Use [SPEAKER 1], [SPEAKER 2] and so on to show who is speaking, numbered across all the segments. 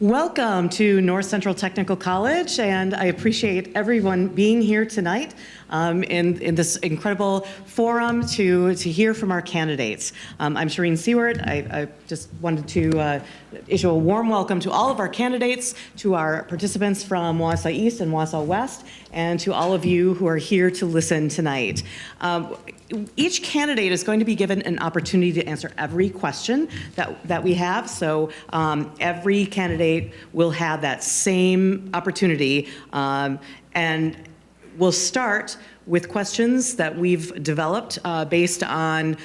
[SPEAKER 1] Welcome to North Central Technical College, and I appreciate everyone being here tonight in this incredible forum to hear from our candidates. I'm Shereen Siewert. I just wanted to issue a warm welcome to all of our candidates, to our participants from Wausau East and Wausau West, and to all of you who are here to listen tonight. Each candidate is going to be given an opportunity to answer every question that we have, so every candidate will have that same opportunity, and we'll start with questions that we've developed based on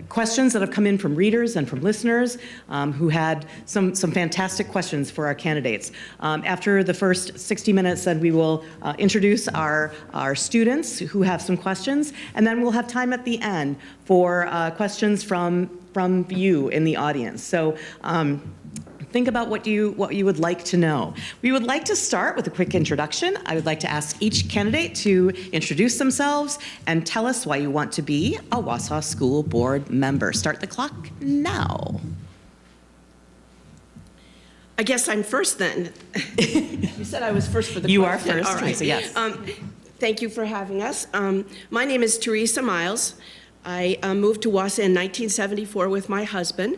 [SPEAKER 1] questions that have come in from readers and from listeners who had some fantastic questions for our candidates. After the first 60 minutes, then we will introduce our students who have some questions, and then we'll have time at the end for questions from you in the audience. So think about what you would like to know. We would like to start with a quick introduction. I would like to ask each candidate to introduce themselves and tell us why you want to be a Wausau School Board member. Start the clock now.
[SPEAKER 2] I guess I'm first then. You said I was first for the
[SPEAKER 1] You
[SPEAKER 2] question.
[SPEAKER 1] are first,
[SPEAKER 2] All right.
[SPEAKER 1] Theresa, yes.
[SPEAKER 2] Thank you for having us. My name is Theresa Miles. I moved to Wausau in 1974 with my husband.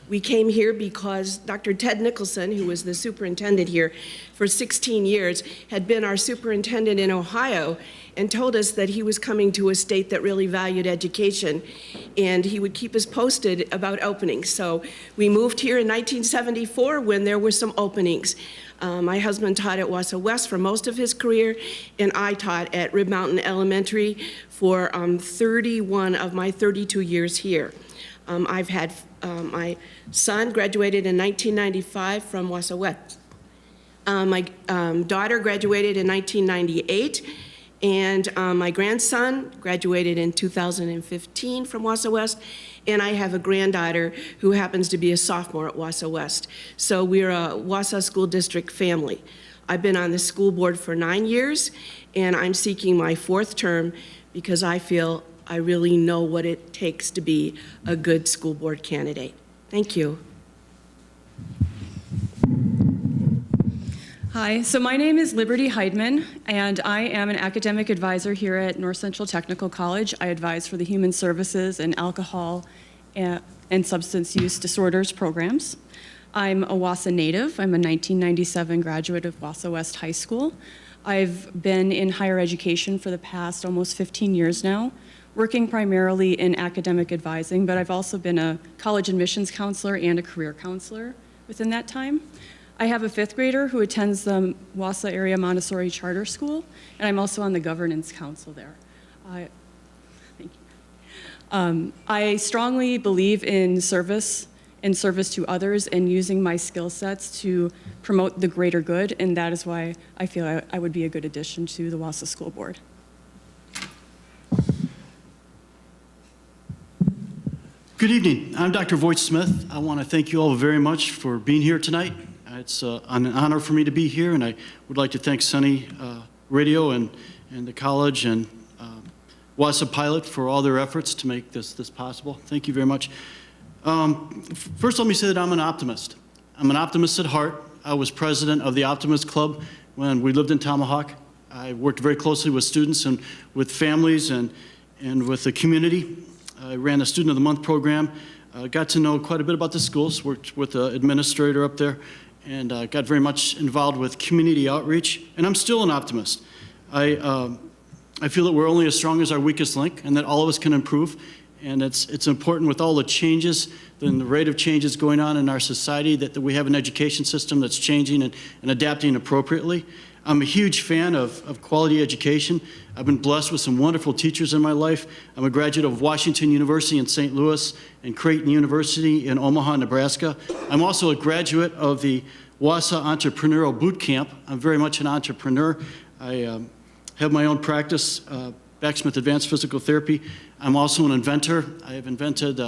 [SPEAKER 2] We came here because Dr. Ted Nicholson, who was the superintendent here for 16 years, had been our superintendent in Ohio and told us that he was coming to a state that really valued education, and he would keep us posted about openings. So we moved here in 1974 when there were some openings. My husband taught at Wausau West for most of his career, and I taught at Rib Mountain Elementary for 31 of my 32 years here. I've had my son graduated in 1995 from Wausau West. My daughter graduated in 1998, and my grandson graduated in 2015 from Wausau West, and I have a granddaughter who happens to be a sophomore at Wausau West. So we're a Wausau School District family. I've been on the school board for 9 years, and I'm seeking my 4th term because I feel I really know what it takes to be a good school board candidate. Thank you.
[SPEAKER 3] Hi, so my name is Liberty Heidmann, and I am an academic advisor here at North Central Technical College. I advise for the Human Services and Alcohol and Substance Use Disorders programs. I'm a Wausau native. I'm a 1997 graduate of Wausau West High School. I've been in higher education for the past almost 15 years now, working primarily in academic advising, but I've also been a college admissions counselor and a career counselor within that time. I have a 5th grader who attends the Wausau Area Montessori Charter School, and I'm also on the governance council there. Thank you. I strongly believe in service and service to others and using my skill sets to promote the greater good, and that is why I feel I would be a good addition to the Wausau School Board.
[SPEAKER 4] Good evening. I'm Dr. Voigt Smith. I want to thank you all very much for being here tonight. It's an honor for me to be here, and I would like to thank Sunny Radio and the college and Wausau Pilot for all their efforts to make this possible. Thank you very much. First, let me say that I'm an optimist. I'm an optimist at heart. I was president of the Optimist Club when we lived in Tomahawk. I worked very closely with students and with families and with the community. I ran the Student of the Month program, got to know quite a bit about the schools, worked with the administrator up there, and got very much involved with community outreach, and I'm still an optimist. I feel that we're only as strong as our weakest link and that all of us can improve, and it's important with all the changes and the rate of changes going on in our society that we have an education system that's changing and adapting appropriately. I'm a huge fan of quality education. I've been blessed with some wonderful teachers in my life. I'm a graduate of Washington University in St. Louis and Creighton University in Omaha, Nebraska. I'm also a graduate of the Wausau Entrepreneurial Boot Camp. I'm very much an entrepreneur. I have my own practice, Backsmith Advanced Physical Therapy. I'm also an inventor. I have invented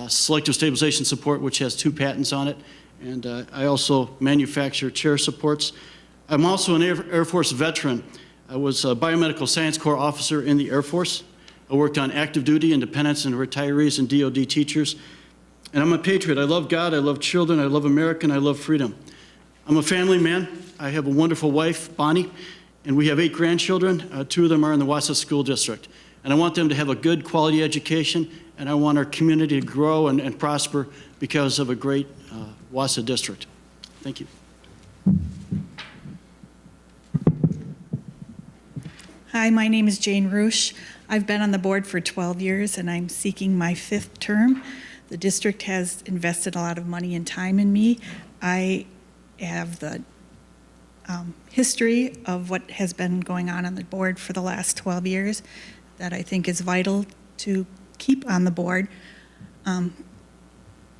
[SPEAKER 4] selective stabilization support, which has 2 patents on it. And I also manufacture chair supports. I'm also an Air Force veteran. I was a Biomedical Science Corps officer in the Air Force. I worked on active duty, independents, and retirees and DOD teachers. And I'm a patriot. I love God, I love children, I love America, and I love freedom. I'm a family man. I have a wonderful wife, Bonnie, and we have 8 grandchildren. 2 of them are in the Wausau School District. And I want them to have a good quality education, and I want our community to grow and prosper because of a great Wausau district. Thank you.
[SPEAKER 5] Hi, my name is Jane Rusch. I've been on the board for 12 years, and I'm seeking my 5th term. The district has invested a lot of money and time in me. I have the history of what has been going on the board for the last 12 years that I think is vital to keep on the board.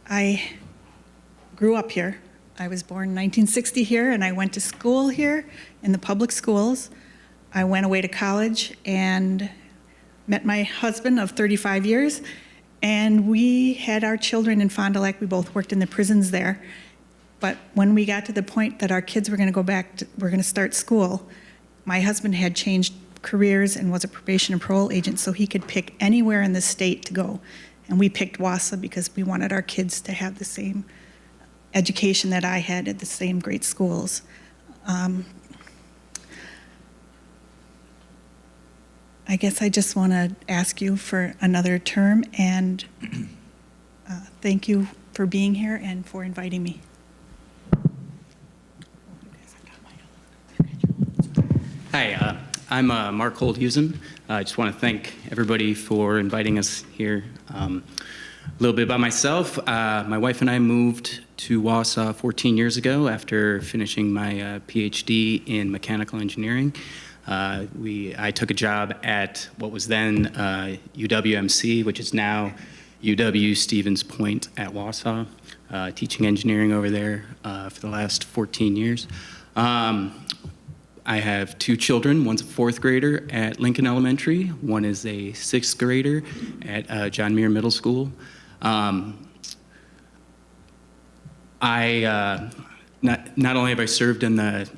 [SPEAKER 5] I grew up here. I was born in 1960 here, and I went to school here in the public schools. I went away to college and met my husband of 35 years, and we had our children in Fond du Lac. We both worked in the prisons there. But when we got to the point that our kids were going to go back, we're going to start school, my husband had changed careers and was a probation and parole agent, so he could pick anywhere in the state to go. And we picked Wausau because we wanted our kids to have the same education that I had at the same great schools. I guess I just want to ask you for another term, and thank you for being here and for inviting me.
[SPEAKER 6] Hi, I'm Mark Holdhusen. I just want to thank everybody for inviting us here. A little bit about myself. My wife and I moved to Wausau 14 years ago after finishing my PhD in mechanical engineering. I took a job at what was then UWMC, which is now UW Stevens Point at Wausau, teaching engineering over there for the last 14 years. I have 2 children. One's a 4th grader at Lincoln Elementary. One is a 6th grader at John Muir Middle School. Not only have I served in the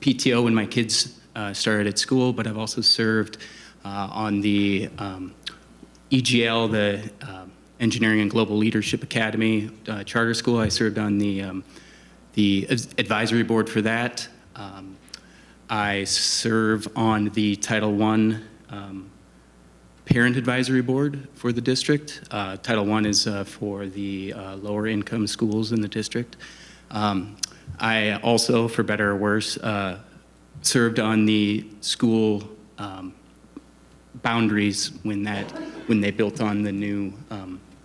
[SPEAKER 6] PTO when my kids started at school, but I've also served on the EGL, the Engineering and Global Leadership Academy charter school. I served on the advisory board for that. I serve on the Title I Parent Advisory Board for the district. Title I is for the lower income schools in the district. I also, for better or worse, served on the school boundaries when they built on the new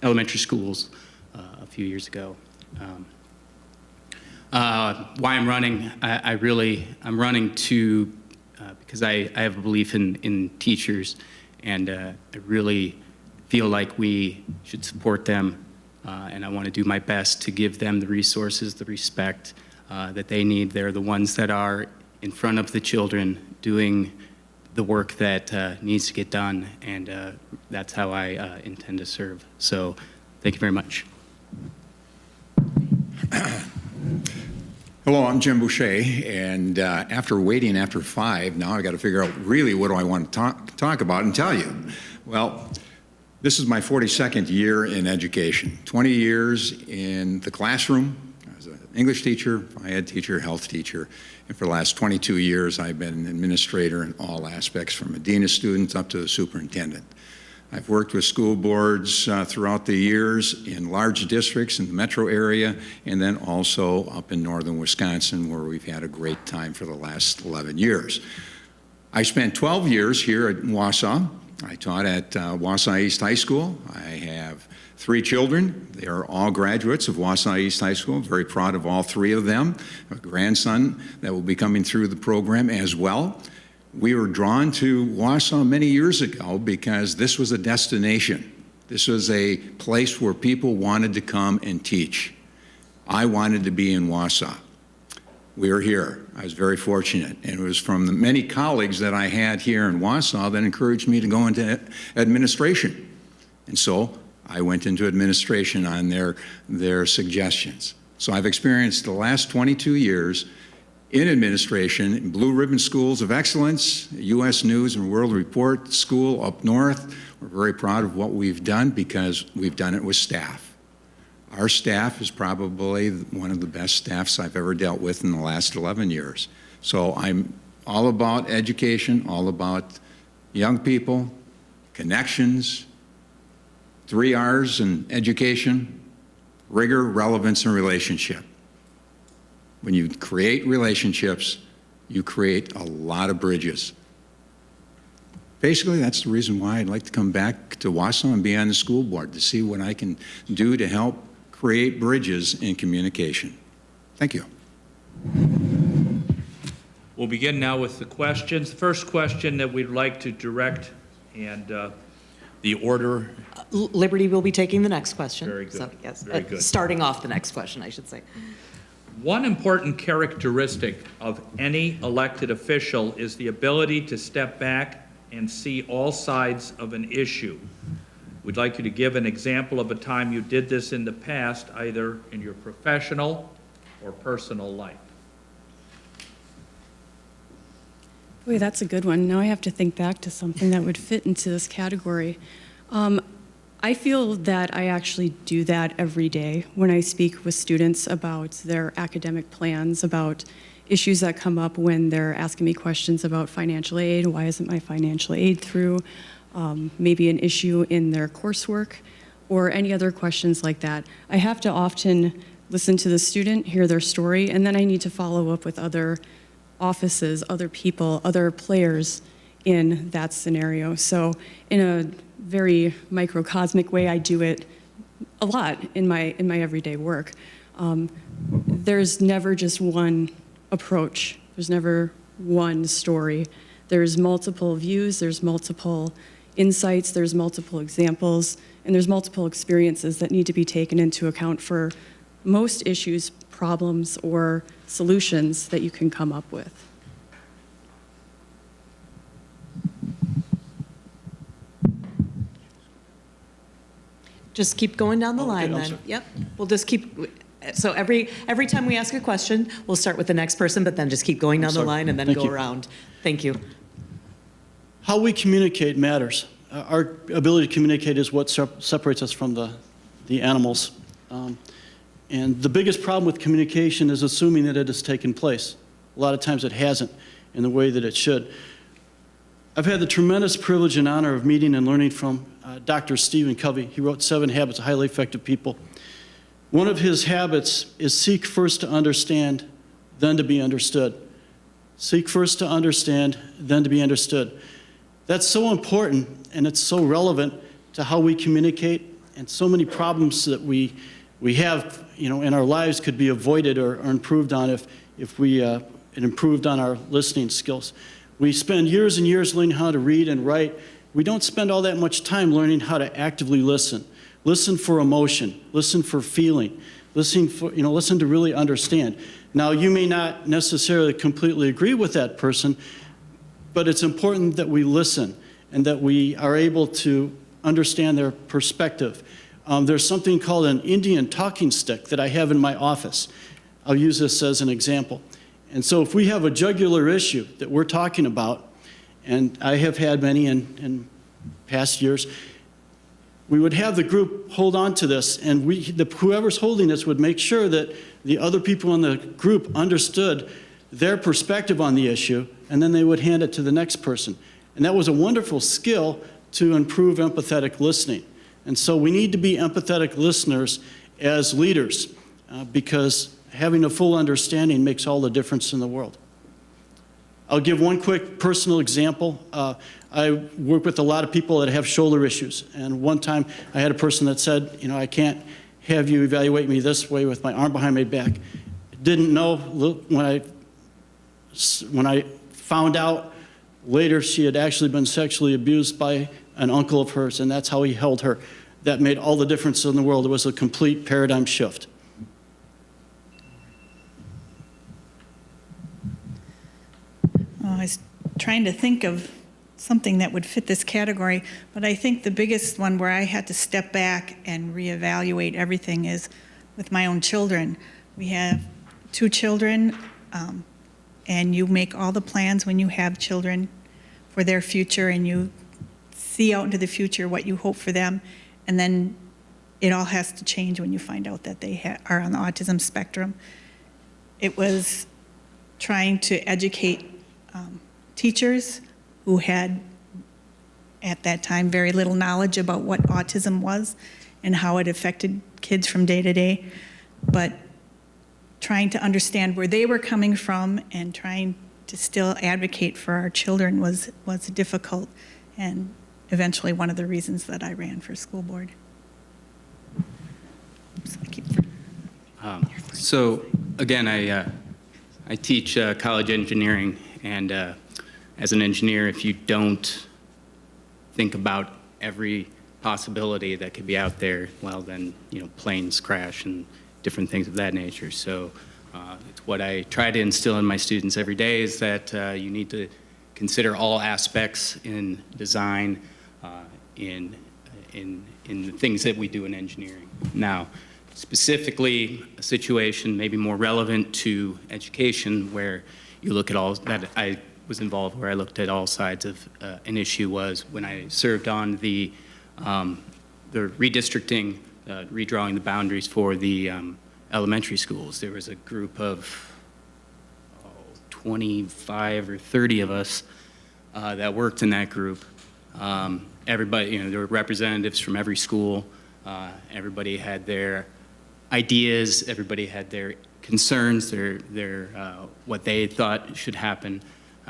[SPEAKER 6] elementary schools a few years ago. Why I'm running, I'm running because I have a belief in teachers, and I really feel like we should support them, and I want to do my best to give them the resources, the respect that they need. They're the ones that are in front of the children doing the work that needs to get done, and that's how I intend to serve. So thank you very much.
[SPEAKER 7] Hello, I'm Jim Bouche, and after waiting after 5, now I've got to figure out really what do I want to talk about and tell you. Well, this is my 42nd year in education, 20 years in the classroom as an English teacher, Phy Ed teacher, health teacher, and for the last 22 years I've been an administrator in all aspects, from a dean of students up to the superintendent. I've worked with school boards throughout the years in large districts in the metro area, and then also up in northern Wisconsin, where we've had a great time for the last 11 years. I spent 12 years here at Wausau. I taught at Wausau East High School. I have 3 children. They are all graduates of Wausau East High School. I'm very proud of all 3 of them. A grandson that will be coming through the program as well. We were drawn to Wausau many years ago because this was a destination. This was a place where people wanted to come and teach. I wanted to be in Wausau. We were here. I was very fortunate. And it was from the many colleagues that I had here in Wausau that encouraged me to go into administration. And so I went into administration on their suggestions. So I've experienced the last 22 years in administration, in Blue Ribbon Schools of Excellence, U.S. News and World Report School up north. We're very proud of what we've done because we've done it with staff. Our staff is probably one of the best staffs I've ever dealt with in the last 11 years. So I'm all about education, all about young people, connections, 3 R's in education: rigor, relevance, and relationship. When you create relationships, you create a lot of bridges. Basically, that's the reason why I'd like to come back to Wausau and be on the school board, to see what I can do to help create bridges in communication. Thank you.
[SPEAKER 8] We'll begin now with the questions. The first question that we'd like to direct, and the order.
[SPEAKER 1] Liberty will be taking the next question.
[SPEAKER 8] Very good.
[SPEAKER 1] So, yes,
[SPEAKER 8] Very good.
[SPEAKER 1] starting off the next question, I should say.
[SPEAKER 8] One important characteristic of any elected official is the ability to step back and see all sides of an issue. We'd like you to give an example of a time you did this in the past, either in your professional or personal life.
[SPEAKER 3] Boy, that's a good one. Now I have to think back to something that would fit into this category. I feel that I actually do that every day when I speak with students about their academic plans, about issues that come up when they're asking me questions about financial aid. Why isn't my financial aid through? Maybe an issue in their coursework or any other questions like that. I have to often listen to the student, hear their story, and then I need to follow up with other offices, other people, other players in that scenario. So in a very microcosmic way, I do it a lot in my everyday work. There's never just one approach. There's never one story. There's multiple views, there's multiple insights, there's multiple examples, and there's multiple experiences that need to be taken into account for most issues, problems, or solutions that you can come up with.
[SPEAKER 1] Just keep going down the line
[SPEAKER 4] I'm
[SPEAKER 1] then.
[SPEAKER 4] sorry.
[SPEAKER 1] Yep, we'll just keep, so every time we ask a question, we'll start with the next person, but then just keep going down the
[SPEAKER 4] sorry.
[SPEAKER 1] line and then
[SPEAKER 4] Thank
[SPEAKER 1] go
[SPEAKER 4] you.
[SPEAKER 1] around. Thank you.
[SPEAKER 4] How we communicate matters. Our ability to communicate is what separates us from the animals. And the biggest problem with communication is assuming that it has taken place. A lot of times it hasn't in the way that it should. I've had the tremendous privilege and honor of meeting and learning from Dr. Stephen Covey. He wrote 7 Habits of Highly Effective People. One of his habits is seek first to understand, then to be understood. Seek first to understand, then to be understood. That's so important, and it's so relevant to how we communicate, and so many problems that we have, in our lives could be avoided or improved on if we improved on our listening skills. We spend years and years learning how to read and write. We don't spend all that much time learning how to actively listen. Listen for emotion, listen for feeling, listen to really understand. Now, you may not necessarily completely agree with that person, but it's important that we listen and that we are able to understand their perspective. There's something called an Indian talking stick that I have in my office. I'll use this as an example. And so if we have a jugular issue that we're talking about, and I have had many in past years, we would have the group hold on to this, and whoever's holding this would make sure that the other people in the group understood their perspective on the issue, and then they would hand it to the next person. And that was a wonderful skill to improve empathetic listening. And so we need to be empathetic listeners as leaders, because having a full understanding makes all the difference in the world. I'll give one quick personal example. I work with a lot of people that have shoulder issues. And one time I had a person that said, I can't have you evaluate me this way with my arm behind my back. Didn't know when I found out later she had actually been sexually abused by an uncle of hers, and that's how he held her. That made all the difference in the world. It was a complete paradigm shift.
[SPEAKER 5] I was trying to think of something that would fit this category, but I think the biggest one where I had to step back and reevaluate everything is with my own children. We have 2 children, and you make all the plans when you have children for their future, and you see out into the future what you hope for them, and then it all has to change when you find out that they are on the autism spectrum. It was trying to educate teachers who had, at that time, very little knowledge about what autism was and how it affected kids from day to day, but trying to understand where they were coming from and trying to still advocate for our children was difficult, and eventually one of the reasons that I ran for school board.
[SPEAKER 6] So again, I teach college engineering, and as an engineer, if you don't think about every possibility that could be out there, well, then, planes crash and different things of that nature. So it's what I try to instill in my students every day, is that you need to consider all aspects in design, in the things that we do in engineering. Now, specifically a situation maybe more relevant to education, where you look at all that I was involved, where I looked at all sides of an issue, was when I served on the redistricting, redrawing the boundaries for the elementary schools. There was a group of 25 or 30 of us that worked in that group. Everybody, there were representatives from every school. Everybody had their ideas. Everybody had their concerns, their what they thought should happen.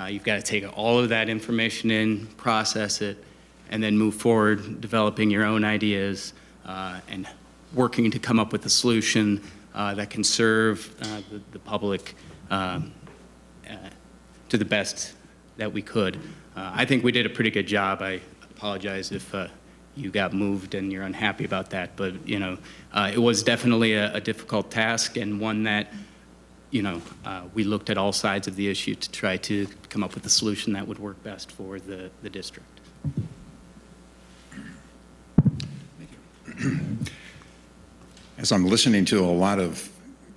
[SPEAKER 6] You've got to take all of that information in, process it, and then move forward, developing your own ideas and working to come up with a solution that can serve the public to the best that we could. I think we did a pretty good job. I apologize if you got moved and you're unhappy about that, but it was definitely a difficult task, and one that we looked at all sides of the issue to try to come up with a solution that would work best for the district.
[SPEAKER 7] As I'm listening to a lot of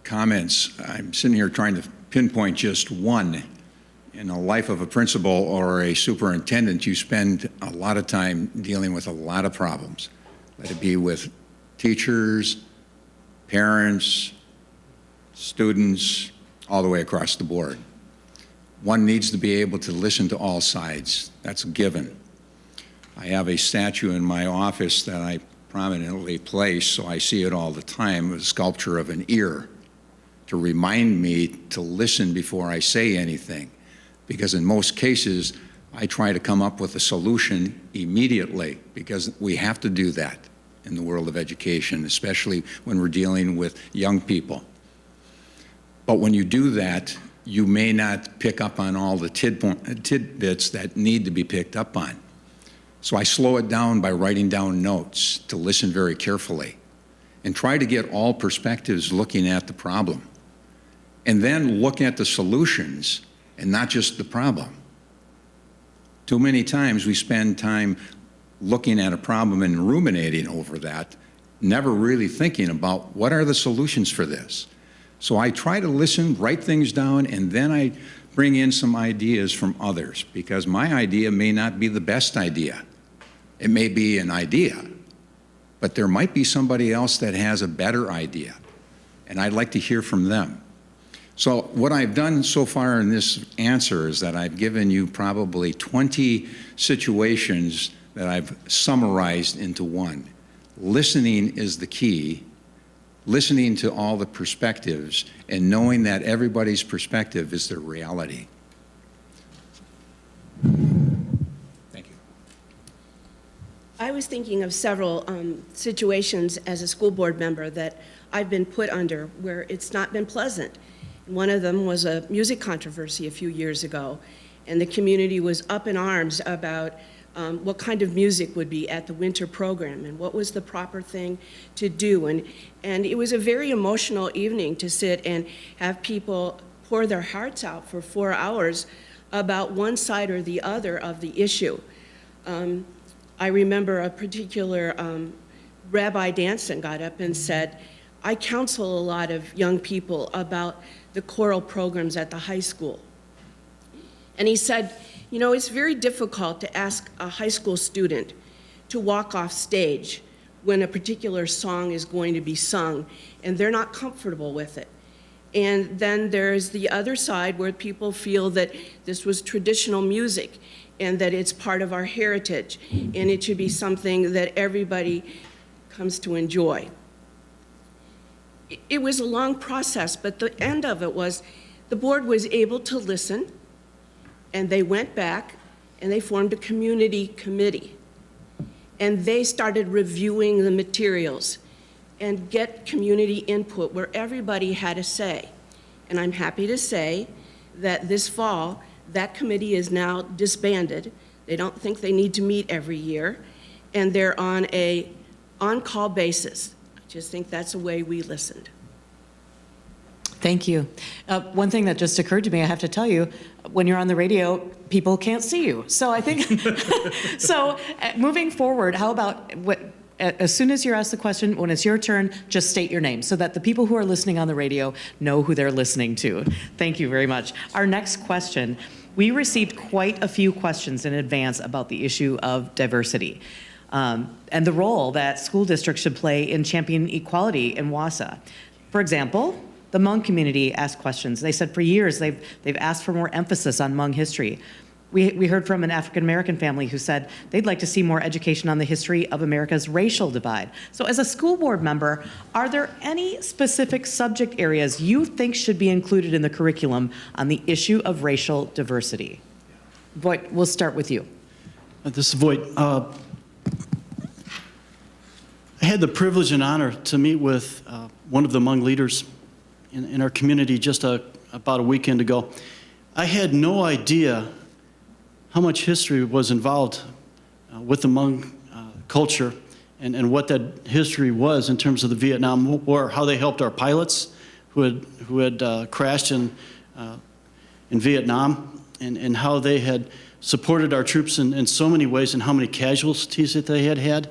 [SPEAKER 7] comments, I'm sitting here trying to pinpoint just one. In the life of a principal or a superintendent, you spend a lot of time dealing with a lot of problems. Let it be with teachers, parents, students, all the way across the board. One needs to be able to listen to all sides. That's a given. I have a statue in my office that I prominently place, so I see it all the time, a sculpture of an ear, to remind me to listen before I say anything. Because in most cases, I try to come up with a solution immediately, because we have to do that in the world of education, especially when we're dealing with young people. But when you do that, you may not pick up on all the tidbits that need to be picked up on. So I slow it down by writing down notes to listen very carefully and try to get all perspectives looking at the problem. And then look at the solutions and not just the problem. Too many times we spend time looking at a problem and ruminating over that, never really thinking about what are the solutions for this. So I try to listen, write things down, and then I bring in some ideas from others, because my idea may not be the best idea. It may be an idea, but there might be somebody else that has a better idea, and I'd like to hear from them. So what I've done so far in this answer is that I've given you probably 20 situations that I've summarized into one. Listening is the key. Listening to all the perspectives and knowing that everybody's perspective is their reality. Thank you.
[SPEAKER 2] I was thinking of several situations as a school board member that I've been put under where it's not been pleasant. One of them was a music controversy a few years ago, and the community was up in arms about what kind of music would be at the winter program and what was the proper thing to do. And it was a very emotional evening to sit and have people pour their hearts out for 4 hours about one side or the other of the issue. I remember a particular Rabbi Danson got up and said, I counsel a lot of young people about the choral programs at the high school. And he said, it's very difficult to ask a high school student to walk off stage when a particular song is going to be sung, and they're not comfortable with it. And then there's the other side where people feel that this was traditional music and that it's part of our heritage, and it should be something that everybody comes to enjoy. It was a long process, but the end of it was the board was able to listen, and they went back and they formed a community committee. And they started reviewing the materials and get community input where everybody had a say. And I'm happy to say that this fall, that committee is now disbanded. They don't think they need to meet every year, and they're on a on-call basis. I just think that's the way we listened.
[SPEAKER 1] Thank you. One thing that just occurred to me, I have to tell you, when you're on the radio, people can't see you. So I think, moving forward, how about as soon as you're asked the question, when it's your turn, just state your name so that the people who are listening on the radio know who they're listening to. Thank you very much. Our next question, we received quite a few questions in advance about the issue of diversity and the role that school districts should play in championing equality in Wausau. For example, the Hmong community asked questions. They said for years they've asked for more emphasis on Hmong history. We heard from an African-American family who said they'd like to see more education on the history of America's racial divide. So as a school board member, are there any specific subject areas you think should be included in the curriculum on the issue of racial diversity? Voigt, we'll start with you.
[SPEAKER 4] This is Voigt. I had the privilege and honor to meet with one of the Hmong leaders in our community just about a weekend ago. I had no idea how much history was involved with the Hmong culture and what that history was in terms of the Vietnam War, how they helped our pilots who had crashed in Vietnam, and how they had supported our troops in so many ways, and how many casualties that they had.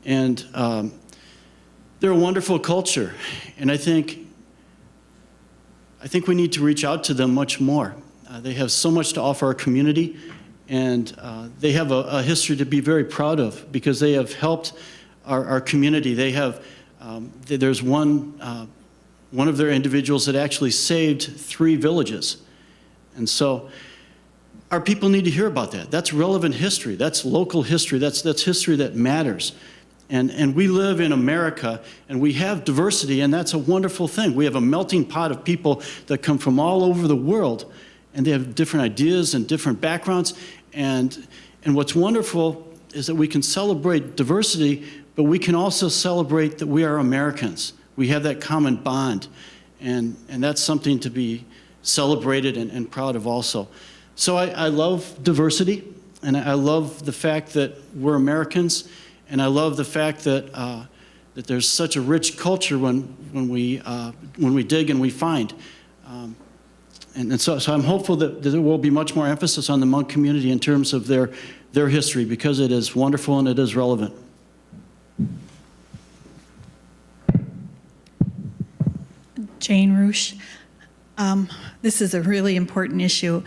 [SPEAKER 4] And they're a wonderful culture, and I think we need to reach out to them much more. They have so much to offer our community, and they have a history to be very proud of because they have helped our community. They have, there's one of their individuals that actually saved 3 villages. And so our people need to hear about that. That's relevant history. That's local history. That's history that matters. And we live in America, and we have diversity, and that's a wonderful thing. We have a melting pot of people that come from all over the world, and they have different ideas and different backgrounds. And what's wonderful is that we can celebrate diversity, but we can also celebrate that we are Americans. We have that common bond, and that's something to be celebrated and proud of also. So I love diversity, and I love the fact that we're Americans. And I love the fact that that there's such a rich culture when we dig and we find, and so I'm hopeful that there will be much more emphasis on the Hmong community in terms of their history, because it is wonderful and it is relevant.
[SPEAKER 5] Jane Rusch. This is a really important issue.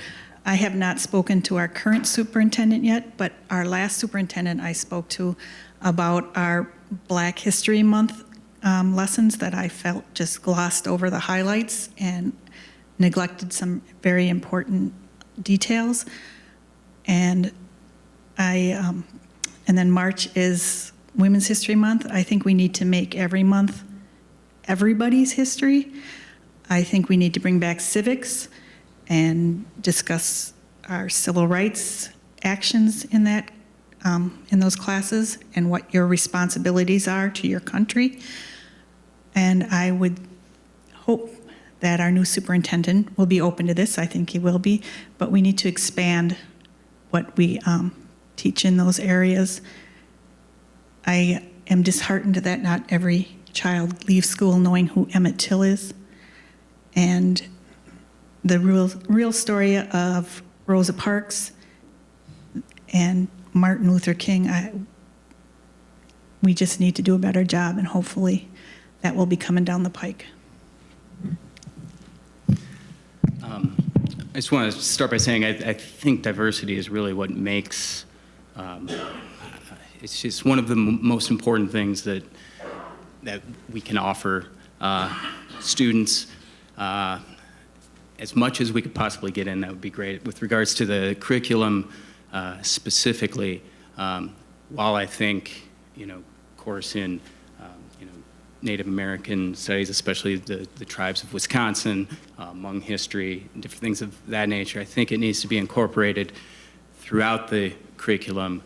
[SPEAKER 5] I have not spoken to our current superintendent yet, but our last superintendent I spoke to about our Black History Month lessons that I felt just glossed over the highlights and neglected some very important details. And and then March is Women's History Month. I think we need to make every month everybody's history. I think we need to bring back civics and discuss our civil rights actions in that in those classes and what your responsibilities are to your country. And I would hope that our new superintendent will be open to this. I think he will be, but we need to expand what we teach in those areas. I am disheartened that not every child leaves school knowing who Emmett Till is. And the real story of Rosa Parks and Martin Luther King, we just need to do a better job, and hopefully that will be coming down the pike.
[SPEAKER 6] I just want to start by saying I think diversity is really what makes it's just one of the most important things that we can offer students. As much as we could possibly get in, that would be great. With regards to the curriculum specifically, while I think, of course, in Native American studies, especially the tribes of Wisconsin, Hmong history, and different things of that nature, I think it needs to be incorporated throughout the curriculum,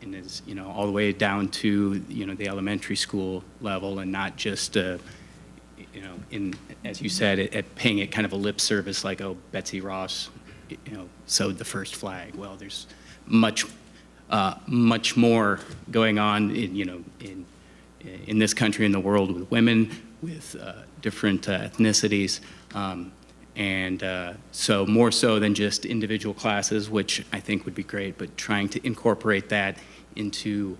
[SPEAKER 6] and is all the way down to the elementary school level, and not just in, as you said, at paying it kind of a lip service, like, oh, Betsy Ross sewed the first flag. Well, there's much more going on in this country and the world with women, with different ethnicities, and so more so than just individual classes, which I think would be great, but trying to incorporate that into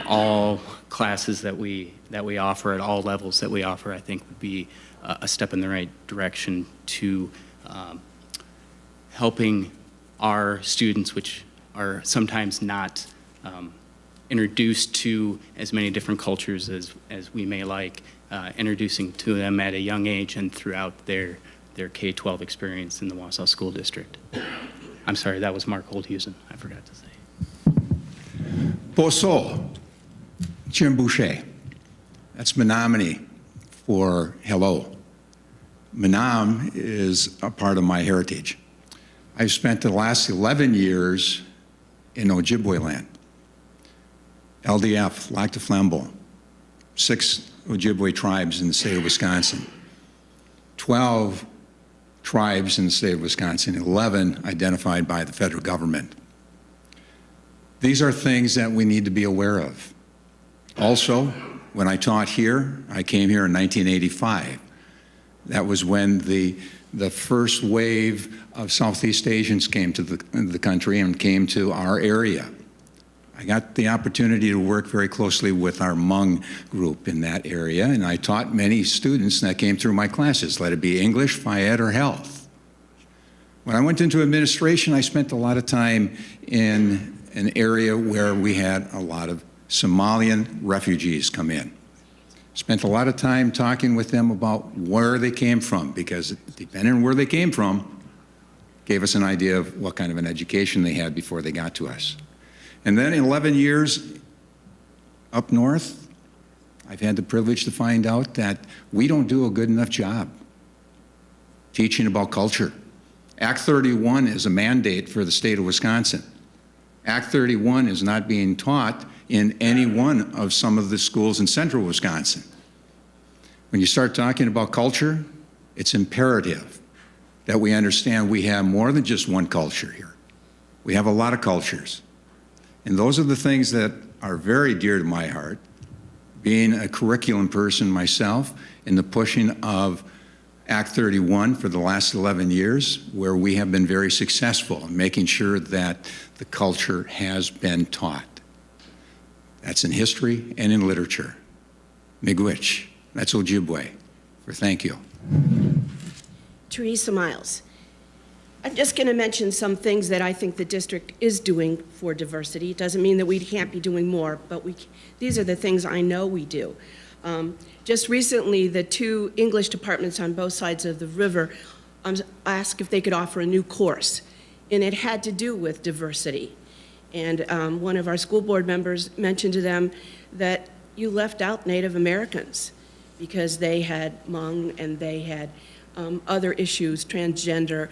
[SPEAKER 6] all classes that we offer at all levels that we offer, I think would be a step in the right direction to helping our students, which are sometimes not introduced to as many different cultures as we may like, introducing to them at a young age and throughout their K-12 experience in the Wausau School District. I'm sorry, that was Mark Holdhusen, I forgot to say.
[SPEAKER 7] Boso, Jim Bouche. That's Menominee for hello. Menam is a part of my heritage. I've spent the last 11 years in Ojibwe land. LDF, Lac de Flambeau, 6 Ojibwe tribes in the state of Wisconsin, 12 tribes in the state of Wisconsin, 11 identified by the federal government. These are things that we need to be aware of. Also, when I taught here, I came here in 1985. That was when the first wave of Southeast Asians came to the country and came to our area. I got the opportunity to work very closely with our Hmong group in that area, and I taught many students that came through my classes, let it be English, Phy Ed, or health. When I went into administration, I spent a lot of time in an area where we had a lot of Somalian refugees come in. Spent a lot of time talking with them about where they came from, because depending on where they came from, gave us an idea of what kind of an education they had before they got to us. And then in 11 years up north, I've had the privilege to find out that we don't do a good enough job teaching about culture. Act 31 is a mandate for the state of Wisconsin. Act 31 is not being taught in any one of some of the schools in central Wisconsin. When you start talking about culture, it's imperative that we understand we have more than just one culture here. We have a lot of cultures. And those are the things that are very dear to my heart, being a curriculum person myself, in the pushing of Act 31 for the last 11 years, where we have been very successful in making sure that the culture has been taught. That's in history and in literature. Miigwech, that's Ojibwe, for thank you.
[SPEAKER 2] Theresa Miles. I'm just going to mention some things that I think the district is doing for diversity. It doesn't mean that we can't be doing more, but these are the things I know we do. Just recently, the 2 English departments on both sides of the river asked if they could offer a new course, and it had to do with diversity. And one of our school board members mentioned to them that you left out Native Americans because they had Hmong and they had other issues, transgender,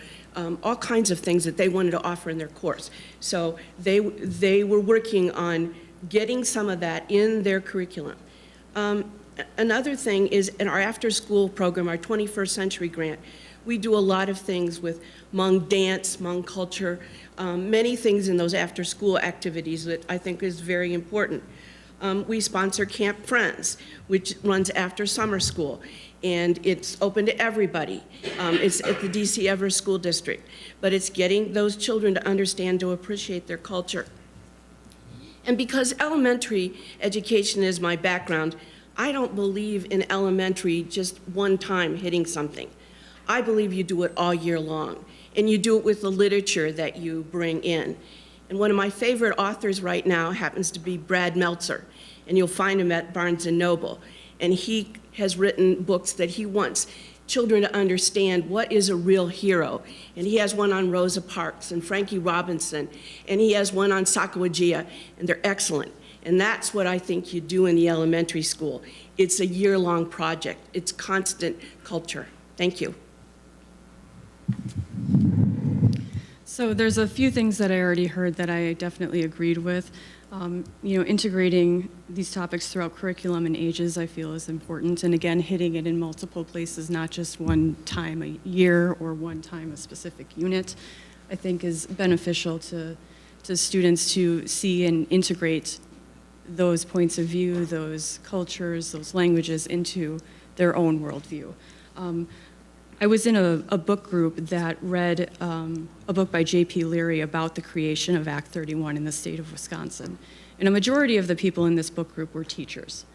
[SPEAKER 2] all kinds of things that they wanted to offer in their course. So they were working on getting some of that in their curriculum. Another thing is in our after-school program, our 21st Century Grant, we do a lot of things with Hmong dance, Hmong culture, many things in those after-school activities that I think is very important. We sponsor Camp Friends, which runs after summer school, and it's open to everybody. It's at the DC Everest School District, but it's getting those children to understand, to appreciate their culture. And because elementary education is my background, I don't believe in elementary just one time hitting something. I believe you do it all year long, and you do it with the literature that you bring in. And one of my favorite authors right now happens to be Brad Meltzer, and you'll find him at Barnes & Noble. And he has written books that he wants children to understand what is a real hero. And he has one on Rosa Parks and Frankie Robinson, and he has one on Sacagawea, and they're excellent. And that's what I think you do in the elementary school. It's a year-long project. It's constant culture. Thank you.
[SPEAKER 3] So there's a few things that I already heard that I definitely agreed with. Integrating these topics throughout curriculum and ages I feel is important. And again, hitting it in multiple places, not just one time a year or one time a specific unit, I think is beneficial to students to see and integrate those points of view, those cultures, those languages into their own worldview. I was in a book group that read a book by J.P. Leary about the creation of Act 31 in the state of Wisconsin. And a majority of the people in this book group were teachers.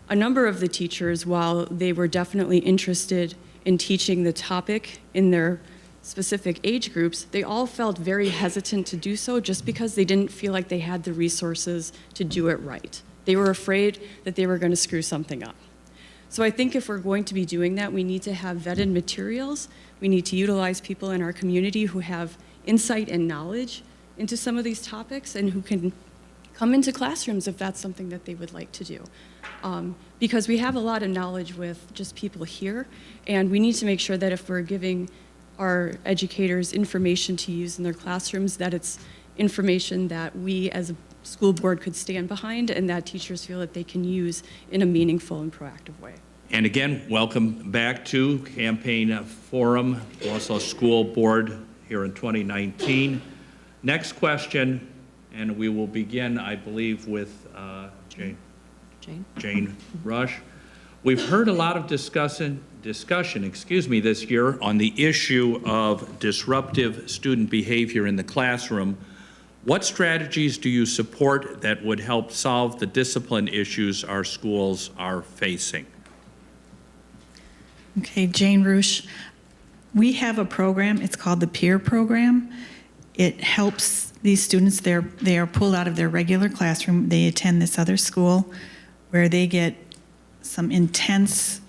[SPEAKER 3] A number of the teachers, while they were definitely interested in teaching the topic in their specific age groups, they all felt very hesitant to do so just because they didn't feel like they had the resources to do it right. They were afraid that they were going to screw something up. So I think if we're going to be doing that, we need to have vetted materials. We need to utilize people in our community who have insight and knowledge into some of these topics and who can come into classrooms if that's something that they would like to do. Because we have a lot of knowledge with just people here, and we need to make sure that if we're giving our educators information to use in their classrooms, that it's information that we as a school board could stand behind and that teachers feel that they can use in a meaningful and proactive way.
[SPEAKER 8] And again, welcome back to Campaign Forum, Wausau School Board here in 2019. Next question, and we will begin, I believe, with Jane Rusch. We've heard a lot of discussion, this year on the issue of disruptive student behavior in the classroom. What strategies do you support that would help solve the discipline issues our schools are facing?
[SPEAKER 5] Okay, Jane Rusch. We have a program, it's called the Peer Program. It helps these students, they are pulled out of their regular classroom, they attend this other school where they get some intense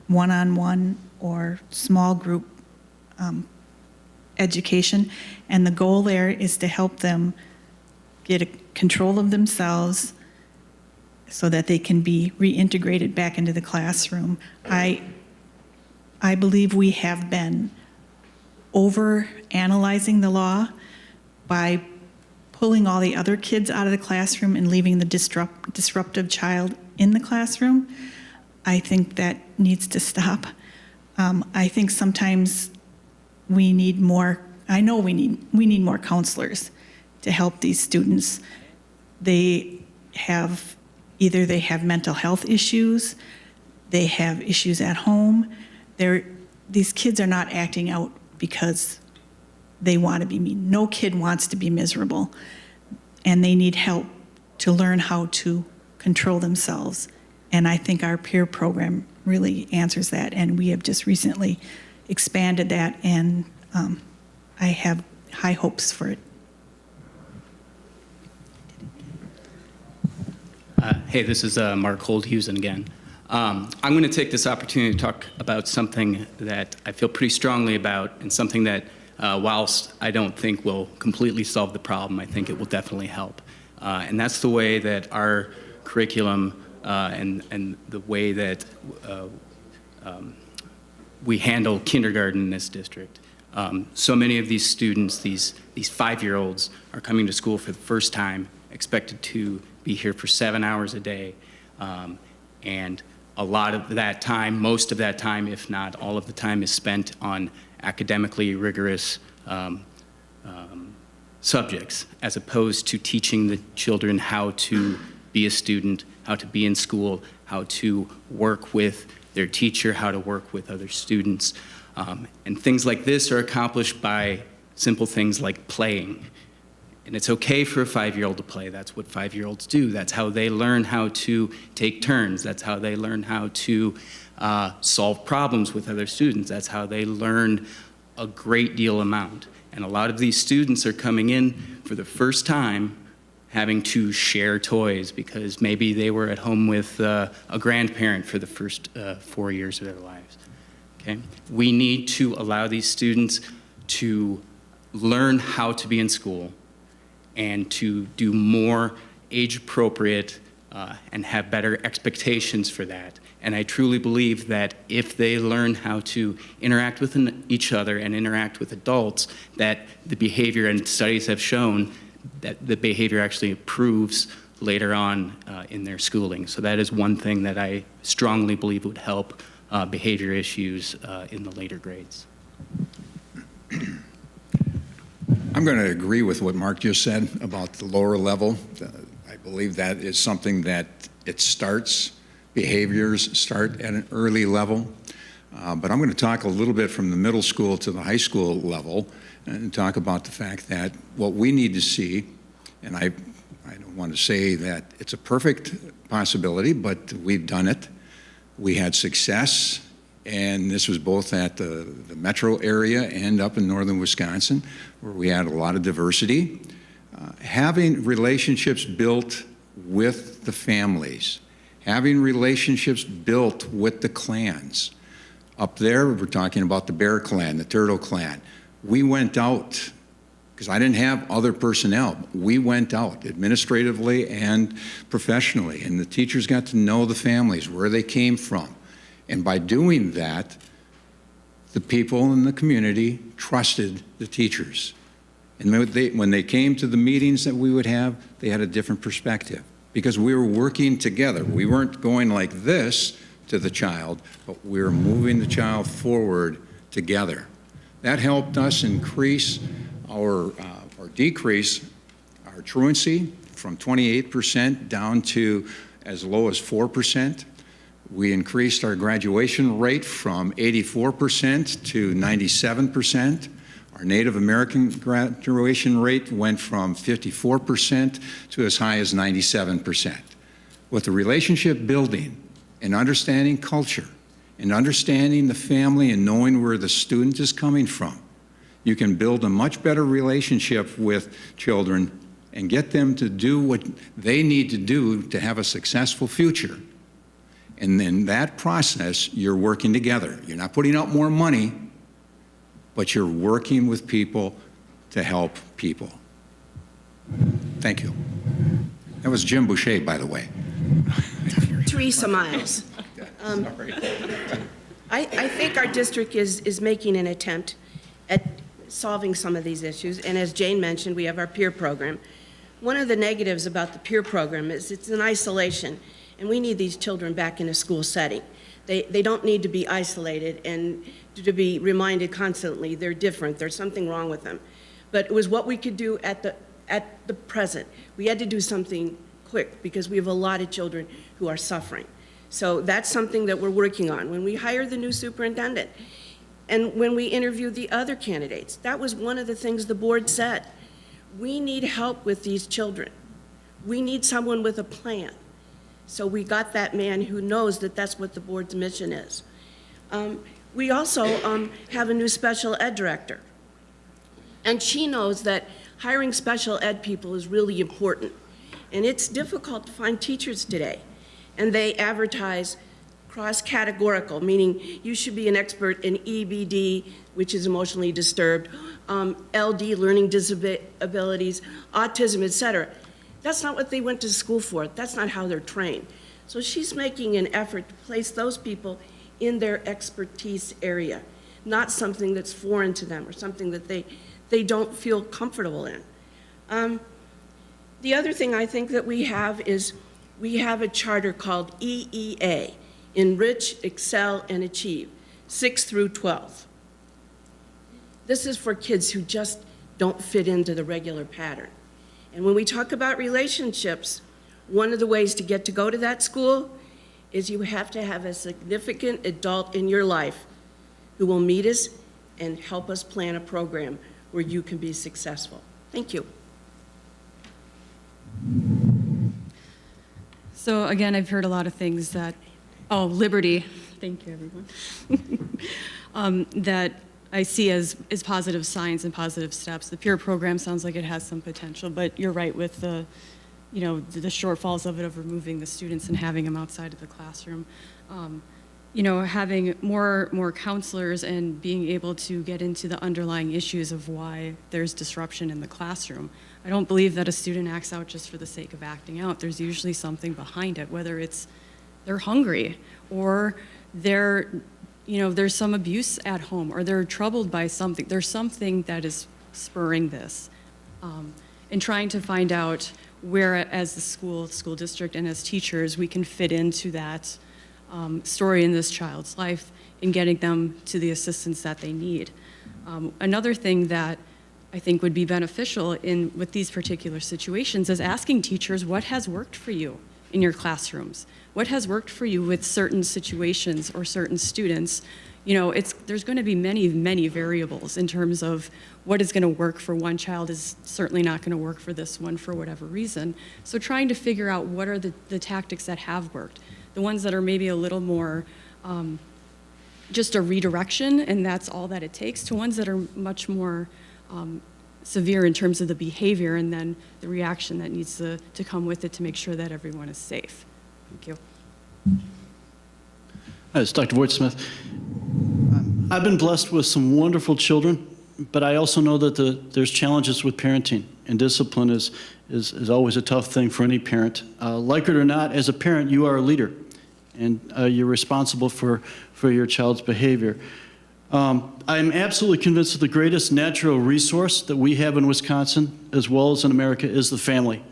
[SPEAKER 5] one-on-one or small group education, and the goal there is to help them get a control of themselves so that they can be reintegrated back into the classroom. I believe we have been over-analyzing the law by pulling all the other kids out of the classroom and leaving the disruptive child in the classroom. I think that needs to stop. I think sometimes we need more, I know we need more counselors to help these students. They have mental health issues, they have issues at home. These kids are not acting out because they want to be mean. No kid wants to be miserable, and they need help to learn how to control themselves. And I think our peer program really answers that, and we have just recently expanded that, and I have high hopes for it.
[SPEAKER 6] Hey, this is Mark Holdhusen again. I'm going to take this opportunity to talk about something that I feel pretty strongly about, and something that, whilst I don't think will completely solve the problem, I think it will definitely help. And that's the way that our curriculum and the way that we handle kindergarten in this district. So many of these students, these 5-year-olds, are coming to school for the first time, expected to be here for 7 hours a day. And a lot of that time, most of that time, if not all of the time, is spent on academically rigorous subjects, as opposed to teaching the children how to be a student, how to be in school, how to work with their teacher, how to work with other students. And things like this are accomplished by simple things like playing. And it's okay for a 5-year-old to play. That's what 5-year-olds do. That's how they learn how to take turns. That's how they learn how to solve problems with other students. That's how they learn a great deal amount. And a lot of these students are coming in for the first time having to share toys because maybe they were at home with a grandparent for the first 4 years of their lives. Okay? We need to allow these students to learn how to be in school and to do more age-appropriate and have better expectations for that. And I truly believe that if they learn how to interact with each other and interact with adults, that the behavior, and studies have shown that the behavior actually improves later on in their schooling. So that is one thing that I strongly believe would help behavior issues in the later grades.
[SPEAKER 7] I'm going to agree with what Mark just said about the lower level. I believe that is something that it starts, behaviors start at an early level. But I'm going to talk a little bit from the middle school to the high school level and talk about the fact that what we need to see, and I don't want to say that it's a perfect possibility, but we've done it. We had success, and this was both at the metro area and up in northern Wisconsin, where we had a lot of diversity. Having relationships built with the families, having relationships built with the clans. Up there, we're talking about the Bear Clan, the Turtle Clan. We went out, because I didn't have other personnel. We went out administratively and professionally, and the teachers got to know the families, where they came from. And by doing that, the people in the community trusted the teachers. And when they came to the meetings that we would have, they had a different perspective because we were working together. We weren't going like this to the child, but we were moving the child forward together. That helped us increase or decrease our truancy from 28% down to as low as 4%. We increased our graduation rate from 84% to 97%. Our Native American graduation rate went from 54% to as high as 97%. With the relationship building and understanding culture and understanding the family and knowing where the student is coming from, you can build a much better relationship with children and get them to do what they need to do to have a successful future. And in that process, you're working together. You're not putting out more money, but you're working with people to help people. Thank you. That was Jim Bouche, by the way.
[SPEAKER 2] Theresa Miles. I think our district is making an attempt at solving some of these issues, and as Jane mentioned, we have our peer program. One of the negatives about the peer program is it's in isolation, and we need these children back in a school setting. They don't need to be isolated and to be reminded constantly they're different, there's something wrong with them. But it was what we could do at the present. We had to do something quick because we have a lot of children who are suffering. So that's something that we're working on. When we hire the new superintendent and when we interview the other candidates, that was one of the things the board said. We need help with these children. We need someone with a plan. So we got that man who knows that that's what the board's mission is. We also have a new special ed director. And she knows that hiring special ed people is really important. And it's difficult to find teachers today. And they advertise cross-categorical, meaning you should be an expert in EBD, which is emotionally disturbed, LD, learning disabilities, autism, et cetera. That's not what they went to school for. That's not how they're trained. So she's making an effort to place those people in their expertise area, not something that's foreign to them or something that they don't feel comfortable in. The other thing I think that we have is we have a charter called EEA, Enrich, Excel, and Achieve, 6 through 12. This is for kids who just don't fit into the regular pattern. And when we talk about relationships, one of the ways to get to go to that school is you have to have a significant adult in your life who will meet us and help us plan a program where you can be successful. Thank you.
[SPEAKER 3] So again, I've heard a lot of things that, liberty, thank you everyone, that I see as positive signs and positive steps. The peer program sounds like it has some potential, but you're right with the shortfalls of it, of removing the students and having them outside of the classroom. Having more counselors and being able to get into the underlying issues of why there's disruption in the classroom. I don't believe that a student acts out just for the sake of acting out. There's usually something behind it, whether it's they're hungry, or there's some abuse at home, or they're troubled by something. There's something that is spurring this. And trying to find out where, as the school district, and as teachers, we can fit into that story in this child's life in getting them to the assistance that they need. Another thing that I think would be beneficial with these particular situations is asking teachers what has worked for you in your classrooms. What has worked for you with certain situations or certain students? There's going to be many, many variables in terms of what is going to work for one child is certainly not going to work for this one for whatever reason. So trying to figure out what are the tactics that have worked, the ones that are maybe a little more just a redirection, and that's all that it takes, to ones that are much more severe in terms of the behavior and then the reaction that needs to come with it to make sure that everyone is safe. Thank you.
[SPEAKER 4] Hi, it's Dr. Voigt Smith. I've been blessed with some wonderful children, but I also know that there's challenges with parenting, and discipline is always a tough thing for any parent. Like it or not, as a parent, you are a leader, and you're responsible for your child's behavior. I'm absolutely convinced that the greatest natural resource that we have in Wisconsin, as well as in America, is the family.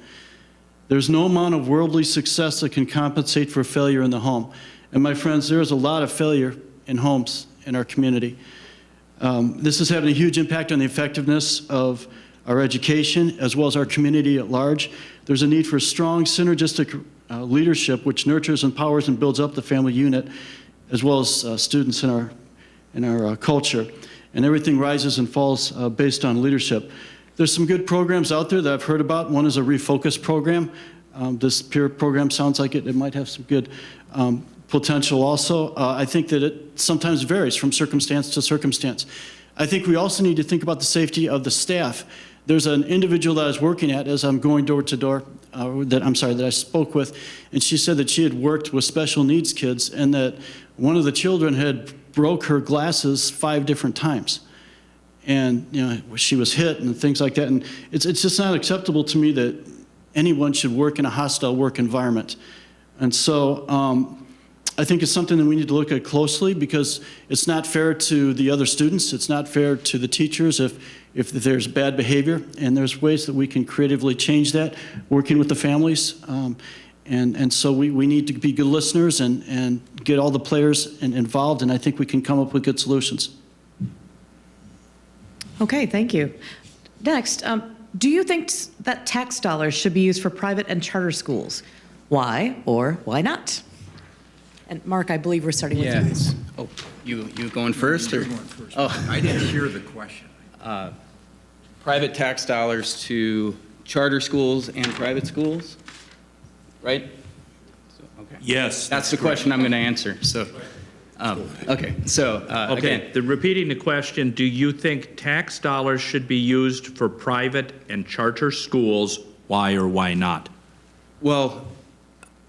[SPEAKER 4] There's no amount of worldly success that can compensate for failure in the home. And my friends, there is a lot of failure in homes in our community. This is having a huge impact on the effectiveness of our education, as well as our community at large. There's a need for strong, synergistic leadership, which nurtures, empowers, and builds up the family unit, as well as students in our culture. And everything rises and falls based on leadership. There's some good programs out there that I've heard about. One is a Refocus program. This peer program sounds like it might have some good potential also. I think that it sometimes varies from circumstance to circumstance. I think we also need to think about the safety of the staff. There's an individual that I was working at as I'm going door to door, that I spoke with, and she said that she had worked with special needs kids and that one of the children had broke her glasses 5 different times. And she was hit and things like that. And it's just not acceptable to me that anyone should work in a hostile work environment. And so I think it's something that we need to look at closely, because it's not fair to the other students. It's not fair to the teachers if there's bad behavior. And there's ways that we can creatively change that, working with the families. And so we need to be good listeners and get all the players involved. And I think we can come up with good solutions.
[SPEAKER 1] Okay, thank you. Next, do you think that tax dollars should be used for private and charter schools? Why or why not? And Mark, I believe we're starting with you.
[SPEAKER 6] Yes. Oh, you going first? Or?
[SPEAKER 7] You're going first.
[SPEAKER 6] Oh.
[SPEAKER 7] I didn't hear the question.
[SPEAKER 6] Private tax dollars to charter schools and private schools, right? Okay.
[SPEAKER 8] Yes.
[SPEAKER 6] That's the question I'm going to answer. So, okay. So
[SPEAKER 8] Okay,
[SPEAKER 6] again,
[SPEAKER 8] repeating the question, do you think tax dollars should be used for private and charter schools? Why or why not?
[SPEAKER 6] well,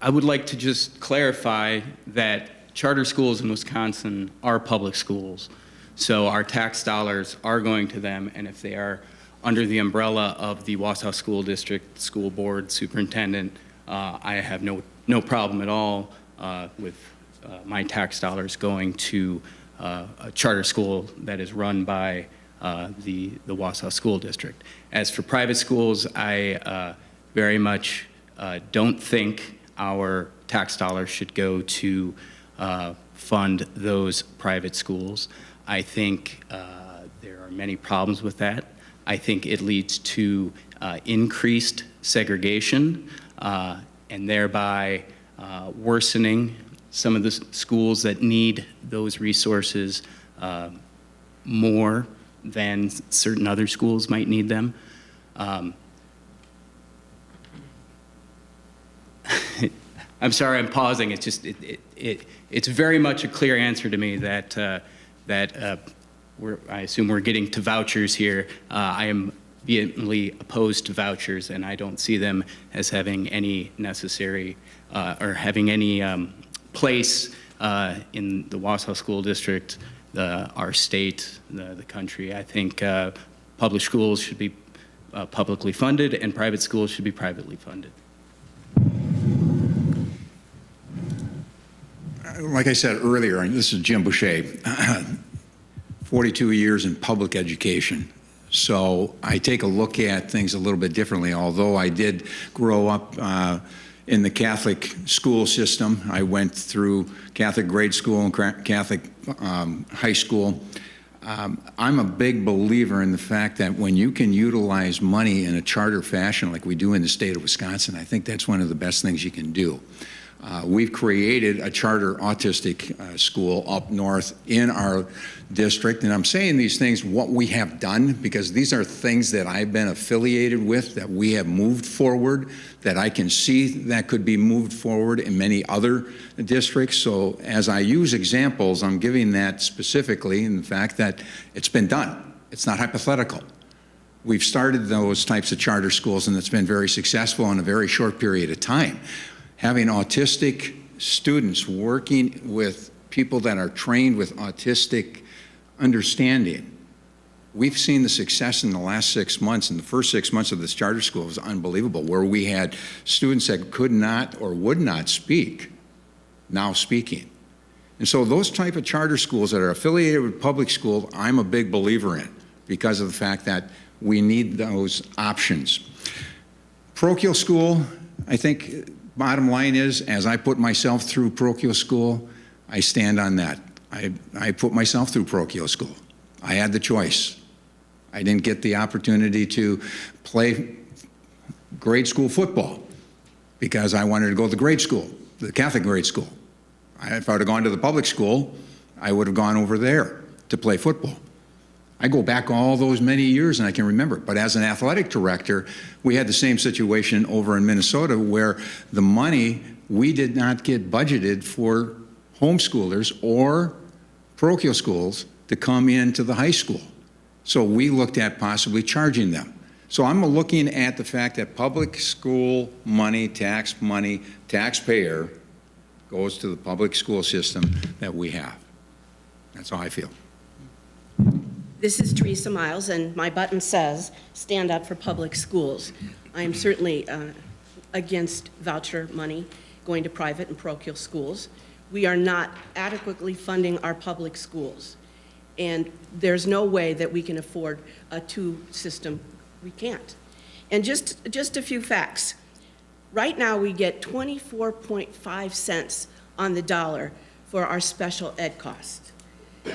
[SPEAKER 6] I would like to just clarify that charter schools in Wisconsin are public schools. So our tax dollars are going to them, and if they are under the umbrella of the Wausau School District, School Board, Superintendent, I have no problem at all with my tax dollars going to a charter school that is run by the Wausau School District. As for private schools, I very much don't think our tax dollars should go to fund those private schools. I think there are many problems with that. I think it leads to increased segregation and thereby worsening some of the schools that need those resources more than certain other schools might need them. I'm sorry, I'm pausing. It's just it's very much a clear answer to me that I assume we're getting to vouchers here. I am vehemently opposed to vouchers, and I don't see them as having any necessary or having any place in the Wausau School District, our state, the country. I think public schools should be publicly funded, and private schools should be privately funded.
[SPEAKER 7] Like I said earlier, and this is Jim Bouche, 42 years in public education. So I take a look at things a little bit differently. Although I did grow up in the Catholic school system, I went through Catholic grade school and Catholic high school. I'm a big believer in the fact that when you can utilize money in a charter fashion like we do in the state of Wisconsin, I think that's one of the best things you can do. We've created a charter autistic school up north in our district, and I'm saying these things, what we have done, because these are things that I've been affiliated with, that we have moved forward, that I can see that could be moved forward in many other districts. So as I use examples, I'm giving that specifically in the fact that it's been done. It's not hypothetical. We've started those types of charter schools, and it's been very successful in a very short period of time. Having autistic students working with people that are trained with autistic understanding. We've seen the success in the last 6 months, and the first 6 months of this charter school was unbelievable, where we had students that could not or would not speak, now speaking. And so those type of charter schools that are affiliated with public school, I'm a big believer in, because of the fact that we need those options. Parochial school, I think, bottom line is, as I put myself through parochial school, I stand on that. I put myself through parochial school. I had the choice. I didn't get the opportunity to play grade school football because I wanted to go to the grade school, the Catholic grade school. If I would have gone to the public school, I would have gone over there to play football. I go back all those many years and I can remember. But as an athletic director, we had the same situation over in Minnesota where the money, we did not get budgeted for homeschoolers or parochial schools to come into the high school. So we looked at possibly charging them. So I'm looking at the fact that public school money, taxpayer, goes to the public school system that we have. That's how I feel.
[SPEAKER 2] This is Theresa Miles, and my button says, stand up for public schools. I am certainly against voucher money going to private and parochial schools. We are not adequately funding our public schools, and there's no way that we can afford a two-system. We can't. And just a few facts. Right now, we get 24.5 cents on the dollar for our special ed costs.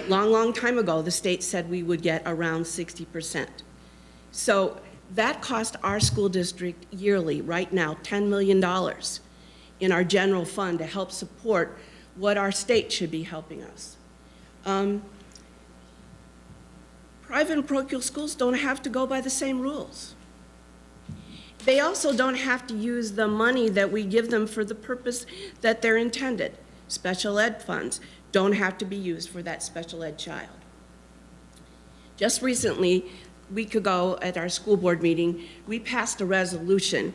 [SPEAKER 2] Long time ago, the state said we would get around 60%. So that cost our school district yearly, right now, $10 million in our general fund to help support what our state should be helping us. Private and parochial schools don't have to go by the same rules. They also don't have to use the money that we give them for the purpose that they're intended. Special ed funds don't have to be used for that special ed child. Just recently, a week ago at our school board meeting, we passed a resolution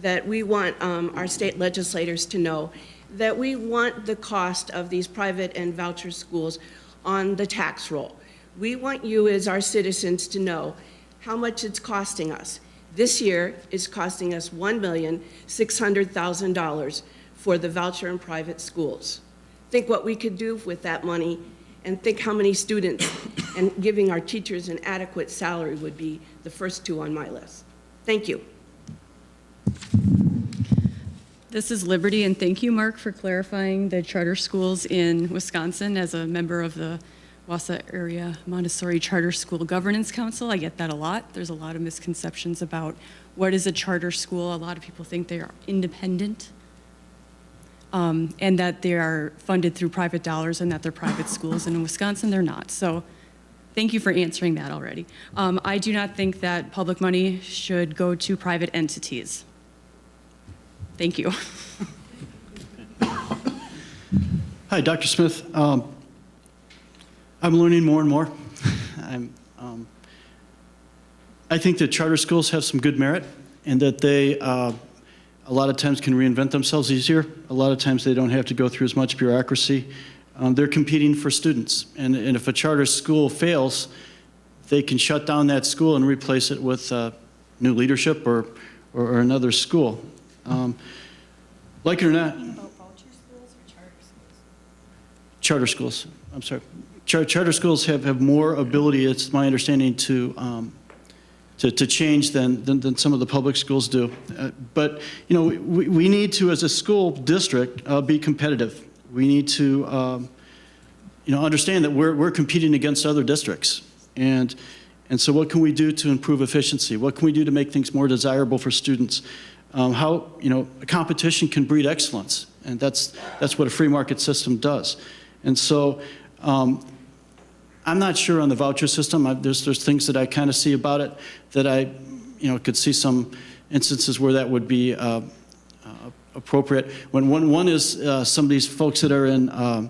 [SPEAKER 2] that we want our state legislators to know that we want the cost of these private and voucher schools on the tax roll. We want you as our citizens to know how much it's costing us. This year, it's costing us $1,600,000 for the voucher and private schools. Think what we could do with that money, and think how many students, and giving our teachers an adequate salary would be the first two on my list. Thank you.
[SPEAKER 3] This is Liberty, and thank you, Mark, for clarifying the charter schools in Wisconsin. As a member of the Wausau Area Montessori Charter School Governance Council, I get that a lot. There's a lot of misconceptions about what is a charter school. A lot of people think they are independent, and that they are funded through private dollars and that they're private schools, and in Wisconsin they're not. So thank you for answering that already. I do not think that public money should go to private entities. Thank you.
[SPEAKER 4] Hi, Dr. Smith. I'm learning more and more I think that charter schools have some good merit, and that they a lot of times can reinvent themselves easier. A lot of times they don't have to go through as much bureaucracy. They're competing for students, and if a charter school fails, they can shut down that school and replace it with new leadership or another school. Like it or not.
[SPEAKER 5] About voucher schools or charter schools?
[SPEAKER 4] Charter schools, I'm sorry. Charter schools have more ability, it's my understanding, to change than some of the public schools do. But, you know, we need to, as a school district, be competitive. We need to, you know, understand that we're competing against other districts. And so what can we do to improve efficiency? What can we do to make things more desirable for students? How, you know, competition can breed excellence, and that's what a free market system does. And so I'm not sure on the voucher system. There's things that I kind of see about it that I, you know, could see some instances where that would be appropriate. When one is some of these folks that are in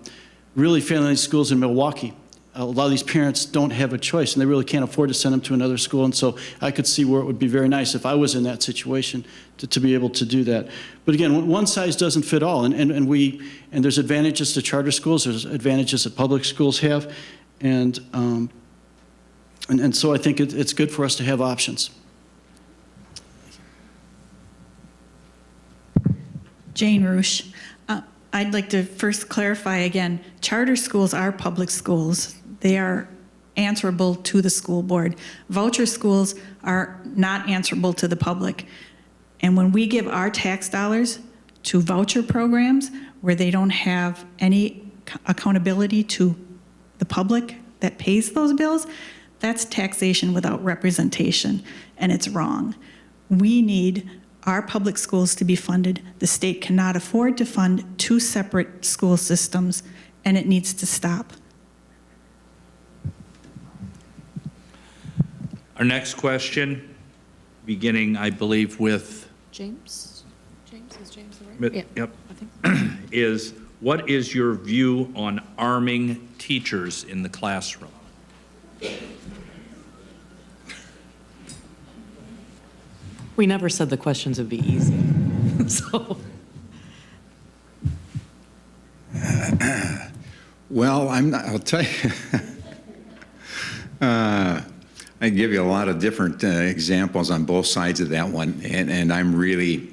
[SPEAKER 4] really failing schools in Milwaukee. A lot of these parents don't have a choice, and they really can't afford to send them to another school. And so I could see where it would be very nice if I was in that situation to be able to do that. But again, one size doesn't fit all, and there's advantages to charter schools, there's advantages that public schools have, and so I think it's good for us to have options.
[SPEAKER 5] Jane Rusch. I'd like to first clarify again, charter schools are public schools. They are answerable to the school board. Voucher schools are not answerable to the public. And when we give our tax dollars to voucher programs where they don't have any accountability to the public that pays those bills, that's taxation without representation, and it's wrong. We need our public schools to be funded. The state cannot afford to fund two separate school systems, and it needs to stop.
[SPEAKER 8] Our next question, beginning, I believe, with
[SPEAKER 9] James? Is James the right? Yeah,
[SPEAKER 8] yep,
[SPEAKER 9] I think.
[SPEAKER 8] is what is your view on arming teachers in the classroom?
[SPEAKER 1] We never said the questions would be easy. So.
[SPEAKER 7] Well, I'll tell you, I can give you a lot of different examples on both sides of that one, and I'm really,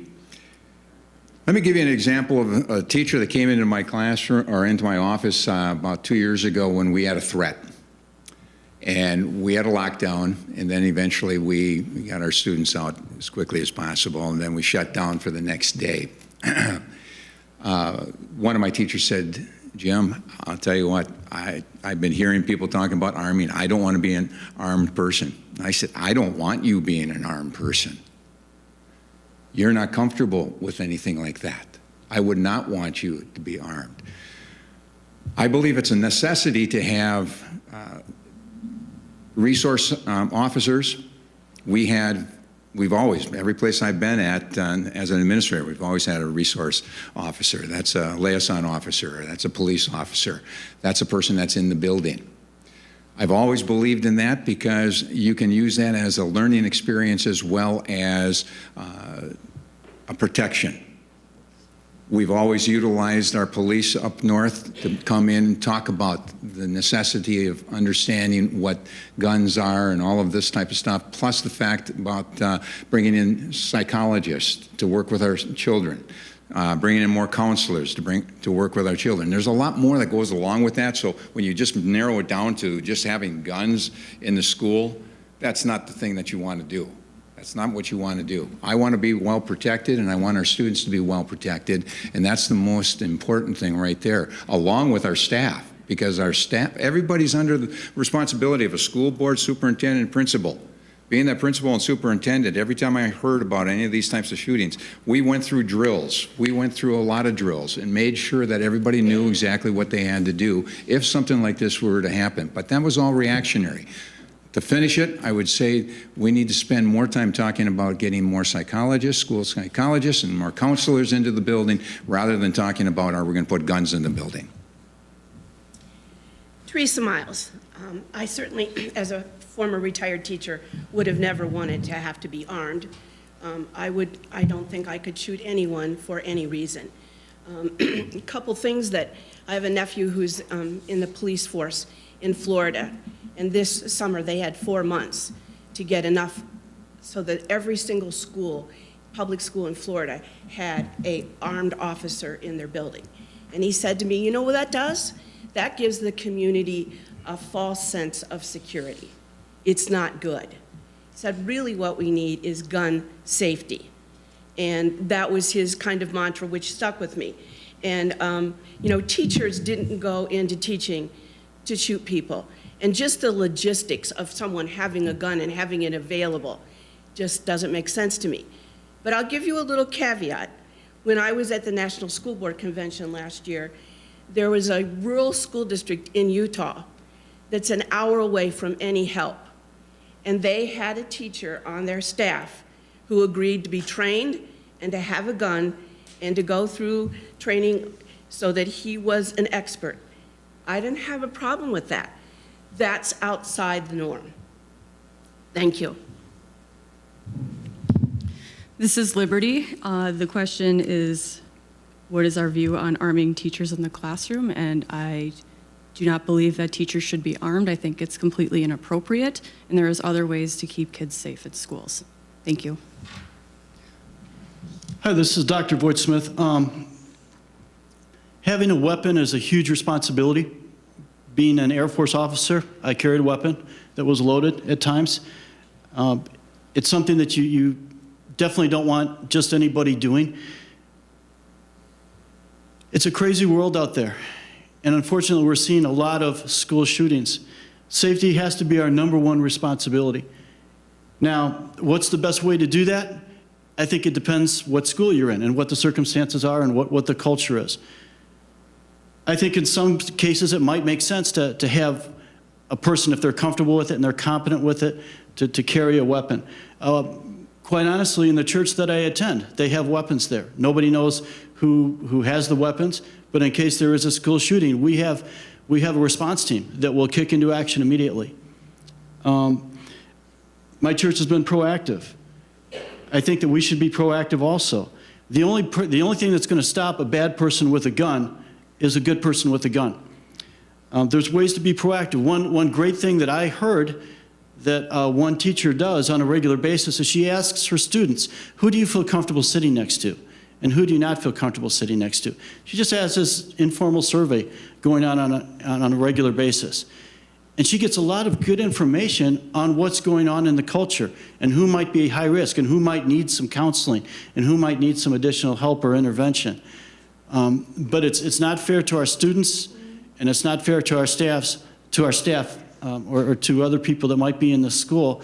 [SPEAKER 7] let me give you an example of a teacher that came into my classroom, or into my office about 2 years ago when we had a threat. And we had a lockdown, and then eventually we got our students out as quickly as possible, and then we shut down for the next day. One of my teachers said, Jim, I'll tell you what, I've been hearing people talking about arming. I don't want to be an armed person. I said, I don't want you being an armed person. You're not comfortable with anything like that. I would not want you to be armed. I believe it's a necessity to have resource officers. We've always, every place I've been at as an administrator, we've always had a resource officer. That's a liaison officer. That's a police officer. That's a person that's in the building. I've always believed in that because you can use that as a learning experience as well as a protection. We've always utilized our police up north to come in and talk about the necessity of understanding what guns are and all of this type of stuff, plus the fact about bringing in psychologists to work with our children, bringing in more counselors to work with our children. There's a lot more that goes along with that, so when you just narrow it down to just having guns in the school, that's not the thing that you want to do. That's not what you want to do. I want to be well protected, and I want our students to be well protected, and that's the most important thing right there, along with our staff, because our staff, everybody's under the responsibility of a school board, superintendent, and principal. Being that principal and superintendent, every time I heard about any of these types of shootings, we went through drills. We went through a lot of drills and made sure that everybody knew exactly what they had to do if something like this were to happen. But that was all reactionary. To finish it, I would say we need to spend more time talking about getting more psychologists, school psychologists, and more counselors into the building rather than talking about are we going to put guns in the building.
[SPEAKER 2] Theresa Miles. I certainly, as a former retired teacher, would have never wanted to have to be armed. I don't think I could shoot anyone for any reason. A couple things that, I have a nephew who's in the police force in Florida, and this summer they had 4 months to get enough so that every single school, public school in Florida, had an armed officer in their building. And he said to me, you know what that does? That gives the community a false sense of security. It's not good. He said, really what we need is gun safety. And that was his kind of mantra, which stuck with me. And, you know, teachers didn't go into teaching to shoot people. And just the logistics of someone having a gun and having it available just doesn't make sense to me. But I'll give you a little caveat. When I was at the National School Board Convention last year, there was a rural school district in Utah that's an hour away from any help. And they had a teacher on their staff who agreed to be trained and to have a gun and to go through training so that he was an expert. I didn't have a problem with that. That's outside the norm. Thank you.
[SPEAKER 3] This is Liberty. The question is, what is our view on arming teachers in the classroom? And I do not believe that teachers should be armed. I think it's completely inappropriate, and there is other ways to keep kids safe at schools. Thank you.
[SPEAKER 4] Hi, this is Dr. Voigt Smith. Having a weapon is a huge responsibility. Being an Air Force officer, I carried a weapon that was loaded at times. It's something that you definitely don't want just anybody doing. It's a crazy world out there. And unfortunately, we're seeing a lot of school shootings. Safety has to be our #1 responsibility. Now, what's the best way to do that? I think it depends what school you're in and what the circumstances are and what the culture is. I think in some cases it might make sense to have a person, if they're comfortable with it and they're competent with it, to carry a weapon. Quite honestly, in the church that I attend, they have weapons there. Nobody knows who has the weapons, but in case there is a school shooting, we have a response team that will kick into action immediately. My church has been proactive. I think that we should be proactive also. The only thing that's going to stop a bad person with a gun is a good person with a gun. There's ways to be proactive. One great thing that I heard that one teacher does on a regular basis is she asks her students, who do you feel comfortable sitting next to? And who do you not feel comfortable sitting next to? She just has this informal survey going on a regular basis. And she gets a lot of good information on what's going on in the culture and who might be high risk and who might need some counseling and who might need some additional help or intervention. But it's not fair to our students, and it's not fair to our staff, or to other people that might be in the school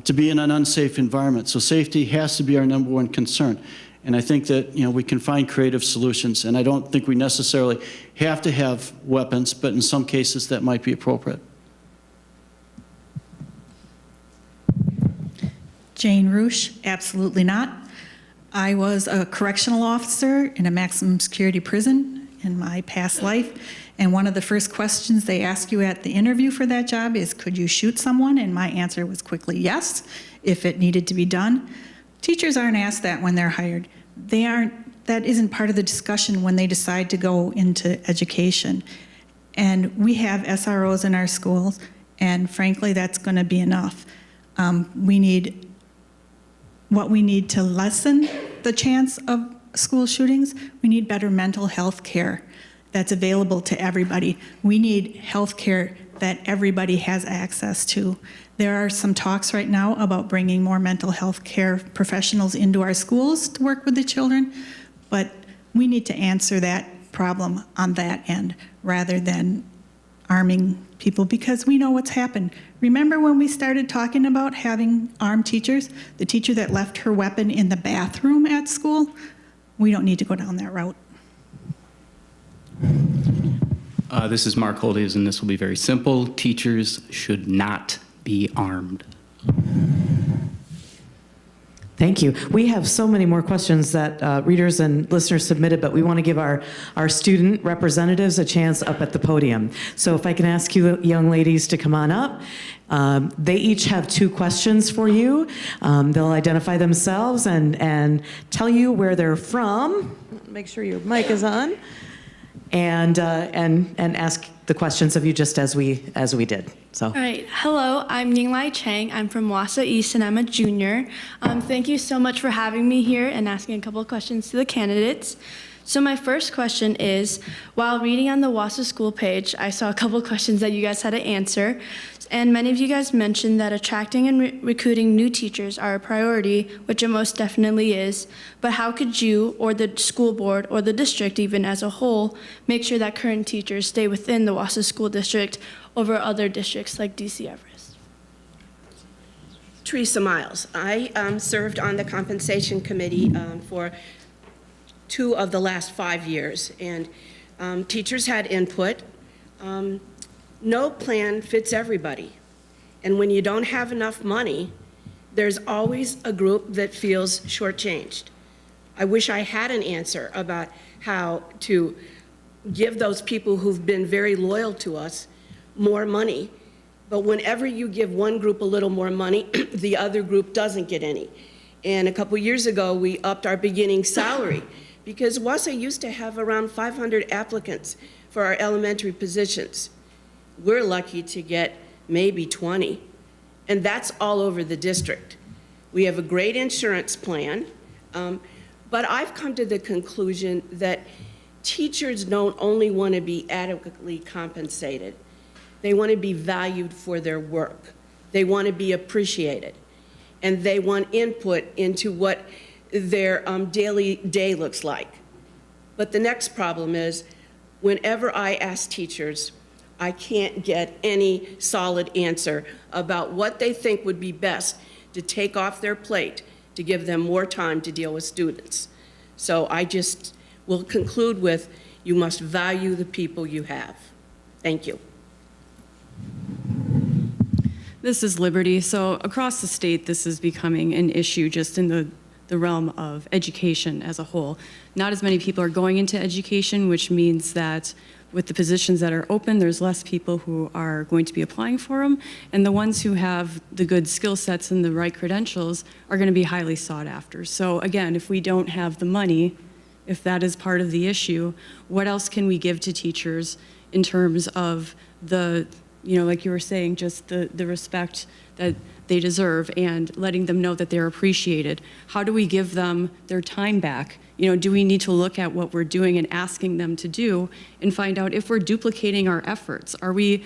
[SPEAKER 4] to be in an unsafe environment. So safety has to be our #1 concern. And I think that we can find creative solutions, and I don't think we necessarily have to have weapons, but in some cases that might be appropriate.
[SPEAKER 5] Jane Rusch, absolutely not. I was a correctional officer in a maximum security prison in my past life, and one of the first questions they ask you at the interview for that job is, could you shoot someone? And my answer was quickly yes, if it needed to be done. Teachers aren't asked that when they're hired. That isn't part of the discussion when they decide to go into education. And we have SROs in our schools, and frankly, that's going to be enough. What we need to lessen the chance of school shootings, we need better mental health care that's available to everybody. We need health care that everybody has access to. There are some talks right now about bringing more mental health care professionals into our schools to work with the children, but we need to answer that problem on that end rather than arming people, because we know what's happened. Remember when we started talking about having armed teachers? The teacher that left her weapon in the bathroom at school? We don't need to go down that route.
[SPEAKER 6] This is Mark Holdhusen. This will be very simple. Teachers should not be armed.
[SPEAKER 1] Thank you. We have so many more questions that readers and listeners submitted, but we want to give our student representatives a chance up at the podium. So if I can ask you young ladies to come on up. They each have 2 questions for you. They'll identify themselves and tell you where they're from. Make sure your mic is on. And ask the questions of you just as we did. So.
[SPEAKER 10] All right. Hello, I'm Yinglai Chang. I'm from Wausau East, and I'm a junior. Thank you so much for having me here and asking a couple of questions to the candidates. So my first question is, while reading on the Wausau school page, I saw a couple of questions that you guys had to answer. And many of you guys mentioned that attracting and recruiting new teachers are a priority, which it most definitely is. But how could you, or the school board, or the district even as a whole, make sure that current teachers stay within the Wausau School District over other districts like DC Everest?
[SPEAKER 2] Theresa Miles. I served on the compensation committee for 2 of the last 5 years, and teachers had input. No plan fits everybody. And when you don't have enough money, there's always a group that feels shortchanged. I wish I had an answer about how to give those people who've been very loyal to us more money. But whenever you give one group a little more money, the other group doesn't get any. And a couple years ago, we upped our beginning salary because Wausau used to have around 500 applicants for our elementary positions. We're lucky to get maybe 20, and that's all over the district. We have a great insurance plan, but I've come to the conclusion that teachers don't only want to be adequately compensated. They want to be valued for their work. They want to be appreciated, and they want input into what their daily day looks like. But the next problem is, whenever I ask teachers, I can't get any solid answer about what they think would be best to take off their plate to give them more time to deal with students. So I just will conclude with, you must value the people you have. Thank you.
[SPEAKER 3] This is Liberty. So across the state, this is becoming an issue just in the realm of education as a whole. Not as many people are going into education, which means that with the positions that are open, there's less people who are going to be applying for them, and the ones who have the good skill sets and the right credentials are going to be highly sought after. So again, if we don't have the money, if that is part of the issue, what else can we give to teachers in terms of the, like you were saying, just the respect that they deserve and letting them know that they're appreciated? How do we give them their time back? Do we need to look at what we're doing and asking them to do and find out if we're duplicating our efforts? Are we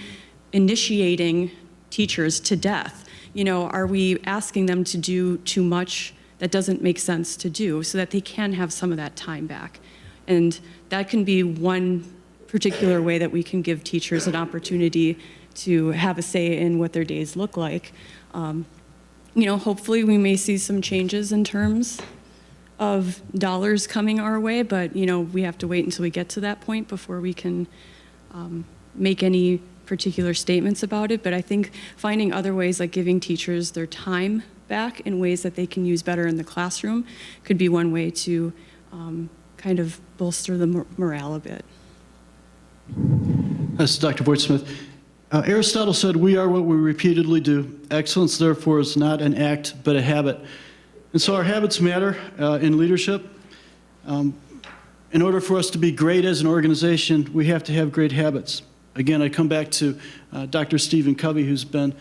[SPEAKER 3] initiating teachers to death? Are we asking them to do too much that doesn't make sense to do so that they can have some of that time back? And that can be one particular way that we can give teachers an opportunity to have a say in what their days look like. Hopefully we may see some changes in terms of dollars coming our way, but we have to wait until we get to that point before we can make any particular statements about it. But I think finding other ways, like giving teachers their time back in ways that they can use better in the classroom, could be one way to kind of bolster the morale a bit.
[SPEAKER 4] This is Dr. Voigt Smith. Aristotle said, "We are what we repeatedly do. Excellence, therefore, is not an act, but a habit." And so our habits matter in leadership. In order for us to be great as an organization, we have to have great habits. Again, I come back to Dr. Stephen Covey, who's been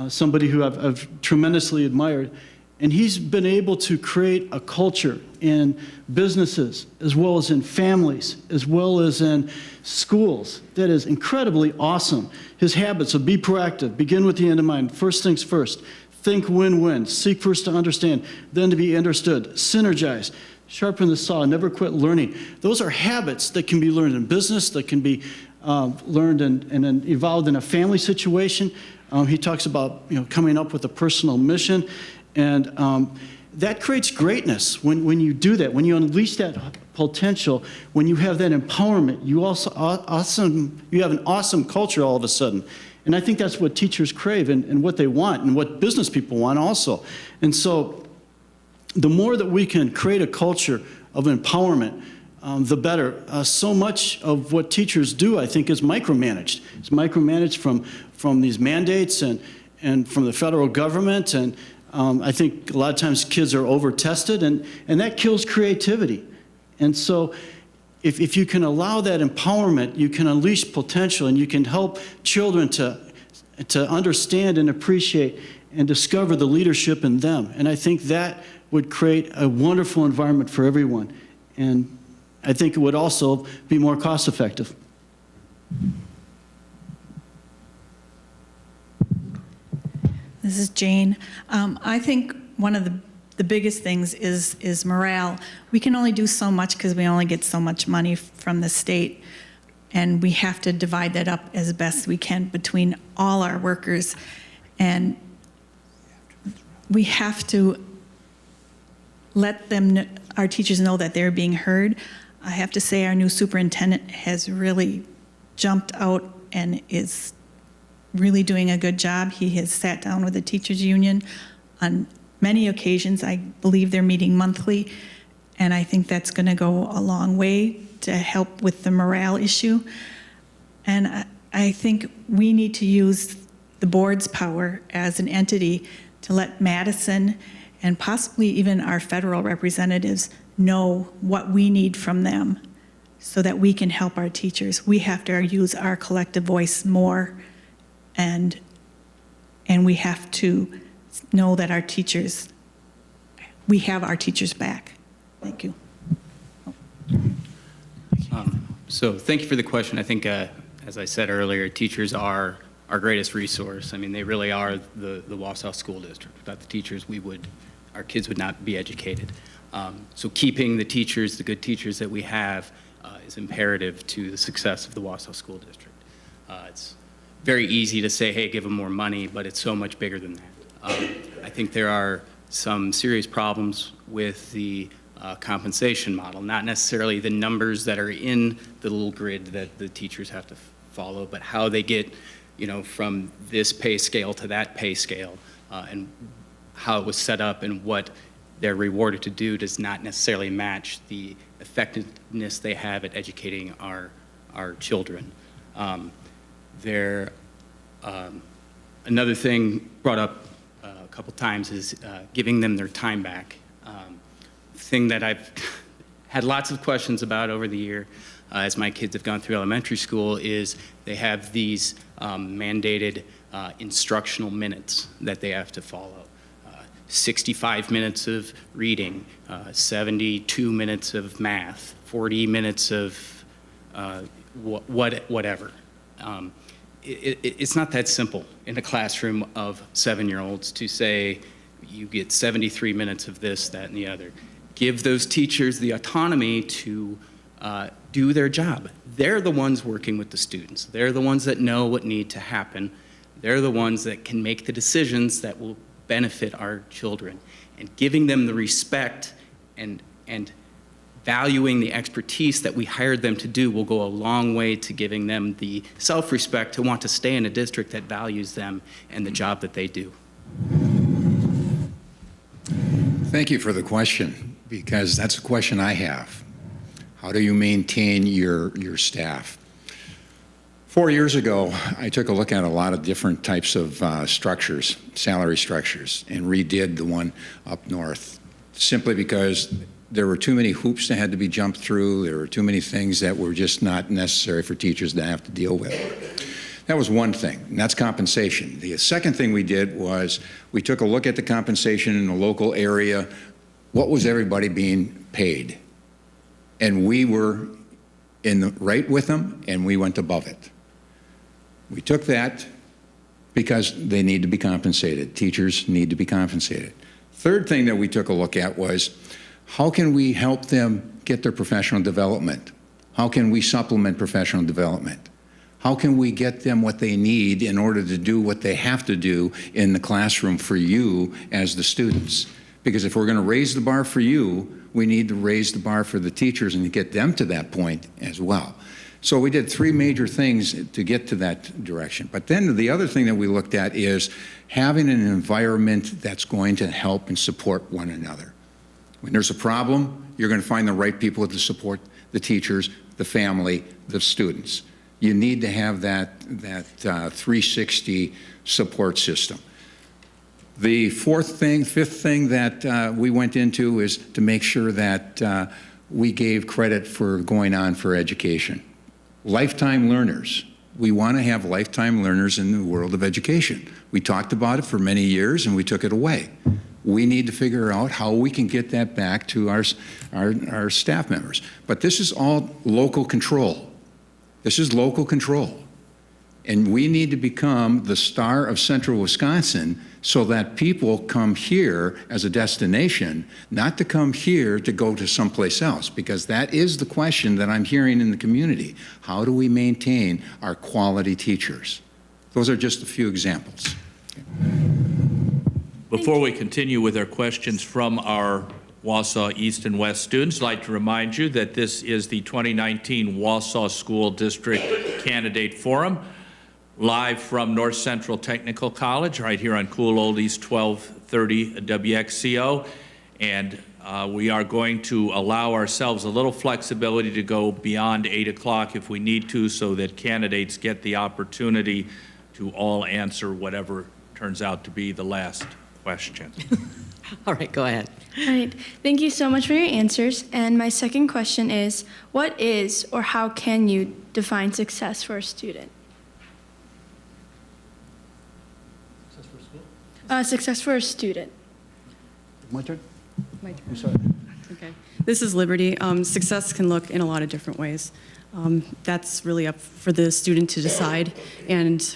[SPEAKER 4] somebody who I've tremendously admired. And he's been able to create a culture in businesses, as well as in families, as well as in schools, that is incredibly awesome. His habits of be proactive, begin with the end in mind, first things first, think win-win, seek first to understand, then to be understood, synergize, sharpen the saw, never quit learning. Those are habits that can be learned in business, that can be learned and evolved in a family situation. He talks about coming up with a personal mission. And that creates greatness when you do that, when you unleash that potential, when you have that empowerment, you have an awesome culture all of a sudden. And I think that's what teachers crave and what they want and what business people want also. And so the more that we can create a culture of empowerment, the better. So much of what teachers do, I think, is micromanaged. It's micromanaged from these mandates and from the federal government, and I think a lot of times kids are over-tested, and that kills creativity. And so if you can allow that empowerment, you can unleash potential, and you can help children to understand and appreciate and discover the leadership in them. And I think that would create a wonderful environment for everyone. And I think it would also be more cost-effective.
[SPEAKER 5] This is Jane. I think one of the biggest things is morale. We can only do so much because we only get so much money from the state, and we have to divide that up as best we can between all our workers. And we have to let them, our teachers, know that they're being heard. I have to say our new superintendent has really jumped out and is really doing a good job. He has sat down with the teachers union on many occasions. I believe they're meeting monthly, and I think that's going to go a long way to help with the morale issue. And I think we need to use the board's power as an entity to let Madison and possibly even our federal representatives know what we need from them so that we can help our teachers. We have to use our collective voice more, and we have to know that our teachers, we have our teachers back. Thank you.
[SPEAKER 6] So thank you for the question. I think, as I said earlier, teachers are our greatest resource. I mean, they really are the Wausau School District. Without the teachers, our kids would not be educated. So keeping the teachers, the good teachers that we have, is imperative to the success of the Wausau School District. It's very easy to say, hey, give them more money, but it's so much bigger than that. I think there are some serious problems with the compensation model, not necessarily the numbers that are in the little grid that the teachers have to follow, but how they get, from this pay scale to that pay scale, and how it was set up and what they're rewarded to do does not necessarily match the effectiveness they have at educating our children. Another thing brought up a couple times is giving them their time back. Thing that I've had lots of questions about over the year as my kids have gone through elementary school is they have these mandated instructional minutes that they have to follow. 65 minutes of reading, 72 minutes of math, 40 minutes of whatever. It's not that simple in a classroom of 7-year-olds to say you get 73 minutes of this, that, and the other. Give those teachers the autonomy to do their job. They're the ones working with the students. They're the ones that know what needs to happen. They're the ones that can make the decisions that will benefit our children. And giving them the respect and valuing the expertise that we hired them to do will go a long way to giving them the self-respect to want to stay in a district that values them and the job that they do.
[SPEAKER 7] Thank you for the question, because that's a question I have. How do you maintain your staff? 4 years ago, I took a look at a lot of different types of structures, salary structures, and redid the one up north, simply because there were too many hoops that had to be jumped through. There were too many things that were just not necessary for teachers to have to deal with. That was one thing, and that's compensation. The second thing we did was we took a look at the compensation in the local area. What was everybody being paid? And we were in the right with them, and we went above it. We took that because they need to be compensated. Teachers need to be compensated. Third thing that we took a look at was how can we help them get their professional development? How can we supplement professional development? How can we get them what they need in order to do what they have to do in the classroom for you as the students? Because if we're going to raise the bar for you, we need to raise the bar for the teachers and to get them to that point as well. So we did 3 major things to get to that direction. But then the other thing that we looked at is having an environment that's going to help and support one another. When there's a problem, you're going to find the right people to support the teachers, the family, the students. You need to have that 360 support system. The fifth thing that we went into is to make sure that we gave credit for going on for education. Lifetime learners. We want to have lifetime learners in the world of education. We talked about it for many years and we took it away. We need to figure out how we can get that back to our staff members. But this is all local control. This is local control. And we need to become the star of central Wisconsin so that people come here as a destination, not to come here to go to someplace else, because that is the question that I'm hearing in the community. How do we maintain our quality teachers? Those are just a few examples.
[SPEAKER 8] Before we continue with our questions from our Wausau East and West students, I'd like to remind you that this is the 2019 Wausau School District Candidate Forum, live from Northcentral Technical College, right here on Cool Oldies 1230 WXCO. And we are going to allow ourselves a little flexibility to go beyond 8 o'clock if we need to, so that candidates get the opportunity to all answer whatever turns out to be the last question.
[SPEAKER 1] All right, go ahead.
[SPEAKER 10] All right. Thank you so much for your answers. And my second question is, what is or how can you define success for a student? Success for a student.
[SPEAKER 4] My turn?
[SPEAKER 3] My turn.
[SPEAKER 4] I'm sorry.
[SPEAKER 3] Okay. This is Liberty. Success can look in a lot of different ways. That's really up for the student to decide, and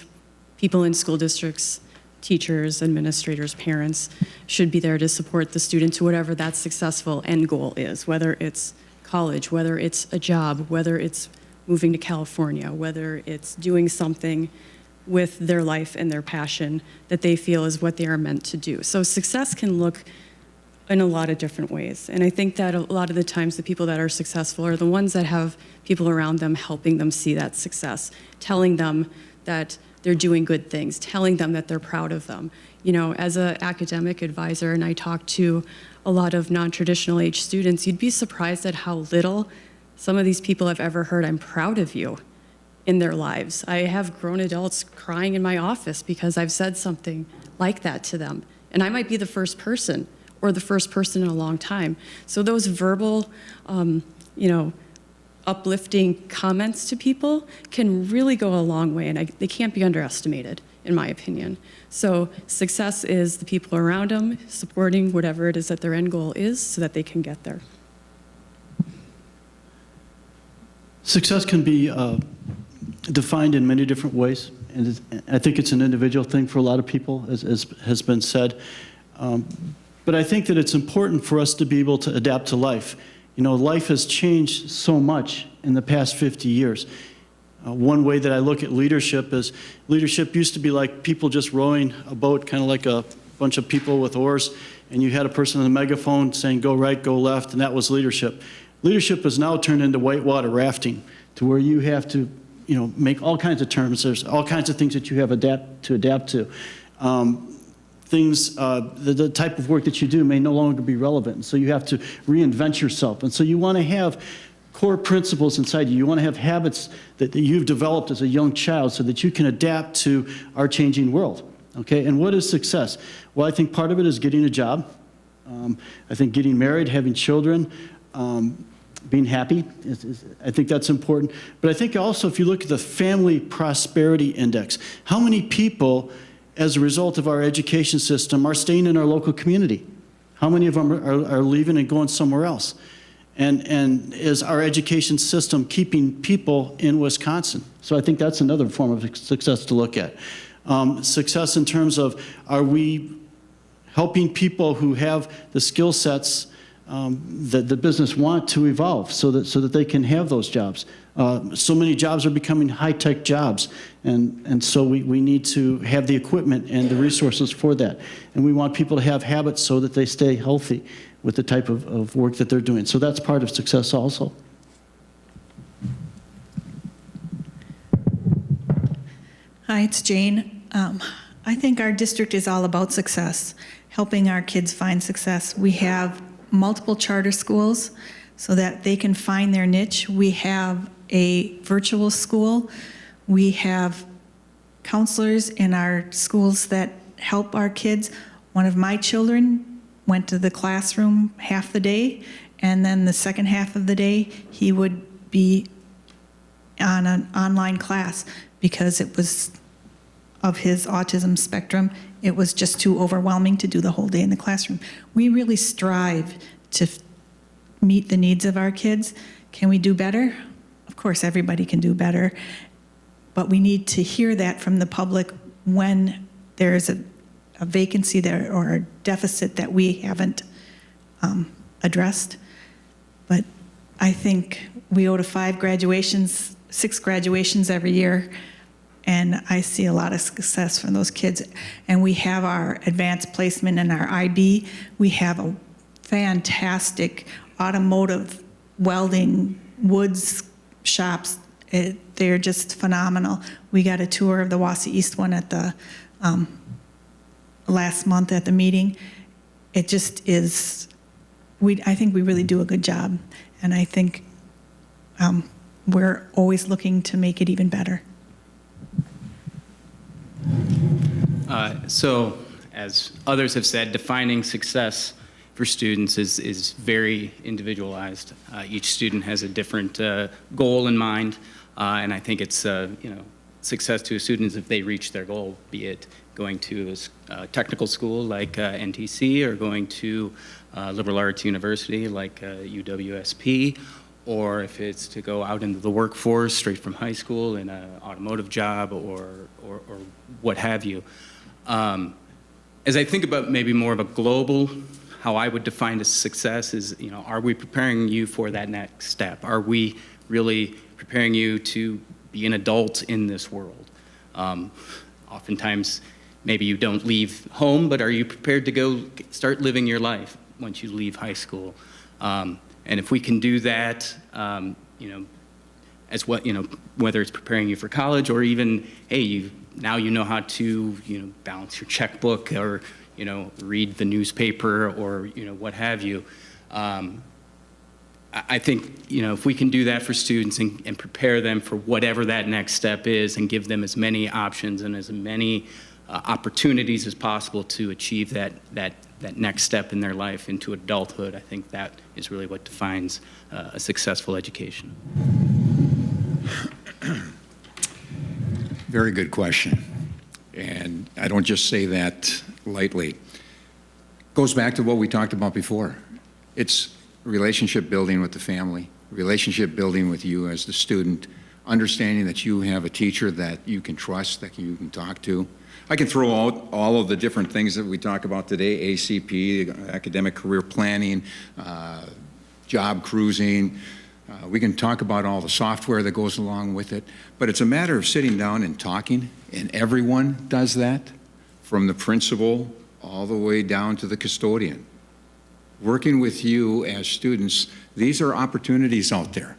[SPEAKER 3] people in school districts, teachers, administrators, parents should be there to support the student to whatever that successful end goal is, whether it's college, whether it's a job, whether it's moving to California, whether it's doing something with their life and their passion that they feel is what they are meant to do. So success can look in a lot of different ways. And I think that a lot of the times the people that are successful are the ones that have people around them helping them see that success, telling them that they're doing good things, telling them that they're proud of them. You know, as an academic advisor, and I talk to a lot of non-traditional age students, you'd be surprised at how little some of these people have ever heard, "I'm proud of you," in their lives. I have grown adults crying in my office because I've said something like that to them. And I might be the first person or the first person in a long time. So those verbal, uplifting comments to people can really go a long way, and they can't be underestimated, in my opinion. So success is the people around them supporting whatever it is that their end goal is so that they can get there.
[SPEAKER 4] Success can be defined in many different ways, and I think it's an individual thing for a lot of people, as has been said. But I think that it's important for us to be able to adapt to life. You know, life has changed so much in the past 50 years. One way that I look at leadership is leadership used to be like people just rowing a boat, kind of like a bunch of people with oars, and you had a person on the megaphone saying, go right, go left, and that was leadership. Leadership has now turned into whitewater rafting, to where you have to, make all kinds of terms. There's all kinds of things that you have to adapt to. The type of work that you do may no longer be relevant, and so you have to reinvent yourself. And so you want to have core principles inside you. You want to have habits that you've developed as a young child so that you can adapt to our changing world. Okay, and what is success? Well, I think part of it is getting a job. I think getting married, having children, being happy, I think that's important. But I think also if you look at the Family Prosperity Index, how many people, as a result of our education system, are staying in our local community? How many of them are leaving and going somewhere else? And is our education system keeping people in Wisconsin? So I think that's another form of success to look at. Success in terms of, are we helping people who have the skill sets that the business want to evolve so that they can have those jobs. So many jobs are becoming high-tech jobs, and so we need to have the equipment and the resources for that. And we want people to have habits so that they stay healthy with the type of work that they're doing. So that's part of success also.
[SPEAKER 5] Hi, it's Jane. I think our district is all about success, helping our kids find success. We have multiple charter schools so that they can find their niche. We have a virtual school. We have counselors in our schools that help our kids. One of my children went to the classroom half the day, and then the second half of the day, he would be on an online class because it was of his autism spectrum. It was just too overwhelming to do the whole day in the classroom. We really strive to meet the needs of our kids. Can we do better? Of course, everybody can do better, but we need to hear that from the public when there's a vacancy there or a deficit that we haven't addressed. But I think we go to 6 graduations every year, and I see a lot of success from those kids. And we have our advanced placement and our IB. We have a fantastic automotive, welding, woods shops. They're just phenomenal. We got a tour of the Wausau East one at the last month at the meeting. It just is, I think we really do a good job, and I think we're always looking to make it even better.
[SPEAKER 6] So, as others have said, defining success for students is very individualized. Each student has a different goal in mind, and I think it's success to a student is if they reach their goal, be it going to a technical school like NTC or going to liberal arts university like UWSP, or if it's to go out into the workforce straight from high school in an automotive job or what have you. As I think about maybe more of a global, how I would define a success is, are we preparing you for that next step? Are we really preparing you to be an adult in this world? Oftentimes, maybe you don't leave home, but are you prepared to go start living your life once you leave high school? And if we can do that, as what, whether it's preparing you for college or even, hey, now you know how to, balance your checkbook or, read the newspaper or, what have you. I think, if we can do that for students and prepare them for whatever that next step is and give them as many options and as many opportunities as possible to achieve that next step in their life into adulthood, I think that is really what defines a successful education.
[SPEAKER 7] Very good question. And I don't just say that lightly. Goes back to what we talked about before. It's relationship building with the family, relationship building with you as the student, understanding that you have a teacher that you can trust, that you can talk to. I can throw out all of the different things that we talk about today, ACP, academic career planning, job cruising. We can talk about all the software that goes along with it, but it's a matter of sitting down and talking, and everyone does that, from the principal all the way down to the custodian. Working with you as students, these are opportunities out there.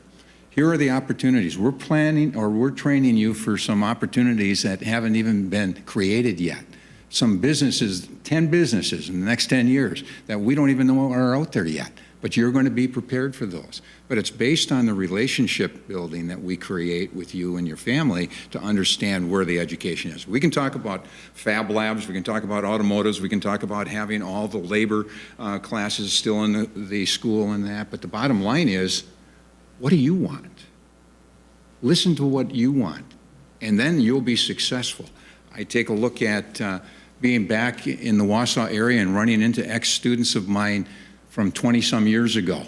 [SPEAKER 7] Here are the opportunities. We're planning or we're training you for some opportunities that haven't even been created yet. Some businesses, 10 businesses in the next 10 years that we don't even know are out there yet, but you're going to be prepared for those. But it's based on the relationship building that we create with you and your family to understand where the education is. We can talk about fab labs, we can talk about automotives, we can talk about having all the labor classes still in the school and that, but the bottom line is, what do you want? Listen to what you want, and then you'll be successful. I take a look at being back in the Wausau area and running into ex-students of mine from 20-some years ago.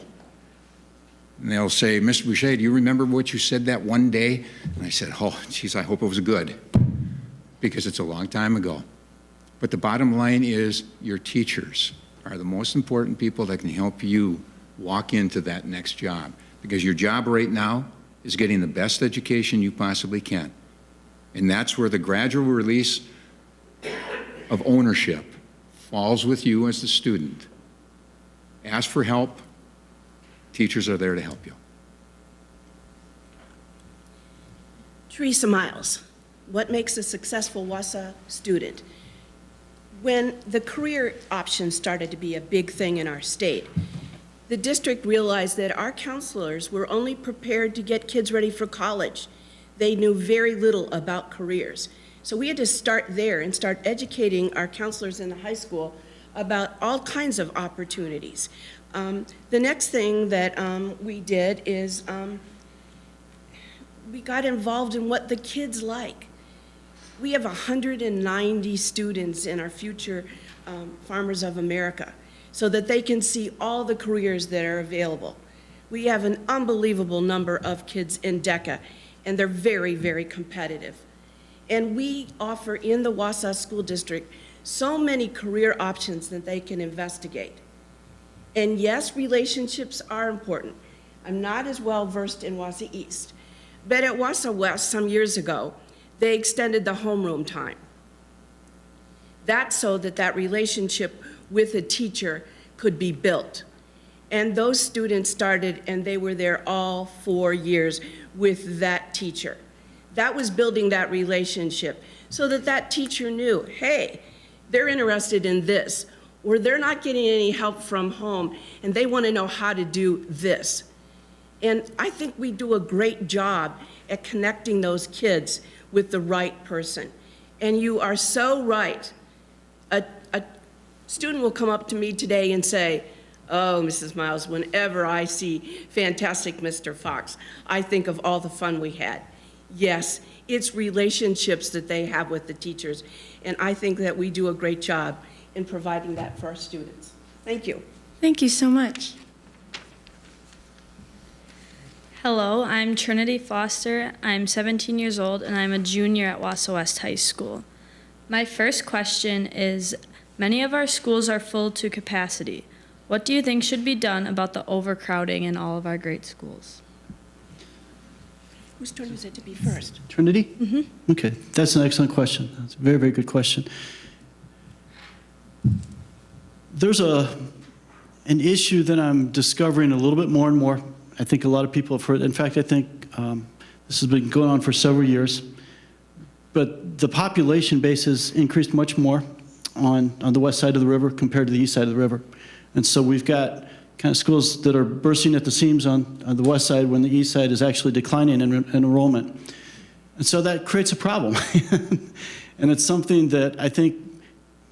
[SPEAKER 7] And they'll say, Mr. Bouche, do you remember what you said that one day? And I said, oh, geez, I hope it was good, because it's a long time ago. But the bottom line is your teachers are the most important people that can help you walk into that next job. Because your job right now is getting the best education you possibly can. And that's where the gradual release of ownership falls with you as the student. Ask for help. Teachers are there to help you.
[SPEAKER 2] Theresa Miles, what makes a successful Wausau student? When the career options started to be a big thing in our state, The district realized that our counselors were only prepared to get kids ready for college. They knew very little about careers. So we had to start there and start educating our counselors in the high school about all kinds of opportunities. The next thing that we did is we got involved in what the kids like. We have 190 students in our future Farmers of America, so that they can see all the careers that are available. We have an unbelievable number of kids in DECA, and they're very, very competitive. And we offer in the Wausau School District so many career options that they can investigate. And yes, relationships are important. I'm not as well versed in Wausau East, but at Wausau West some years ago, they extended the homeroom time. That's so that that relationship with a teacher could be built. And those students started, and they were there all 4 years with that teacher. That was building that relationship so that that teacher knew, hey, they're interested in this, or they're not getting any help from home, and they want to know how to do this. And I think we do a great job at connecting those kids with the right person. And you are so right. A student will come up to me today and say, oh, Mrs. Miles, whenever I see fantastic Mr. Fox, I think of all the fun we had. Yes, it's relationships that they have with the teachers, and I think that we do a great job in providing that for our students. Thank you.
[SPEAKER 10] Thank you so much. Hello, I'm Trinity Foster. I'm 17 years old, and I'm a junior at Wausau West High School. My first question is, many of our schools are full to capacity. What do you think should be done about the overcrowding in all of our great schools?
[SPEAKER 2] Whose turn is it to be first?
[SPEAKER 4] Trinity? Mm-hmm. Okay, that's an excellent question. That's a very, very good question. There's an issue that I'm discovering a little bit more and more. I think a lot of people have heard. In fact, I think this has been going on for several years. But the population base has increased much more on the west side of the river compared to the east side of the river. And so we've got kind of schools that are bursting at the seams on the west side when the east side is actually declining in enrollment. And so that creates a problem. And it's something that I think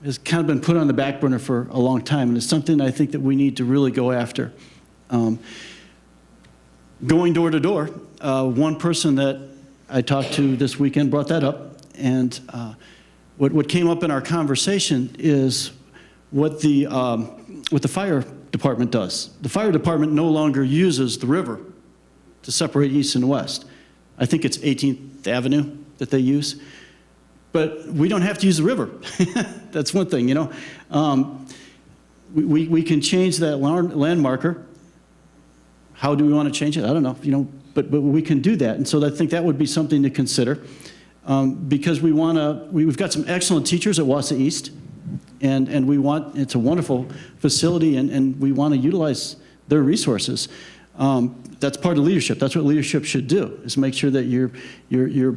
[SPEAKER 4] has kind of been put on the back burner for a long time. And it's something I think that we need to really go after. Going door to door, one person that I talked to this weekend brought that up. And what came up in our conversation is what the fire department does. The fire department no longer uses the river to separate east and west. I think it's 18th Avenue that they use. But we don't have to use the river. That's one thing, you know. We can change that land marker. How do we want to change it? I don't know, you know, but we can do that. And so I think that would be something to consider. Because we've got some excellent teachers at Wausau East, and it's a wonderful facility, and we want to utilize their resources. That's part of leadership. That's what leadership should do, is make sure that you're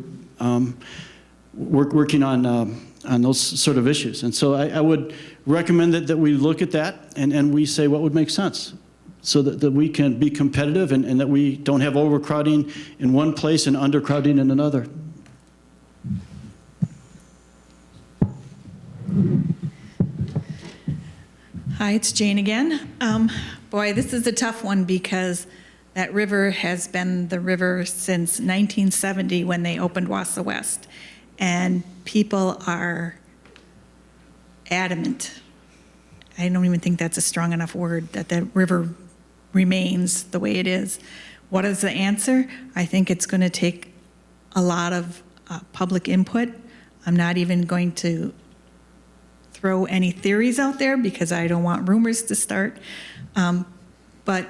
[SPEAKER 4] working on those sort of issues. And so I would recommend that we look at that and we say what would make sense, so that we can be competitive and that we don't have overcrowding in one place and undercrowding in another.
[SPEAKER 5] Hi, it's Jane again. Boy, this is a tough one because that river has been the river since 1970 when they opened Wausau West. And people are adamant. I don't even think that's a strong enough word, that the river remains the way it is. What is the answer? I think it's going to take a lot of public input. I'm not even going to throw any theories out there because I don't want rumors to start. But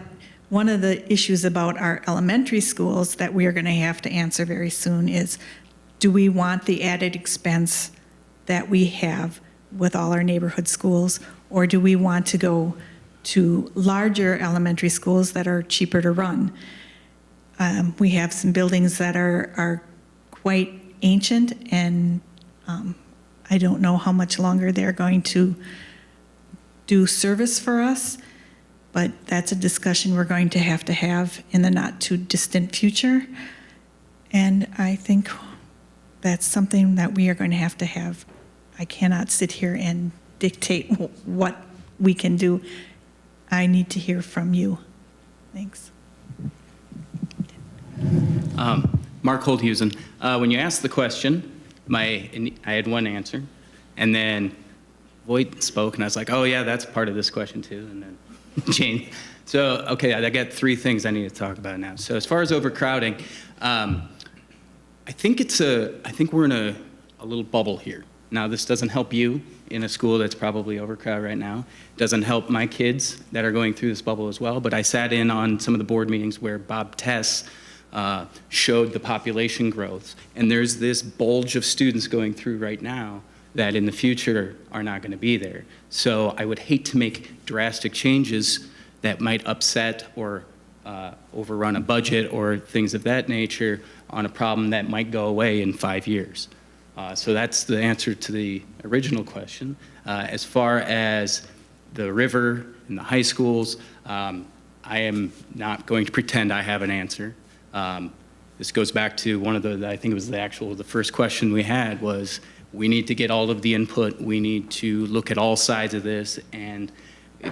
[SPEAKER 5] one of the issues about our elementary schools that we are going to have to answer very soon is, do we want the added expense that we have with all our neighborhood schools, or do we want to go to larger elementary schools that are cheaper to run? We have some buildings that are quite ancient, and I don't know how much longer they're going to do service for us. but that's a discussion we're going to have in the not-too-distant future. And I think that's something that we are going to have. I cannot sit here and dictate what we can do. I need to hear from you. Thanks.
[SPEAKER 6] Mark Holdhusen. When you asked the question, I had one answer, and then Voigt spoke, and I was like, oh yeah, that's part of this question too, and then Jane. So, okay, I got three things I need to talk about now. So as far as overcrowding, I think we're in a little bubble here. Now, this doesn't help you in a school that's probably overcrowded right now. It doesn't help my kids that are going through this bubble as well, but I sat in on some of the board meetings where Bob Tess showed the population growth, and there's this bulge of students going through right now that in the future are not going to be there. So I would hate to make drastic changes that might upset or overrun a budget or things of that nature on a problem that might go away in 5 years. So that's the answer to the original question. As far as the river and the high schools, I am not going to pretend I have an answer. This goes back to one of I think it was the first question we had was, we need to get all of the input. We need to look at all sides of this and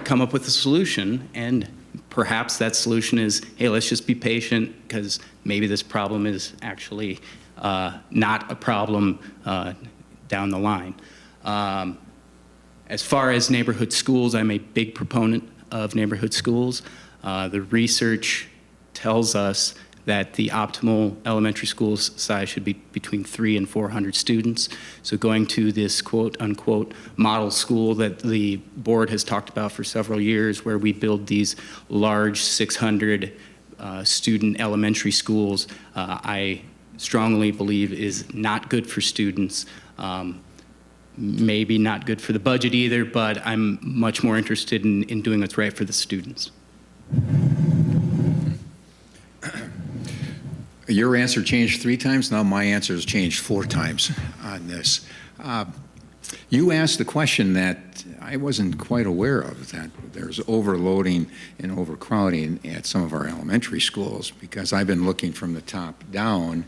[SPEAKER 6] come up with a solution. And perhaps that solution is, hey, let's just be patient because maybe this problem is actually not a problem down the line. As far as neighborhood schools, I'm a big proponent of neighborhood schools. The research tells us that the optimal elementary school size should be between 300 and 400 students. So going to this quote unquote model school that the board has talked about for several years, where we build these large 600 student elementary schools, I strongly believe is not good for students. Maybe not good for the budget either, but I'm much more interested in doing what's right for the students.
[SPEAKER 7] Your answer changed 3 times. Now my answer has changed 4 times on this. You asked the question that I wasn't quite aware of, that there's overloading and overcrowding at some of our elementary schools, because I've been looking from the top down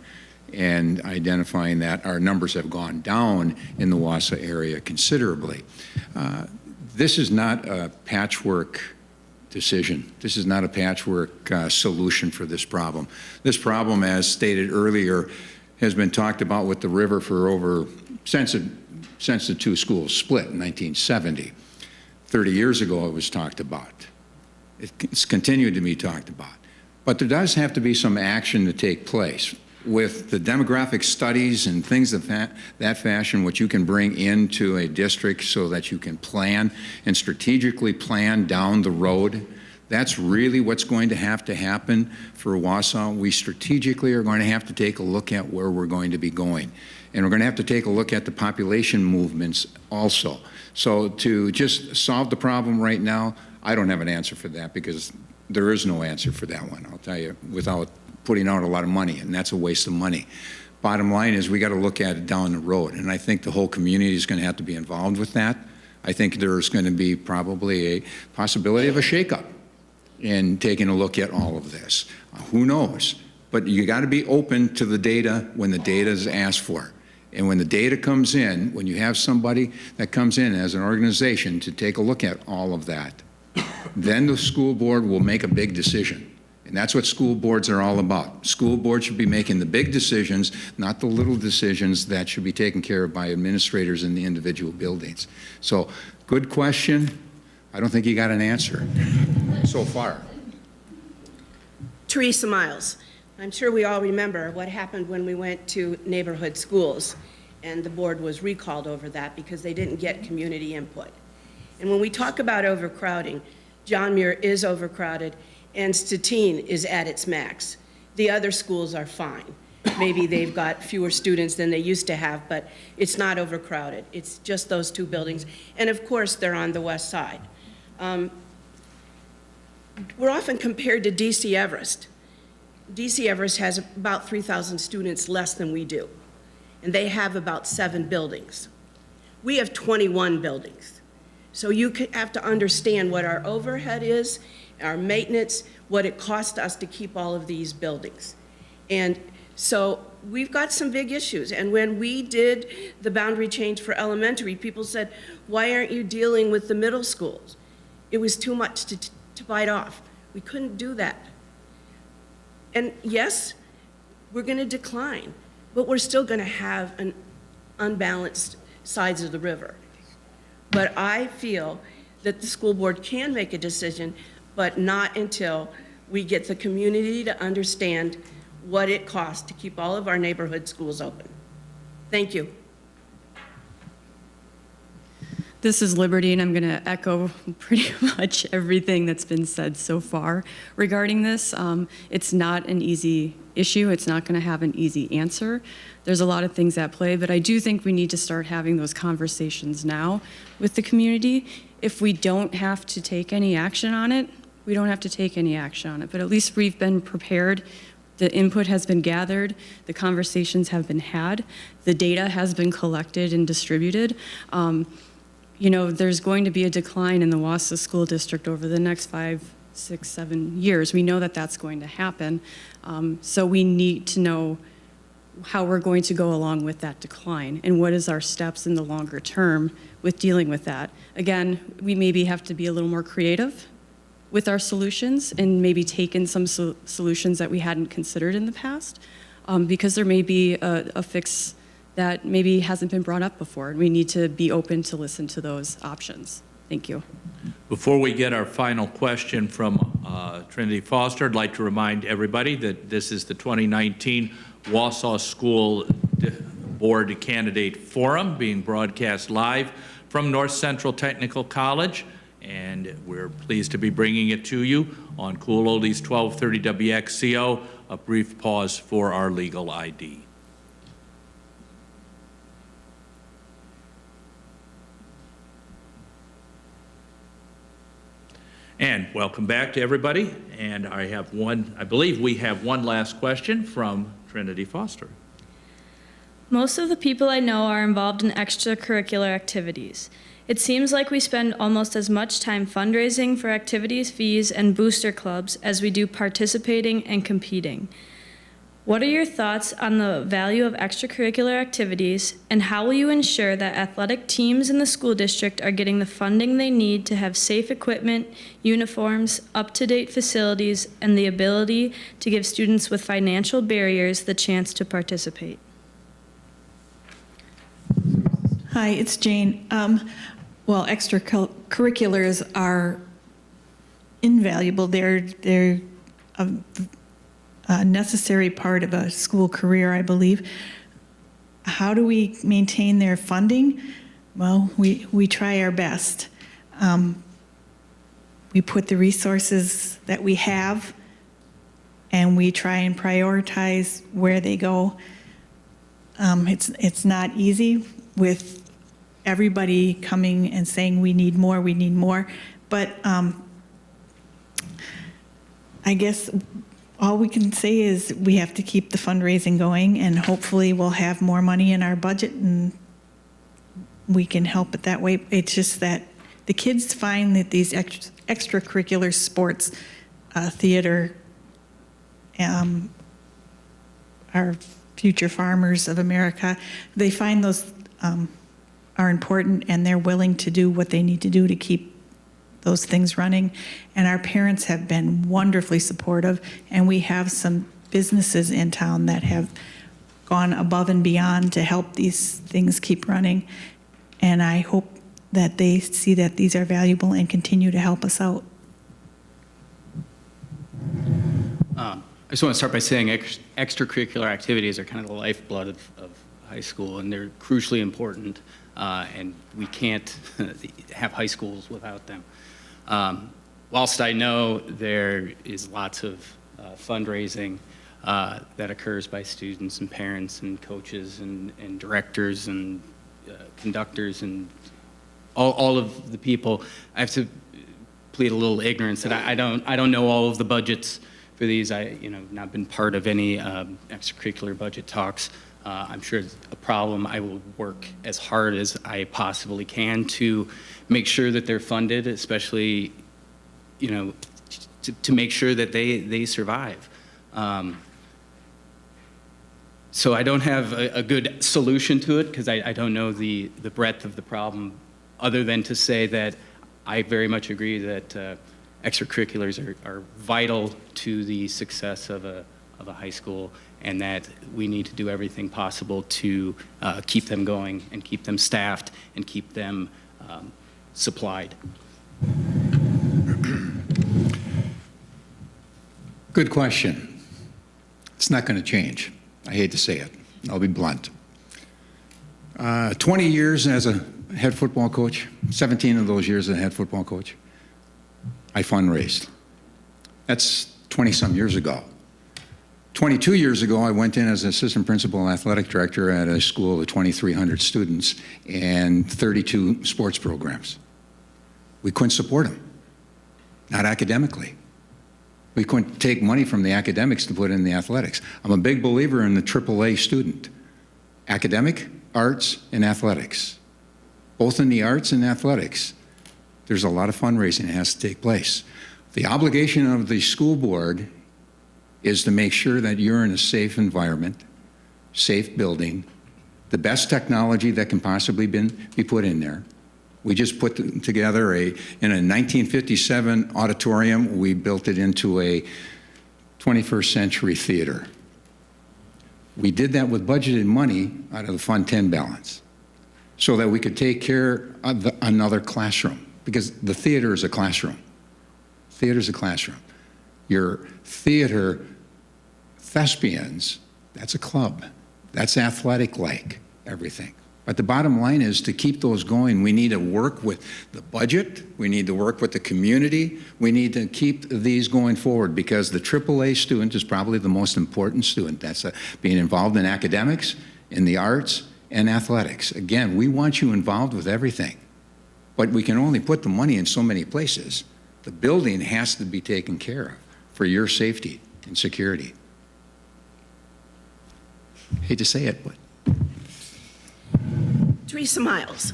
[SPEAKER 7] and identifying that our numbers have gone down in the Wausau area considerably. This is not a patchwork decision. This is not a patchwork solution for this problem. This problem, as stated earlier, has been talked about with the river for since the 2 schools split in 1970. 30 years ago it was talked about. It's continued to be talked about. But there does have to be some action to take place. With the demographic studies and things of that fashion, what you can bring into a district so that you can plan and strategically plan down the road, that's really what's going to happen for Wausau. We strategically are going to have to take a look at where we're going to be going. And we're going to have to take a look at the population movements also. So to just solve the problem right now, I don't have an answer for that, because there is no answer for that one, I'll tell you, without putting out a lot of money, and that's a waste of money. Bottom line is we got to look at it down the road, and I think the whole community is going to have to be involved with that. I think there's going to be probably a possibility of a shakeup in taking a look at all of this. Who knows? But you got to be open to the data when the data is asked for. And when the data comes in, when you have somebody that comes in as an organization to take a look at all of that, then the school board will make a big decision. And that's what school boards are all about. School boards should be making the big decisions, not the little decisions that should be taken care of by administrators in the individual buildings. So, good question. I don't think you got an answer so far.
[SPEAKER 2] Theresa Miles. I'm sure we all remember what happened when we went to neighborhood schools, and the board was recalled over that because they didn't get community input. And when we talk about overcrowding, John Muir is overcrowded, and Stettin is at its max. The other schools are fine. Maybe they've got fewer students than they used to have, but it's not overcrowded. It's just those 2 buildings. And of course, they're on the west side. We're often compared to DC Everest. DC Everest has about 3,000 students less than we do, and they have about 7 buildings. We have 21 buildings. So you have to understand what our overhead is our maintenance, what it cost us to keep all of these buildings. And so we've got some big issues. And when we did the boundary change for elementary, people said, why aren't you dealing with the middle schools? It was too much to bite off. We couldn't do that. And yes, we're going to decline, but we're still going to have an unbalanced sides of the river. But I feel that the school board can make a decision, but not until we get the community to understand what it costs to keep all of our neighborhood schools open. Thank you.
[SPEAKER 3] This is Liberty, and I'm going to echo pretty much everything that's been said so far regarding this. It's not an easy issue. It's not going to have an easy answer. There's a lot of things at play, but I do think we need to start having those conversations now with the community. If we don't have to take any action on it, we don't have to take any action on it, but at least we've been prepared. The input has been gathered, the conversations have been had, the data has been collected and distributed. You know, there's going to be a decline in the Wausau School District over the next 5, 6, 7 years. We know that that's going to happen. So we need to know how we're going to go along with that decline and what is our steps in the longer term with dealing with that. Again, we maybe have to be a little more creative with our solutions and maybe take in some solutions that we hadn't considered in the past, because there may be a fix that maybe hasn't been brought up before, and we need to be open to listen to those options. Thank you.
[SPEAKER 8] Before we get our final question from Trinity Foster, I'd like to remind everybody that this is the 2019 Wausau School Board Candidate Forum being broadcast live from Northcentral Technical College, and we're pleased to be bringing it to you on Cool Oldies 1230 WXCO. A brief pause for our legal ID. And welcome back to everybody. And I believe we have one last question from Trinity Foster.
[SPEAKER 10] Most of the people I know are involved in extracurricular activities. It seems like we spend almost as much time fundraising for activities, fees, and booster clubs as we do participating and competing. What are your thoughts on the value of extracurricular activities, and how will you ensure that athletic teams in the school district are getting the funding they need to have safe equipment, uniforms, up-to-date facilities, and the ability to give students with financial barriers the chance to participate?
[SPEAKER 5] Hi, it's Jane. Well, extracurriculars are invaluable. They're a necessary part of a school career, I believe. How do we maintain their funding? Well, we try our best. We put the resources that we have, and we try and prioritize where they go. It's not easy with everybody coming and saying we need more, but I guess all we can say is we have to keep the fundraising going, and hopefully we'll have more money in our budget and we can help it that way. It's just that the kids find that these extracurricular sports, theater, our future farmers of America, they find those are important, and they're willing to do what they need to do to keep those things running. And our parents have been wonderfully supportive, and we have some businesses in town that have gone above and beyond to help these things keep running. And I hope that they see that these are valuable and continue to help us out.
[SPEAKER 6] I just want to start by saying extracurricular activities are kind of the lifeblood of high school, and they're crucially important, and we can't have high schools without them. Whilst I know there is lots of fundraising that occurs by students and parents and coaches and directors and conductors and all of the people, I have to plead a little ignorance that I don't know all of the budgets for these. Not been part of any extracurricular budget talks. I'm sure it's a problem. I will work as hard as I possibly can to make sure that they're funded, especially, to make sure that they survive. So I don't have a good solution to it because I don't know the breadth of the problem, other than to say that I very much agree that extracurriculars are vital to the success of a high school, and that we need to do everything possible to keep them going and keep them staffed and keep them supplied.
[SPEAKER 7] Good question. It's not going to change. I hate to say it. I'll be blunt. 20 years as a head football coach, 17 of those years as a head football coach, I fundraised. That's 20-some years ago. 22 years ago, I went in as assistant principal athletic director at a school of 2,300 students and 32 sports programs. We couldn't support them, not academically. We couldn't take money from the academics to put in the athletics. I'm a big believer in the AAA student. Academic, arts, and athletics. Both in the arts and athletics, there's a lot of fundraising that has to take place. The obligation of the school board is to make sure that you're in a safe environment, safe building, the best technology that can possibly be put in there. We just put together in a 1957 auditorium, we built it into a 21st century theater. We did that with budgeted money out of the Fund 10 balance so that we could take care of another classroom, because the theater is a classroom. Theater is a classroom. Your theater thespians, that's a club. That's athletic-like, everything. But the bottom line is, to keep those going, we need to work with the budget, we need to work with the community, we need to keep these going forward, because the AAA student is probably the most important student. That's being involved in academics, in the arts, and athletics. Again, we want you involved with everything, but we can only put the money in so many places. The building has to be taken care of for your safety and security. Hate to say it, but.
[SPEAKER 2] Theresa Miles.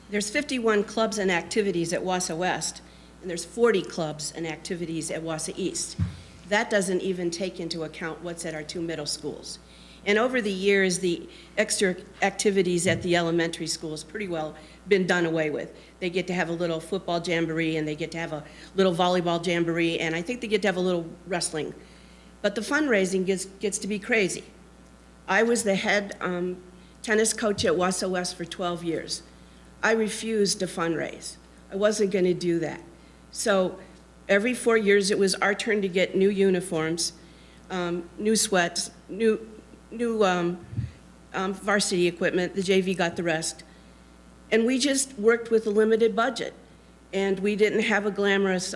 [SPEAKER 2] There's 51 clubs and activities at Wausau West, and there's 40 clubs and activities at Wausau East. That doesn't even take into account what's at our 2 middle schools. And over the years, the extra activities at the elementary schools pretty well been done away with. They get to have a little football jamboree, and they get to have a little volleyball jamboree, and I think they get to have a little wrestling. But the fundraising gets to be crazy. I was the head tennis coach at Wausau West for 12 years. I refused to fundraise. I wasn't going to do that. So every 4 years, it was our turn to get new uniforms, new sweats, new varsity equipment. The JV got the rest. And we just worked with a limited budget. And we didn't have a glamorous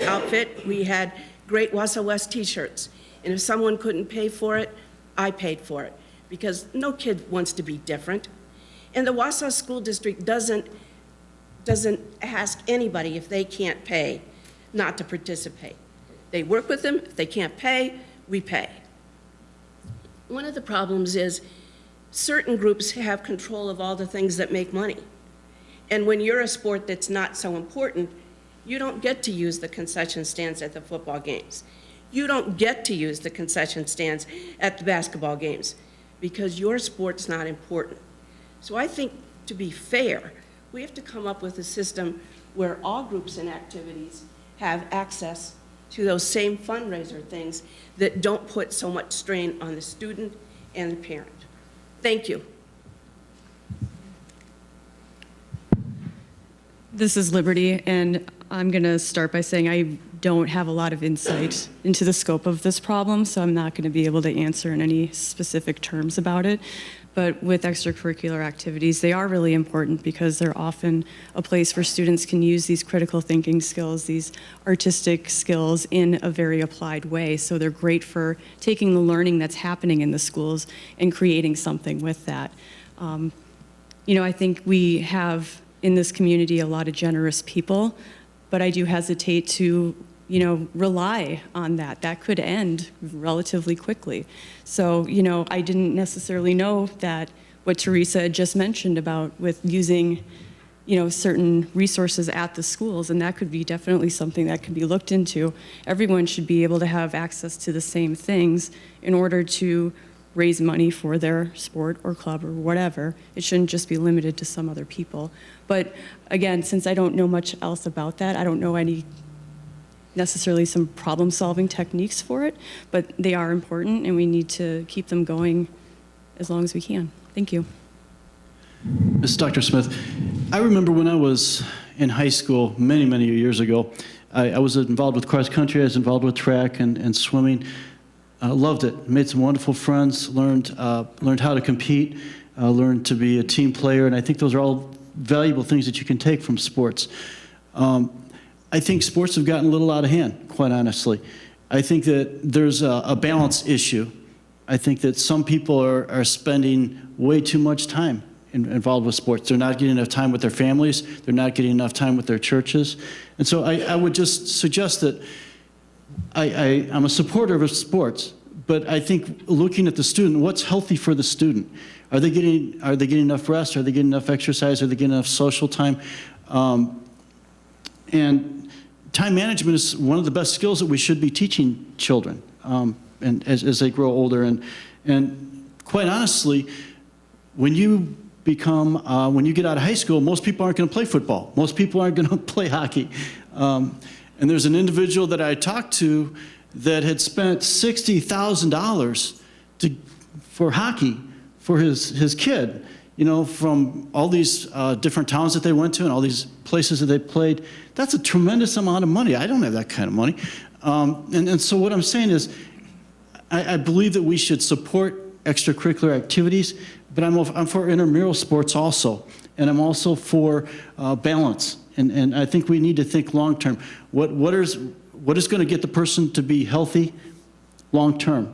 [SPEAKER 2] outfit. We had great Wausau West t-shirts. And if someone couldn't pay for it, I paid for it, because no kid wants to be different. And the Wausau School District doesn't ask anybody if they can't pay not to participate. They work with them. If they can't pay, we pay. One of the problems is certain groups have control of all the things that make money. And when you're a sport that's not so important, you don't get to use the concession stands at the football games. You don't get to use the concession stands at the basketball games, because your sport's not important. So I think, to be fair, we have to come up with a system where all groups and activities have access to those same fundraiser things that don't put so much strain on the student and the parent. Thank you.
[SPEAKER 3] This is Liberty, and I'm going to start by saying I don't have a lot of insight into the scope of this problem, so I'm not going to be able to answer in any specific terms about it. But with extracurricular activities, they are really important because they're often a place where students can use these critical thinking skills, these artistic skills in a very applied way. So they're great for taking the learning that's happening in the schools and creating something with that. I think we have in this community a lot of generous people, but I do hesitate to rely on that. That could end relatively quickly. So, I didn't necessarily know that what Theresa had just mentioned about with using, certain resources at the schools, and that could be definitely something that could be looked into. Everyone should be able to have access to the same things in order to raise money for their sport or club or whatever. It shouldn't just be limited to some other people. But again, since I don't know much else about that, I don't know any necessarily some problem-solving techniques for it, but they are important and we need to keep them going as long as we can. Thank you.
[SPEAKER 4] Ms. Dr. Smith, I remember when I was in high school many, many years ago, I was involved with cross country, I was involved with track and swimming. Loved it, made some wonderful friends, learned how to compete, learned to be a team player, and I think those are all valuable things that you can take from sports. I think sports have gotten a little out of hand, quite honestly. I think that there's a balance issue. I think that some people are spending way too much time involved with sports. They're not getting enough time with their families. They're not getting enough time with their churches. And so I would just suggest that I'm a supporter of sports, but I think looking at the student, what's healthy for the student? Are they getting enough rest? Are they getting enough exercise? Are they getting enough social time? And time management is one of the best skills that we should be teaching children and as they grow older. And quite honestly, when you get out of high school, most people aren't going to play football. Most people aren't going to play hockey. And there's an individual that I talked to that had spent $60,000 for hockey for his kid, from all these different towns that they went to and all these places that they played. That's a tremendous amount of money. I don't have that kind of money. And so what I'm saying is I believe that we should support extracurricular activities, but I'm for intramural sports also. And I'm also for balance. And I think we need to think long-term. What is going to get the person to be healthy long-term?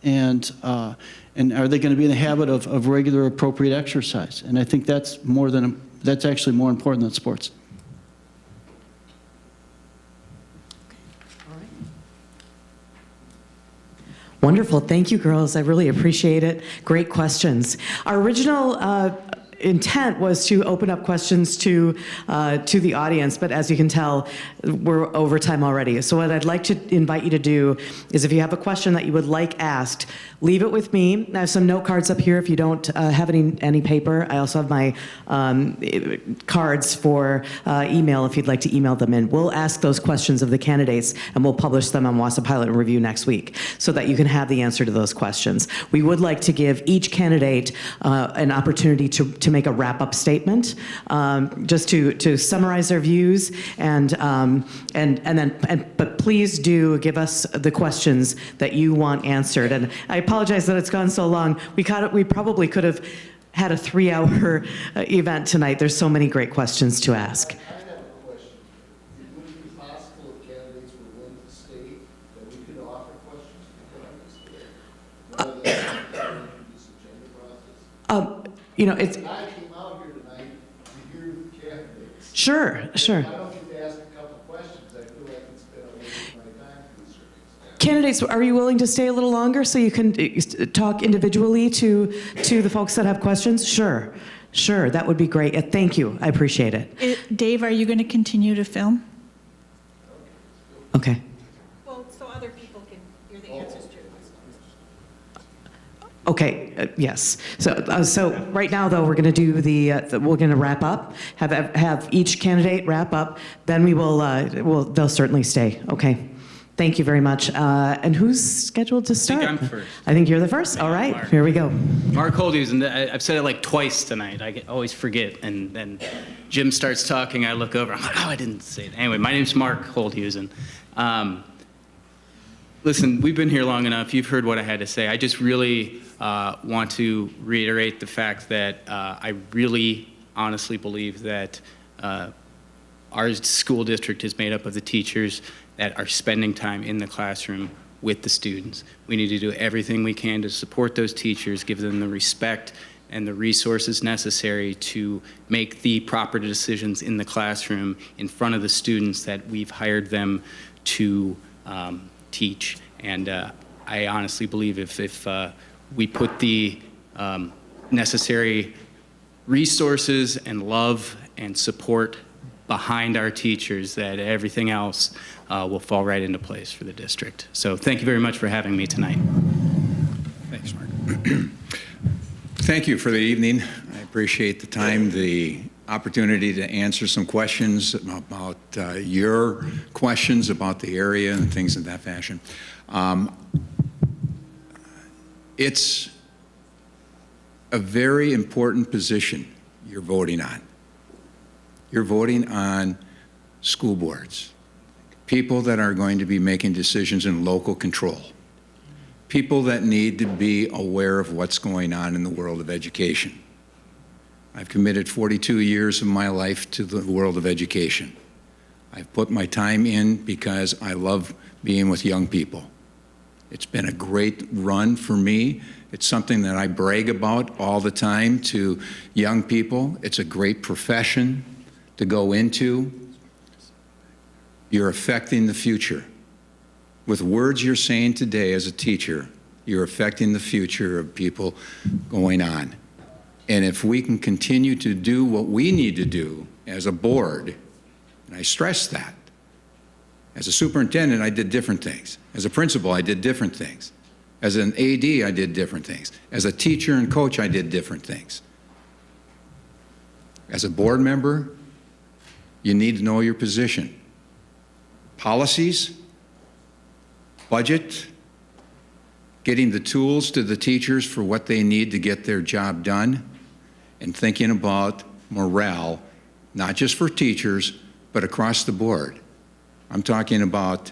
[SPEAKER 4] And are they going to be in the habit of regular, appropriate exercise? And I think that's actually more important than sports.
[SPEAKER 1] Wonderful. Thank you, girls. I really appreciate it. Great questions. Our original intent was to open up questions to the audience, but as you can tell, we're over time already. So what I'd like to invite you to do is if you have a question that you would like asked, leave it with me. I have some note cards up here if you don't have any paper. I also have my cards for email if you'd like to email them in. We'll ask those questions of the candidates and we'll publish them on Wausau Pilot and Review next week so that you can have the answer to those questions. We would like to give each candidate an opportunity to make a wrap-up statement, just to summarize their views, but please do give us the questions that you want answered. And I apologize that it's gone so long. We probably could have had a 3-hour event tonight. There's so many great questions to ask.
[SPEAKER 11] I have a question. Would it be possible if candidates were willing to state that we could offer questions to the candidates rather than this agenda process?
[SPEAKER 1] It's
[SPEAKER 11] I came out here tonight to hear the candidates.
[SPEAKER 1] sure.
[SPEAKER 11] If I don't get to ask a couple questions, I feel like it's been a waste of my time to a certain extent.
[SPEAKER 1] Candidates, are you willing to stay a little longer so you can talk individually to the folks that have questions? Sure, that would be great. Thank you, I appreciate it.
[SPEAKER 5] Dave, are you going to continue to film?
[SPEAKER 1] Okay.
[SPEAKER 5] Well, so other people can hear the answers to.
[SPEAKER 1] Okay, yes. So right now, though, we're going to do we're going to wrap up. Have each candidate wrap up. Then they'll certainly stay. Okay. Thank you very much. And who's scheduled to start?
[SPEAKER 6] I think I'm first.
[SPEAKER 1] I think you're the first. All right,
[SPEAKER 6] Mark.
[SPEAKER 1] here we go.
[SPEAKER 6] Mark Holdhusen, I've said it like twice tonight. I always forget, and then Jim starts talking, I look over, I'm like, oh, I didn't say that. Anyway, my name's Mark Holdhusen. Listen, we've been here long enough. You've heard what I had to say. I just really want to reiterate the fact that I really honestly believe that our school district is made up of the teachers that are spending time in the classroom with the students. We need to do everything we can to support those teachers, give them the respect and the resources necessary to make the proper decisions in the classroom in front of the students that we've hired them to teach. And I honestly believe if we put the necessary resources and love and support behind our teachers, that everything else will fall right into place for the district. So thank you very much for having me tonight.
[SPEAKER 7] Thanks, Mark. Thank you for the evening. I appreciate the time, the opportunity to answer some questions about your questions about the area and things in that fashion. It's a very important position you're voting on. You're voting on school boards, people that are going to be making decisions in local control, people that need to be aware of what's going on in the world of education. I've committed 42 years of my life to the world of education. I've put my time in because I love being with young people. It's been a great run for me. It's something that I brag about all the time to young people. It's a great profession to go into. You're affecting the future. With words you're saying today as a teacher, you're affecting the future of people going on. And if we can continue to do what we need to do as a board, and I stress that, as a superintendent, I did different things. As a principal, I did different things. As an AD, I did different things. As a teacher and coach, I did different things. As a board member, you need to know your position. Policies, budget, getting the tools to the teachers for what they need to get their job done, and thinking about morale, not just for teachers, but across the board. I'm talking about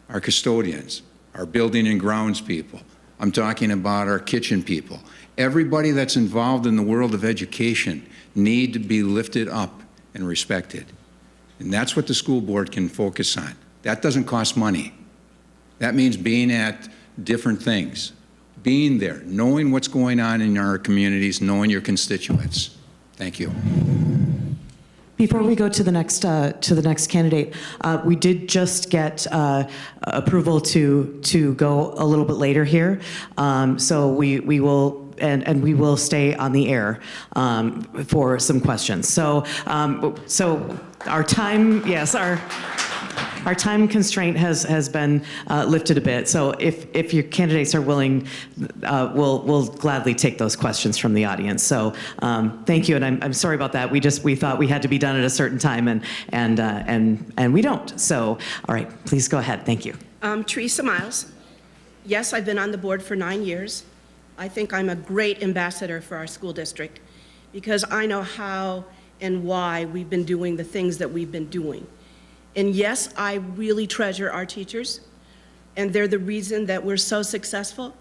[SPEAKER 7] our custodians, our building and grounds people. I'm talking about our kitchen people. Everybody that's involved in the world of education need to be lifted up and respected. And that's what the school board can focus on. That doesn't cost money. That means being at different things, being there, knowing what's going on in our communities, knowing your constituents. Thank you.
[SPEAKER 1] Before we go to the next candidate, we did just get approval to go a little bit later here, so we will and we will stay on the air for some questions. So our time, yes, our time constraint has been lifted a bit. So if your candidates are willing, we'll gladly take those questions from the audience. So thank you, and I'm sorry about that. We thought we had to be done at a certain time, and we don't. So all right, please go ahead. Thank you.
[SPEAKER 2] Theresa Miles. Yes, I've been on the board for 9 years. I think I'm a great ambassador for our school district because I know how and why we've been doing the things that we've been doing. And yes, I really treasure our teachers, and they're the reason that we're so successful.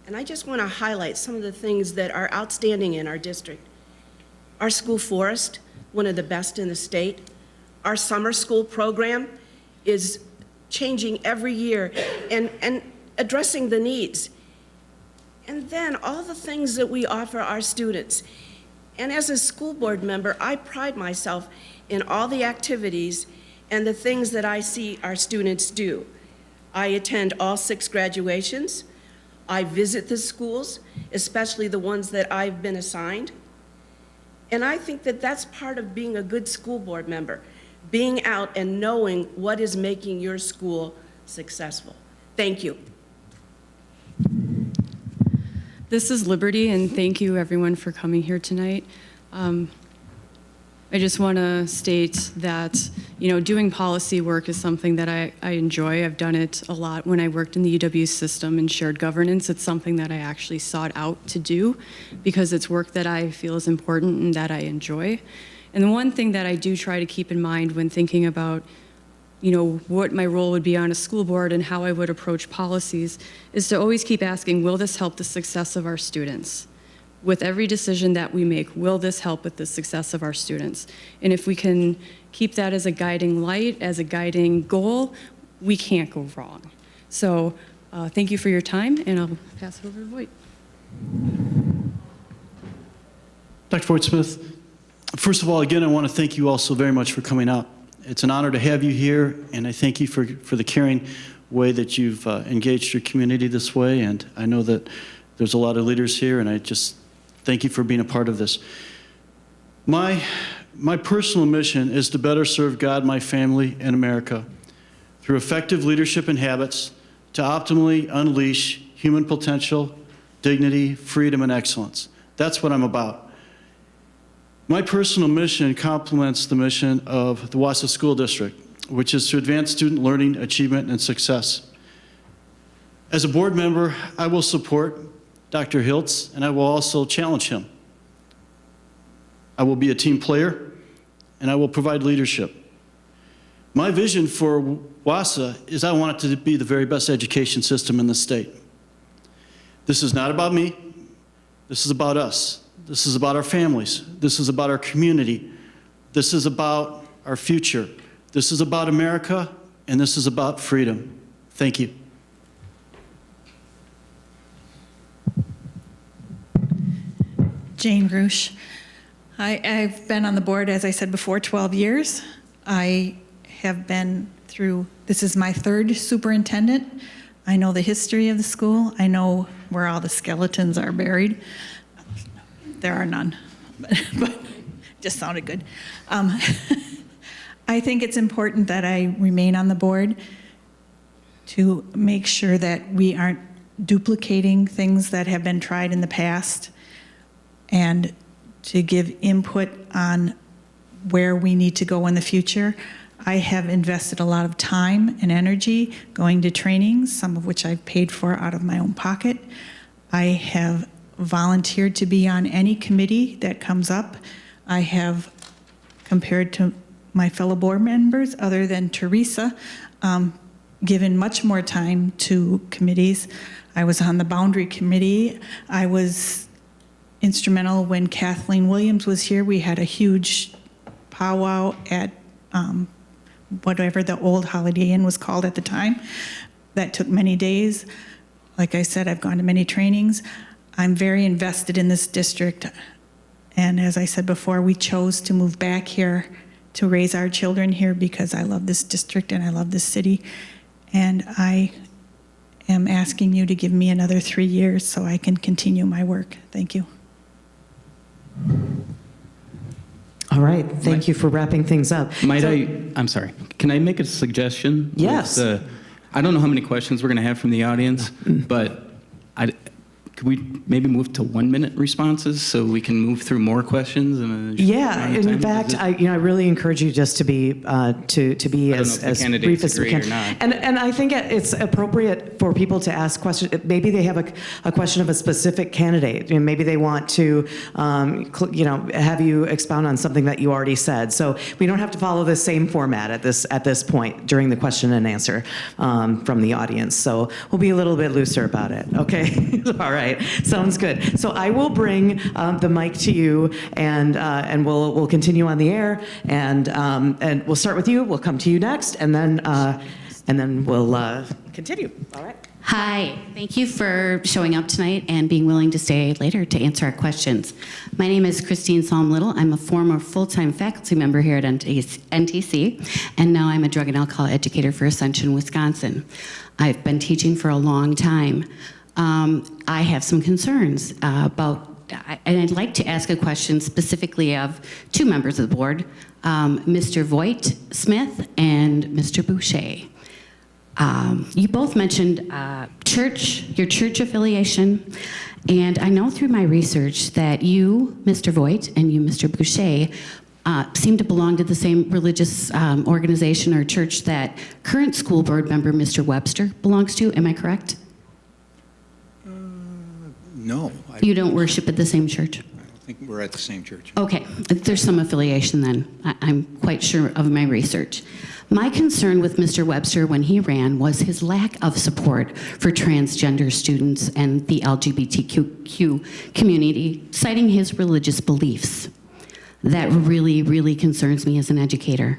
[SPEAKER 2] And I just want to highlight some of the things that are outstanding in our district. Our school forest, one of the best in the state. Our summer school program is changing every year and addressing the needs. And then all the things that we offer our students. And as a school board member, I pride myself in all the activities and the things that I see our students do. I attend all 6 graduations. I visit the schools, especially the ones that I've been assigned. And I think that that's part of being a good school board member, being out and knowing what is making your school successful. Thank you.
[SPEAKER 3] This is Liberty, and thank you everyone for coming here tonight. I just want to state that, doing policy work is something that I enjoy. I've done it a lot when I worked in the UW system and shared governance. It's something that I actually sought out to do because it's work that I feel is important and that I enjoy. And the one thing that I do try to keep in mind when thinking about what my role would be on a school board and how I would approach policies is to always keep asking, will this help the success of our students? With every decision that we make, will this help with the success of our students? And if we can keep that as a guiding light, as a guiding goal, we can't go wrong. So thank you for your time, and I'll pass it over to Voigt.
[SPEAKER 4] Dr. Voigt-Smith, first of all, again, I want to thank you all so very much for coming out. It's an honor to have you here, and I thank you for the caring way that you've engaged your community this way, and I know that there's a lot of leaders here, and I just thank you for being a part of this. My My personal mission is to better serve God, my family, and America through effective leadership and habits to optimally unleash human potential, dignity, freedom, and excellence. That's what I'm about. My personal mission complements the mission of the Wausau School District, which is to advance student learning, achievement, and success. As a board member, I will support Dr. Hiltz, and I will also challenge him. I will be a team player, and I will provide leadership. My vision for Wausau is I want it to be the very best education system in the state. This is not about me. This is about us. This is about our families. This is about our community. This is about our future. This is about America, and this is about freedom. Thank you.
[SPEAKER 5] Jane Rusch. I've been on the board, as I said before, 12 years. I have been through, this is my third superintendent. I know the history of the school. I know where all the skeletons are buried. There are none, but just sounded good. I think it's important that I remain on the board to make sure that we aren't duplicating things that have been tried in the past, and to give input on where we need to go in the future. I have invested a lot of time and energy going to trainings, some of which I've paid for out of my own pocket. I have volunteered to be on any committee that comes up. I have, compared to my fellow board members, other than Theresa, given much more time to committees. I was on the boundary committee. I was instrumental when Kathleen Williams was here. We had a huge powwow at whatever the old Holiday Inn was called at the time. That took many days. Like I said, I've gone to many trainings. I'm very invested in this district. And as I said before, we chose to move back here to raise our children here because I love this district and I love this city. And I am asking you to give me another 3 years so I can continue my work. Thank you.
[SPEAKER 1] All right, thank you for wrapping things up.
[SPEAKER 6] I'm sorry, can I make a suggestion?
[SPEAKER 1] Yes.
[SPEAKER 6] I don't know how many questions we're going to have from the audience, but could we maybe move to 1 minute responses so we can move through more questions?
[SPEAKER 1] Yeah, in fact, I really encourage you just to be as brief as we can. And I think it's appropriate for people to ask questions. Maybe they have a question of a specific candidate, and maybe they want to, have you expound on something that you already said. So we don't have to follow the same format at this point during the question and answer from the audience. So we'll be a little bit looser about it. Okay, all right. Sounds good. So I will bring the mic to you, and we'll continue on the air, and we'll start with you. We'll come to you next, and then we'll continue. All right.
[SPEAKER 12] Hi, thank you for showing up tonight and being willing to stay later to answer our questions. My name is Christine Salm-Little. I'm a former full-time faculty member here at NTC, and now I'm a drug and alcohol educator for Ascension, Wisconsin. I've been teaching for a long time. I have some concerns about, and I'd like to ask a question specifically of two members of the board, Mr. Voigt Smith and Mr. Bouche. You both mentioned your church affiliation, and I know through my research that you, Mr. Voigt, and you, Mr. Bouche, seem to belong to the same religious organization or church that current school board member Mr. Webster belongs to. Am I correct?
[SPEAKER 7] No.
[SPEAKER 12] You don't worship at the same church?
[SPEAKER 7] I don't think we're at the same church.
[SPEAKER 12] Okay, there's some affiliation then. I'm quite sure of my research. My concern with Mr. Webster when he ran was his lack of support for transgender students and the LGBTQ community, citing his religious beliefs. That really, really concerns me as an educator.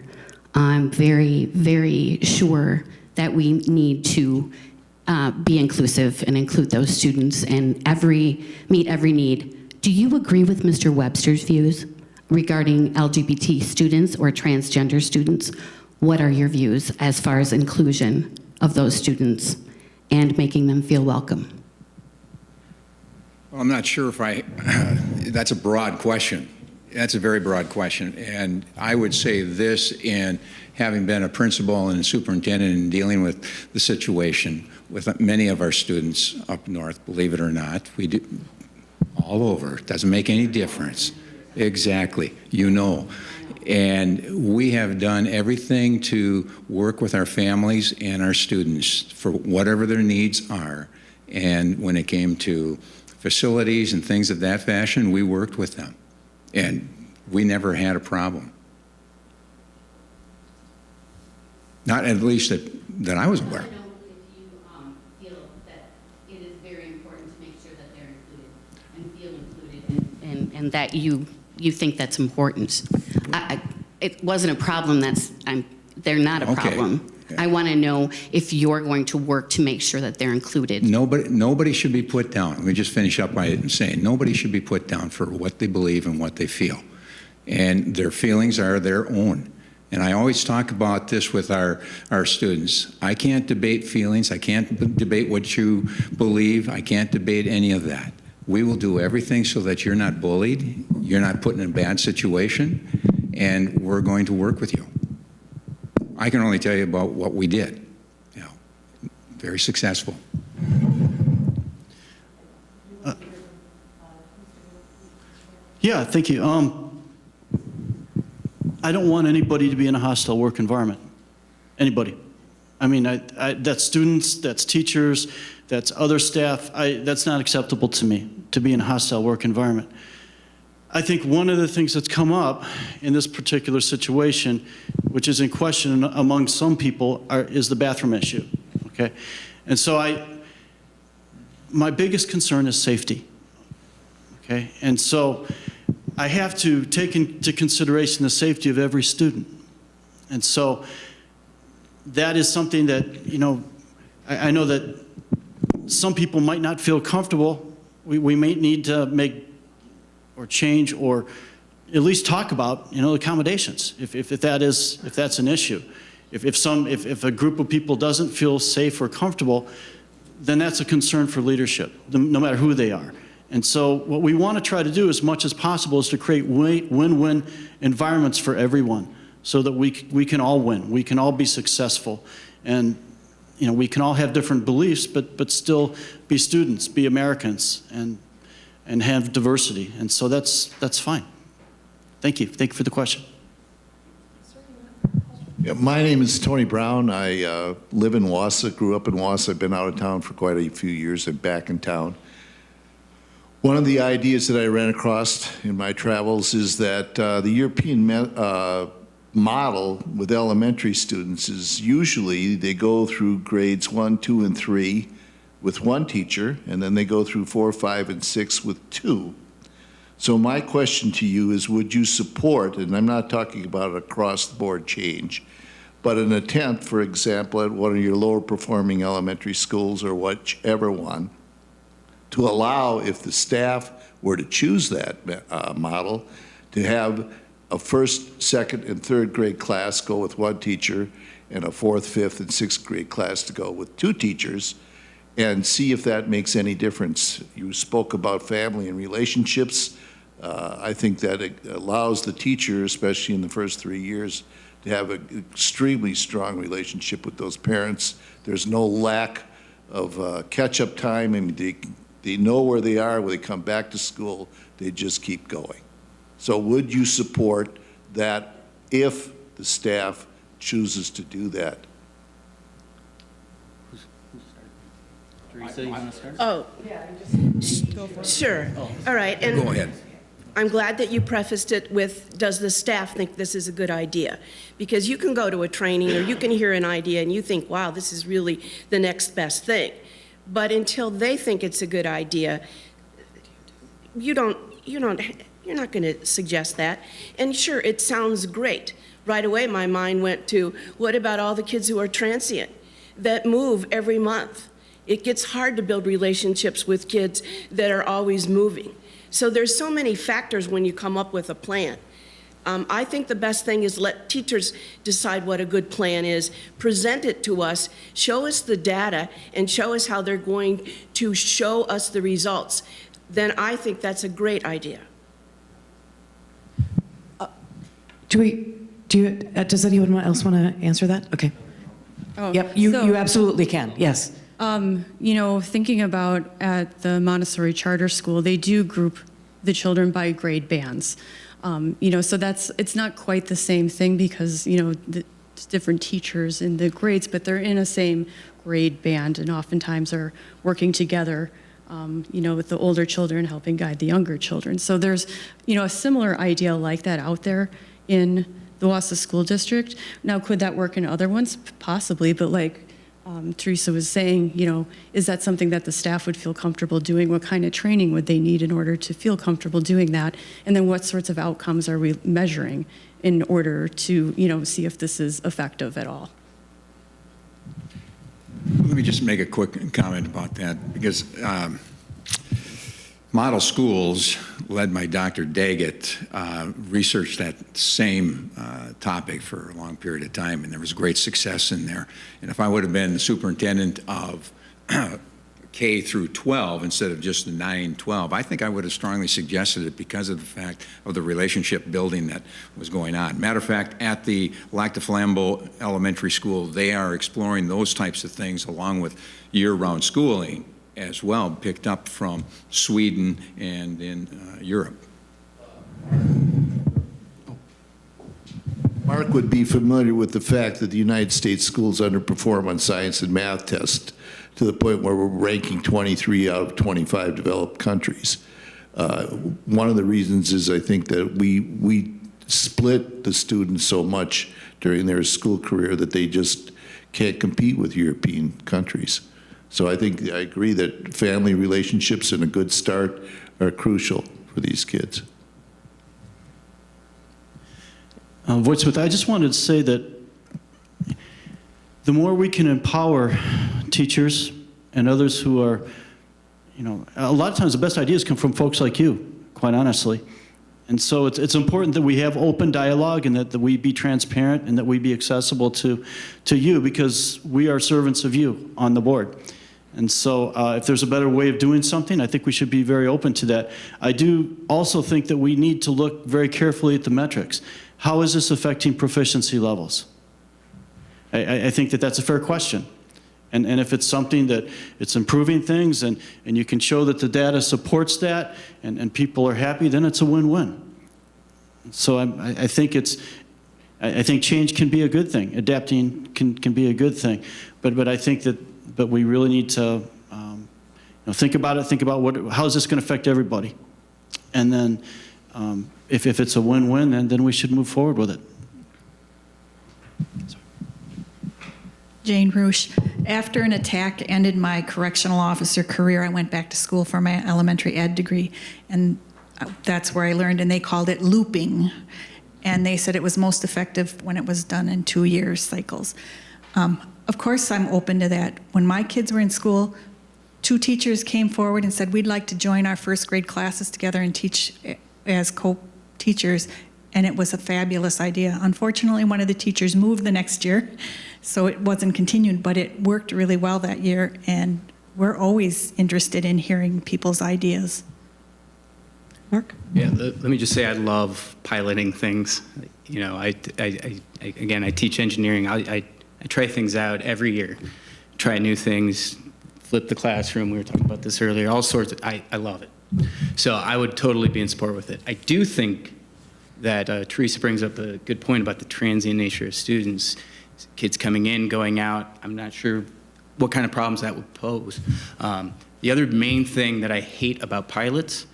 [SPEAKER 12] I'm very, very sure that we need to be inclusive and include those students and meet every need. Do you agree with Mr. Webster's views regarding LGBT students or transgender students? What are your views as far as inclusion of those students and making them feel welcome?
[SPEAKER 7] Well, I'm not sure if that's a broad question. That's a very broad question, and I would say this in having been a principal and a superintendent and dealing with the situation with many of our students up north, believe it or not, we do all over. It doesn't make any difference. Exactly, you know. And we have done everything to work with our families and our students for whatever their needs are. And when it came to facilities and things of that fashion, we worked with them. And we never had a problem. Not at least that I was aware.
[SPEAKER 12] I want to know if you feel that it is very important to make sure that they're included and feel included and that you think that's important. It wasn't a problem. They're not a problem. I want to know if you're going to work to make sure that they're included.
[SPEAKER 7] Nobody should be put down. Let me just finish up by saying nobody should be put down for what they believe and what they feel. And their feelings are their own. And I always talk about this with our students. I can't debate feelings. I can't debate what you believe. I can't debate any of that. We will do everything so that you're not bullied, you're not put in a bad situation, and we're going to work with you. I can only tell you about what we did. You know, very successful.
[SPEAKER 4] Yeah, thank you. I don't want anybody to be in a hostile work environment. Anybody. I mean, that's students, that's teachers, that's other staff. That's not acceptable to me, to be in a hostile work environment. I think one of the things that's come up in this particular situation, which is in question among some people, is the bathroom issue, okay? And so my biggest concern is safety, okay? And so I have to take into consideration the safety of every student. And so that is something that, you know, I know that some people might not feel comfortable. We may need to make or change or at least talk about, you know, accommodations if that's an issue. If a group of people doesn't feel safe or comfortable, then that's a concern for leadership, no matter who they are. And so what we want to try to do as much as possible is to create win-win environments for everyone so that we can all win, we can all be successful, and you know, we can all have different beliefs but still be students, be Americans, and have diversity. And so that's fine. Thank you. Thank you for the question.
[SPEAKER 11] Yeah, my name is Tony Brown. I live in Wausau, grew up in Wausau. I've been out of town for quite a few years. I'm back in town. One of the ideas that I ran across in my travels is that the European model with elementary students is usually they go through grades 1, 2, and 3 with one teacher, and then they go through 4, 5, and 6 with 2. So my question to you is, would you support, and I'm not talking about across-the-board change, but an attempt, for example, at one of your lower-performing elementary schools or whichever one, to allow, if the staff were to choose that model, to have a first, second, and third grade class go with one teacher and a fourth, fifth, and sixth grade class to go with 2 teachers, and see if that makes any difference. You spoke about family and relationships. I think that it allows the teacher, especially in the first 3 years, to have an extremely strong relationship with those parents. There's no lack of catch-up time. I mean, they know where they are. When they come back to school, they just keep going. So would you support that if the staff chooses to do that?
[SPEAKER 4] Theresa, you want to start?
[SPEAKER 2] Oh, sure. All right. And
[SPEAKER 7] Go ahead.
[SPEAKER 2] I'm glad that you prefaced it with, does the staff think this is a good idea? Because you can go to a training or you can hear an idea and you think, wow, this is really the next best thing. But until they think it's a good idea, you're not going to suggest that. And sure, it sounds great. Right away, my mind went to, what about all the kids who are transient, that move every month? It gets hard to build relationships with kids that are always moving. So there's so many factors when you come up with a plan. I think the best thing is let teachers decide what a good plan is, present it to us, show us the data, and show us how they're going to show us the results. Then I think that's a great idea.
[SPEAKER 1] Does anyone else want to answer that? Okay.
[SPEAKER 3] Oh,
[SPEAKER 1] Yep, you
[SPEAKER 3] so-
[SPEAKER 1] absolutely can, yes.
[SPEAKER 3] You know, thinking about at the Montessori Charter School, they do group the children by grade bands. You know, so it's not quite the same thing because, you know, it's different teachers in the grades, but they're in a same grade band and oftentimes are working together, you know, with the older children helping guide the younger children. So there's, you know, a similar idea like that out there in the Wausau School District. Now, could that work in other ones? Possibly, but like Theresa was saying, you know, is that something that the staff would feel comfortable doing? What kind of training would they need in order to feel comfortable doing that? And then what sorts of outcomes are we measuring in order to, you know, see if this is effective at all?
[SPEAKER 7] Let me just make a quick comment about that, because model schools, led by Dr. Daggett, researched that same topic for a long period of time, and there was great success in there. And if I would have been the superintendent of K through 12 instead of just the 9-12, I think I would have strongly suggested it because of the fact of the relationship building that was going on. Matter of fact, at the Lac de Flambeau Elementary School, they are exploring those types of things along with year-round schooling as well, picked up from Sweden and in Europe.
[SPEAKER 11] Mark would be familiar with the fact that the United States schools underperform on science and math tests to the point where we're ranking 23 out of 25 developed countries. One of the reasons is I think that we split the students so much during their school career that they just can't compete with European countries. So I agree that family relationships and a good start are crucial for these kids.
[SPEAKER 4] Voigt Smith, I just wanted to say that the more we can empower teachers and others who are, you know, a lot of times the best ideas come from folks like you, quite honestly. And so it's important that we have open dialogue and that we be transparent and that we be accessible to you, because we are servants of you on the board. And so if there's a better way of doing something, I think we should be very open to that. I do also think that we need to look very carefully at the metrics. How is this affecting proficiency levels? I think that that's a fair question. And if it's something that it's improving things and you can show that the data supports that and people are happy, then it's a win-win. So I think change can be a good thing. Adapting can be a good thing. But I think that we really need to think about it. Think about how is this going to affect everybody, and then if it's a win-win, then we should move forward with it.
[SPEAKER 5] Jane Rusch. After an attack ended my correctional officer career, I went back to school for my elementary ed degree, and that's where I learned, and they called it looping. And they said it was most effective when it was done in 2-year cycles. Of course, I'm open to that. When my kids were in school, 2 teachers came forward and said, we'd like to join our first grade classes together and teach as co-teachers, and it was a fabulous idea. Unfortunately, one of the teachers moved the next year, so it wasn't continued, but it worked really well that year, and we're always interested in hearing people's ideas.
[SPEAKER 1] Mark?
[SPEAKER 6] Yeah, let me just say I love piloting things. You know, again, I teach engineering. I try things out every year, try new things, flip the classroom. We were talking about this earlier, all sorts of, I love it. So I would totally be in support with it. I do think that Theresa brings up a good point about the transient nature of students, kids coming in, going out. I'm not sure what kind of problems that would pose. The other main thing that I hate about pilots,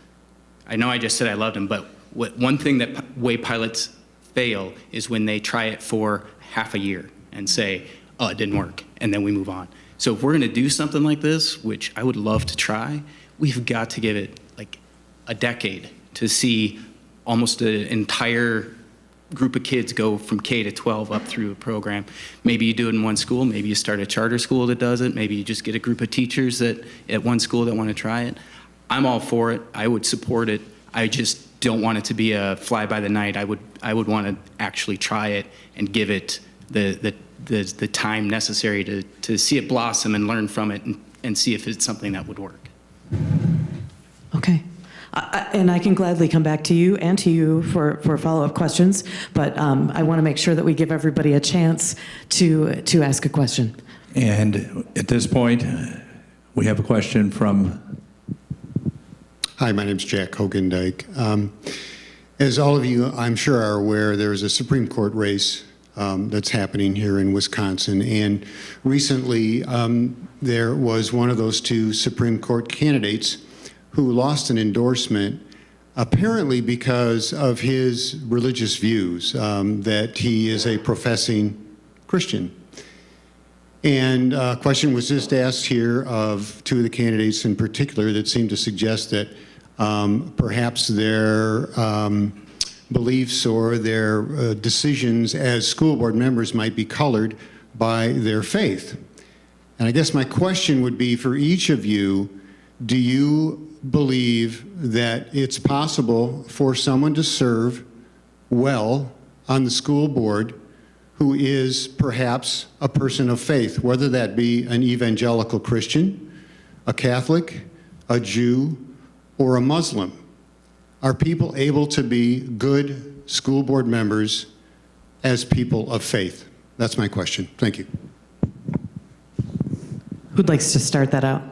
[SPEAKER 6] I know I just said I loved them, but one thing that way pilots fail is when they try it for half a year and say, oh, it didn't work, and then we move on. So if we're gonna do something like this, which I would love to try, we've got to give it like a decade to see almost an entire group of kids go from K to 12 up through a program. Maybe you do it in one school, maybe you start a charter school that does it, maybe you just get a group of teachers that at one school that want to try it. I'm all for it, I would support it. I just don't want it to be a fly by the night. I would want to actually try it and give it the time necessary to see it blossom and learn from it and see if it's something that would work.
[SPEAKER 1] Okay. And I can gladly come back to you and to you for follow-up questions, but I want to make sure that we give everybody a chance to ask a question.
[SPEAKER 13] And at this point, we have a question from...
[SPEAKER 14] Hi, my name's Jack Hogendijk. As all of you, I'm sure, are aware, there is a Supreme Court race that's happening here in Wisconsin. And recently, there was one of those two Supreme Court candidates who lost an endorsement, apparently because of his religious views, that he is a professing Christian. And a question was just asked here of two of the candidates in particular that seemed to suggest that perhaps their beliefs or their decisions as school board members might be colored by their faith. And I guess my question would be for each of you, do you believe that it's possible for someone to serve well on the school board who is perhaps a person of faith, whether that be an evangelical Christian, a Catholic, a Jew, or a Muslim? Are people able to be good school board members as people of faith? That's my question. Thank you.
[SPEAKER 1] Who'd like to start that out?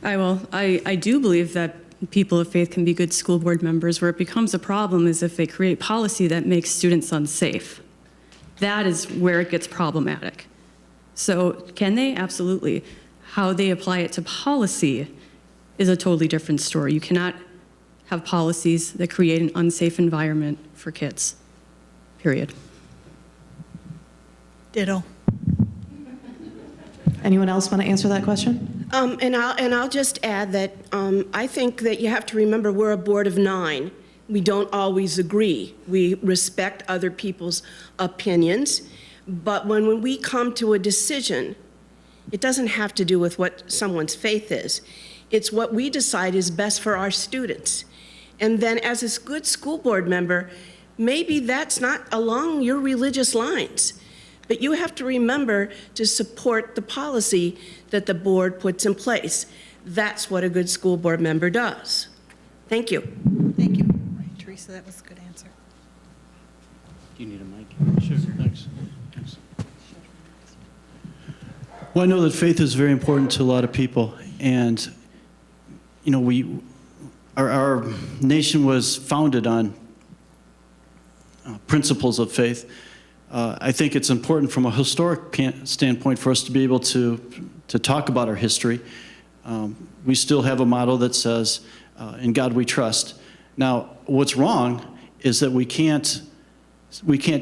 [SPEAKER 3] I will. I do believe that people of faith can be good school board members. Where it becomes a problem is if they create policy that makes students unsafe. That is where it gets problematic. So can they? Absolutely. How they apply it to policy is a totally different story. You cannot have policies that create an unsafe environment for kids, period.
[SPEAKER 5] Ditto.
[SPEAKER 1] Anyone else want to answer that question?
[SPEAKER 2] And I'll just add that I think that you have to remember we're a board of 9. We don't always agree. We respect other people's opinions, but when we come to a decision, it doesn't have to do with what someone's faith is. It's what we decide is best for our students. And then as a good school board member, maybe that's not along your religious lines, but you have to remember to support the policy that the board puts in place. That's what a good school board member does. Thank you.
[SPEAKER 5] Thank you. Right, Theresa, that was a good answer.
[SPEAKER 6] Do you need a mic?
[SPEAKER 4] Sure, thanks. Well, I know that faith is very important to a lot of people, and you know, our nation was founded on principles of faith. I think it's important from a historic standpoint for us to be able to talk about our history. We still have a motto that says, "In God we trust." Now, what's wrong is that we can't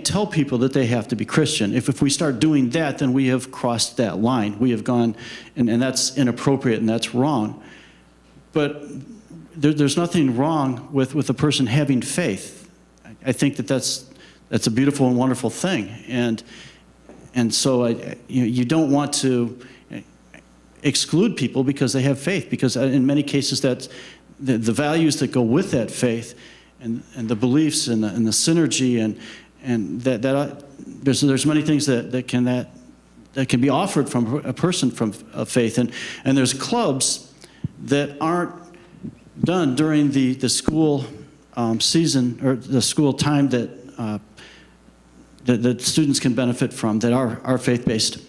[SPEAKER 4] tell people that they have to be Christian. If we start doing that, then we have crossed that line. We have gone, and that's inappropriate and that's wrong. But there's nothing wrong with a person having faith. I think that's a beautiful and wonderful thing. And so you don't want to exclude people because they have faith, because in many cases that the values that go with that faith and the beliefs and the synergy and that there's many things that can be offered from a person of faith, and there's clubs that aren't done during the school season or the school time that students can benefit from that are faith-based.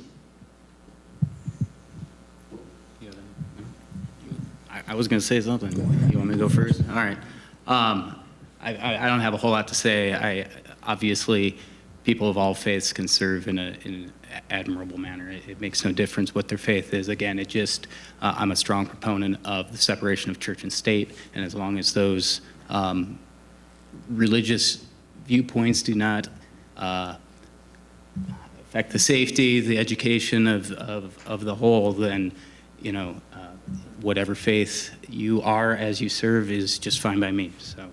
[SPEAKER 6] I was going to say something. You want me to go first? All right. I don't have a whole lot to say. Obviously, people of all faiths can serve in an admirable manner. It makes no difference what their faith is. Again, I'm a strong proponent of the separation of church and state, and as long as those religious viewpoints do not affect the safety, the education of the whole, then, you know, whatever faith you are as you serve is just fine by me. So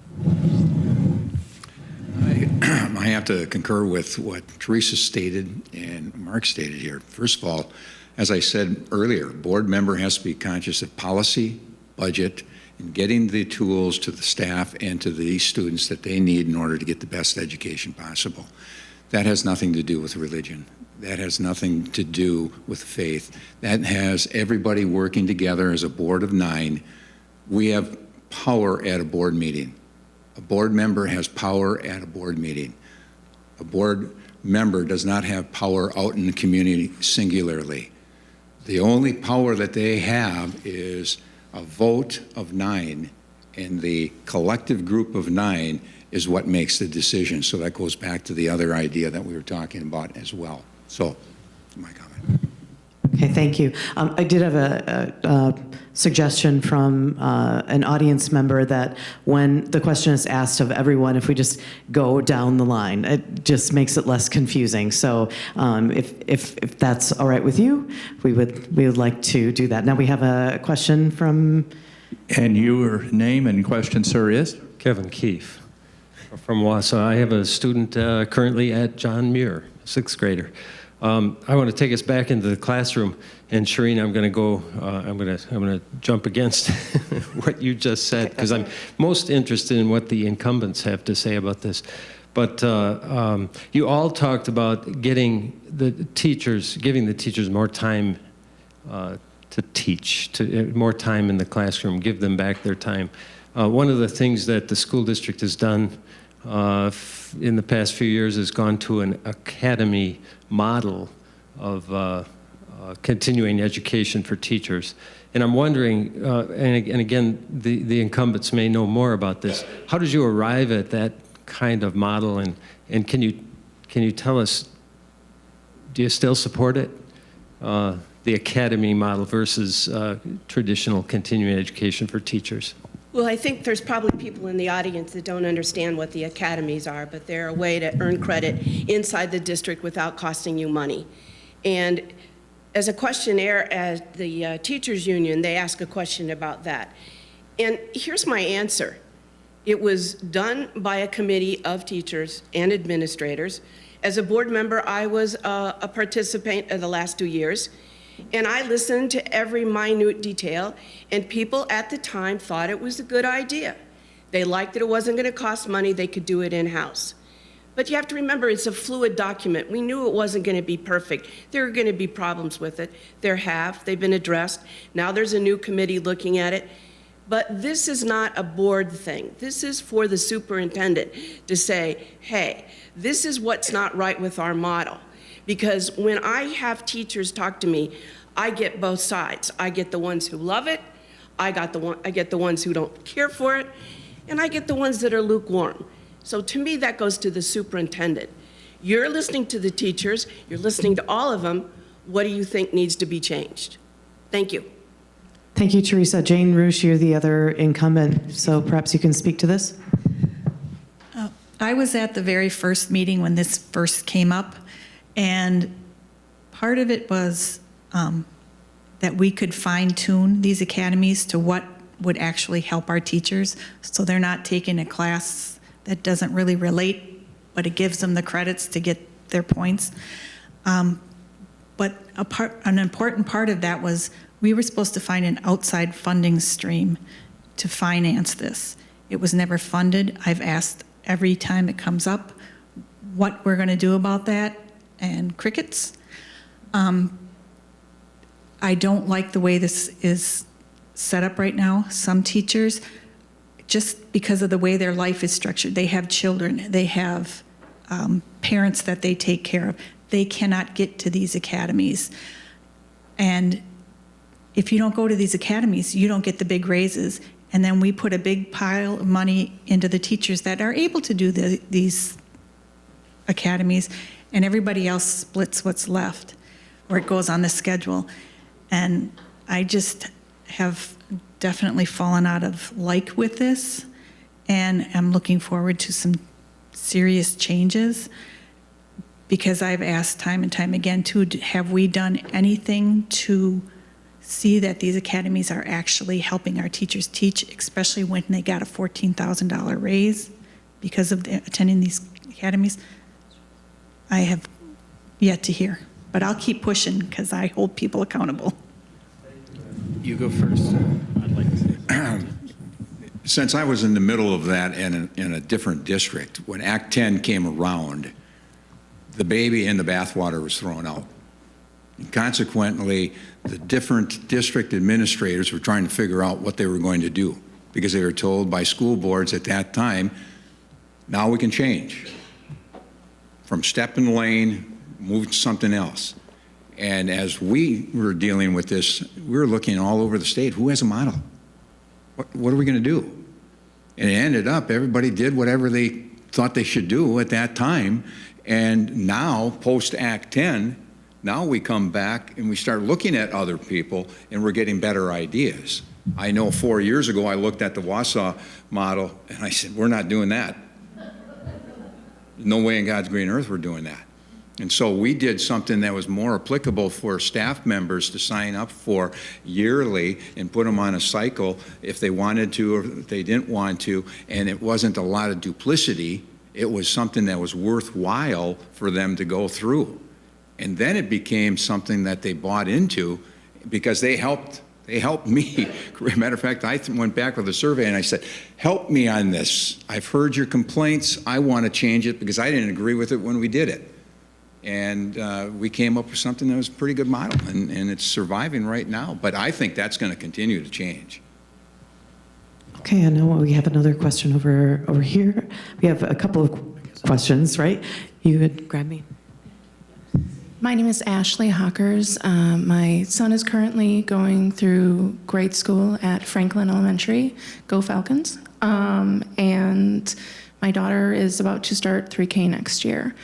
[SPEAKER 7] I have to concur with what Theresa stated and Mark stated here. First of all, as I said earlier, board member has to be conscious of policy, budget, and getting the tools to the staff and to the students that they need in order to get the best education possible. That has nothing to do with religion. That has nothing to do with faith. That has everybody working together as a board of 9 we have power at a board meeting. A board member has power at a board meeting. A board member does not have power out in the community singularly. The only power that they have is a vote of 9, and the collective group of 9 is what makes the decision. So that goes back to the other idea that we were talking about as well. So, my comment.
[SPEAKER 1] Okay, thank you. I did have a suggestion from an audience member that when the question is asked of everyone, if we just go down the line, it just makes it less confusing. So if that's all right with you, we would like to do that. Now we have a question from...
[SPEAKER 13] And your name and question, sir, is?
[SPEAKER 15] Kevin Keefe from Wausau. I have a student currently at John Muir, 6th grader. I want to take us back into the classroom, and Shereen, I'm going to go. I'm going to jump against what you just said because I'm most interested in what the incumbents have to say about this. But you all talked about giving the teachers more time to teach, more time in the classroom, give them back their time. One of the things that the school district has done in the past few years has gone to an academy model of continuing education for teachers. And I'm wondering, and again, the incumbents may know more about this, how did you arrive at that kind of model? And can you tell us, do you still support it? The academy model versus traditional continuing education for teachers?
[SPEAKER 2] Well, I think there's probably people in the audience that don't understand what the academies are, but they're a way to earn credit inside the district without costing you money. And as a questionnaire at the teachers union, they ask a question about that. And here's my answer. It was done by a committee of teachers and administrators. As a board member, I was a participant of the last 2 years. And I listened to every minute detail, and people at the time thought it was a good idea. They liked that it wasn't going to cost money, they could do it in-house. But you have to remember, it's a fluid document. We knew it wasn't going to be perfect. There are going to be problems with it. They've been addressed. Now there's a new committee looking at it. But this is not a board thing. This is for the superintendent to say, hey, this is what's not right with our model. Because when I have teachers talk to me, I get both sides. I get the ones who love it, I get the ones who don't care for it, and I get the ones that are lukewarm. So to me, that goes to the superintendent. You're listening to the teachers, you're listening to all of them. What do you think needs to be changed? Thank you.
[SPEAKER 1] Thank you, Theresa. Jane Rusch, you're the other incumbent, so perhaps you can speak to this.
[SPEAKER 5] I was at the very first meeting when this first came up. And part of it was that we could fine-tune these academies to what would actually help our teachers, so they're not taking a class that doesn't really relate, but it gives them the credits to get their points. But an important part of that was we were supposed to find an outside funding stream to finance this. It was never funded. I've asked every time it comes up what we're going to do about that, and crickets. I don't like the way this is set up right now. Some teachers, just because of the way their life is structured, they have children, they have parents that they take care of. They cannot get to these academies. And if you don't go to these academies, you don't get the big raises. And then we put a big pile of money into the teachers that are able to do these academies, and everybody else splits what's left, or it goes on the schedule. And I just have definitely fallen out of like with this, and I'm looking forward to some serious changes, because I've asked time and time again, too, have we done anything to see that these academies are actually helping our teachers teach, especially when they got a $14,000 raise because of attending these academies? I have yet to hear, but I'll keep pushing because I hold people accountable.
[SPEAKER 6] You go first. I'd like to.
[SPEAKER 7] Since I was in the middle of that in a different district, when Act 10 came around, the baby in the bathwater was thrown out. And consequently, the different district administrators were trying to figure out what they were going to do because they were told by school boards at that time, now we can change. From step in the lane, move to something else. And as we were dealing with this, we were looking all over the state, who has a model? What are we going to do? And it ended up, everybody did whatever they thought they should do at that time. And now, post-Act 10, now we come back and we start looking at other people and we're getting better ideas. I know 4 years ago I looked at the Wausau model and I said, we're not doing that. No way in God's green earth we're doing that. And so we did something that was more applicable for staff members to sign up for yearly and put them on a cycle if they wanted to or if they didn't want to. And it wasn't a lot of duplicity. It was something that was worthwhile for them to go through. And then it became something that they bought into because they helped me. Matter of fact, I went back with a survey and I said, help me on this. I've heard your complaints. I want to change it because I didn't agree with it when we did it. And we came up with something that was a pretty good model, and it's surviving right now. But I think that's going to continue to change.
[SPEAKER 1] Okay, I know we have another question over here. We have a couple of questions, right? You would grab me.
[SPEAKER 9] My name is Ashley Hawkers. My son is currently going through grade school at Franklin Elementary. Go Falcons. And my daughter is about to start 3K next year.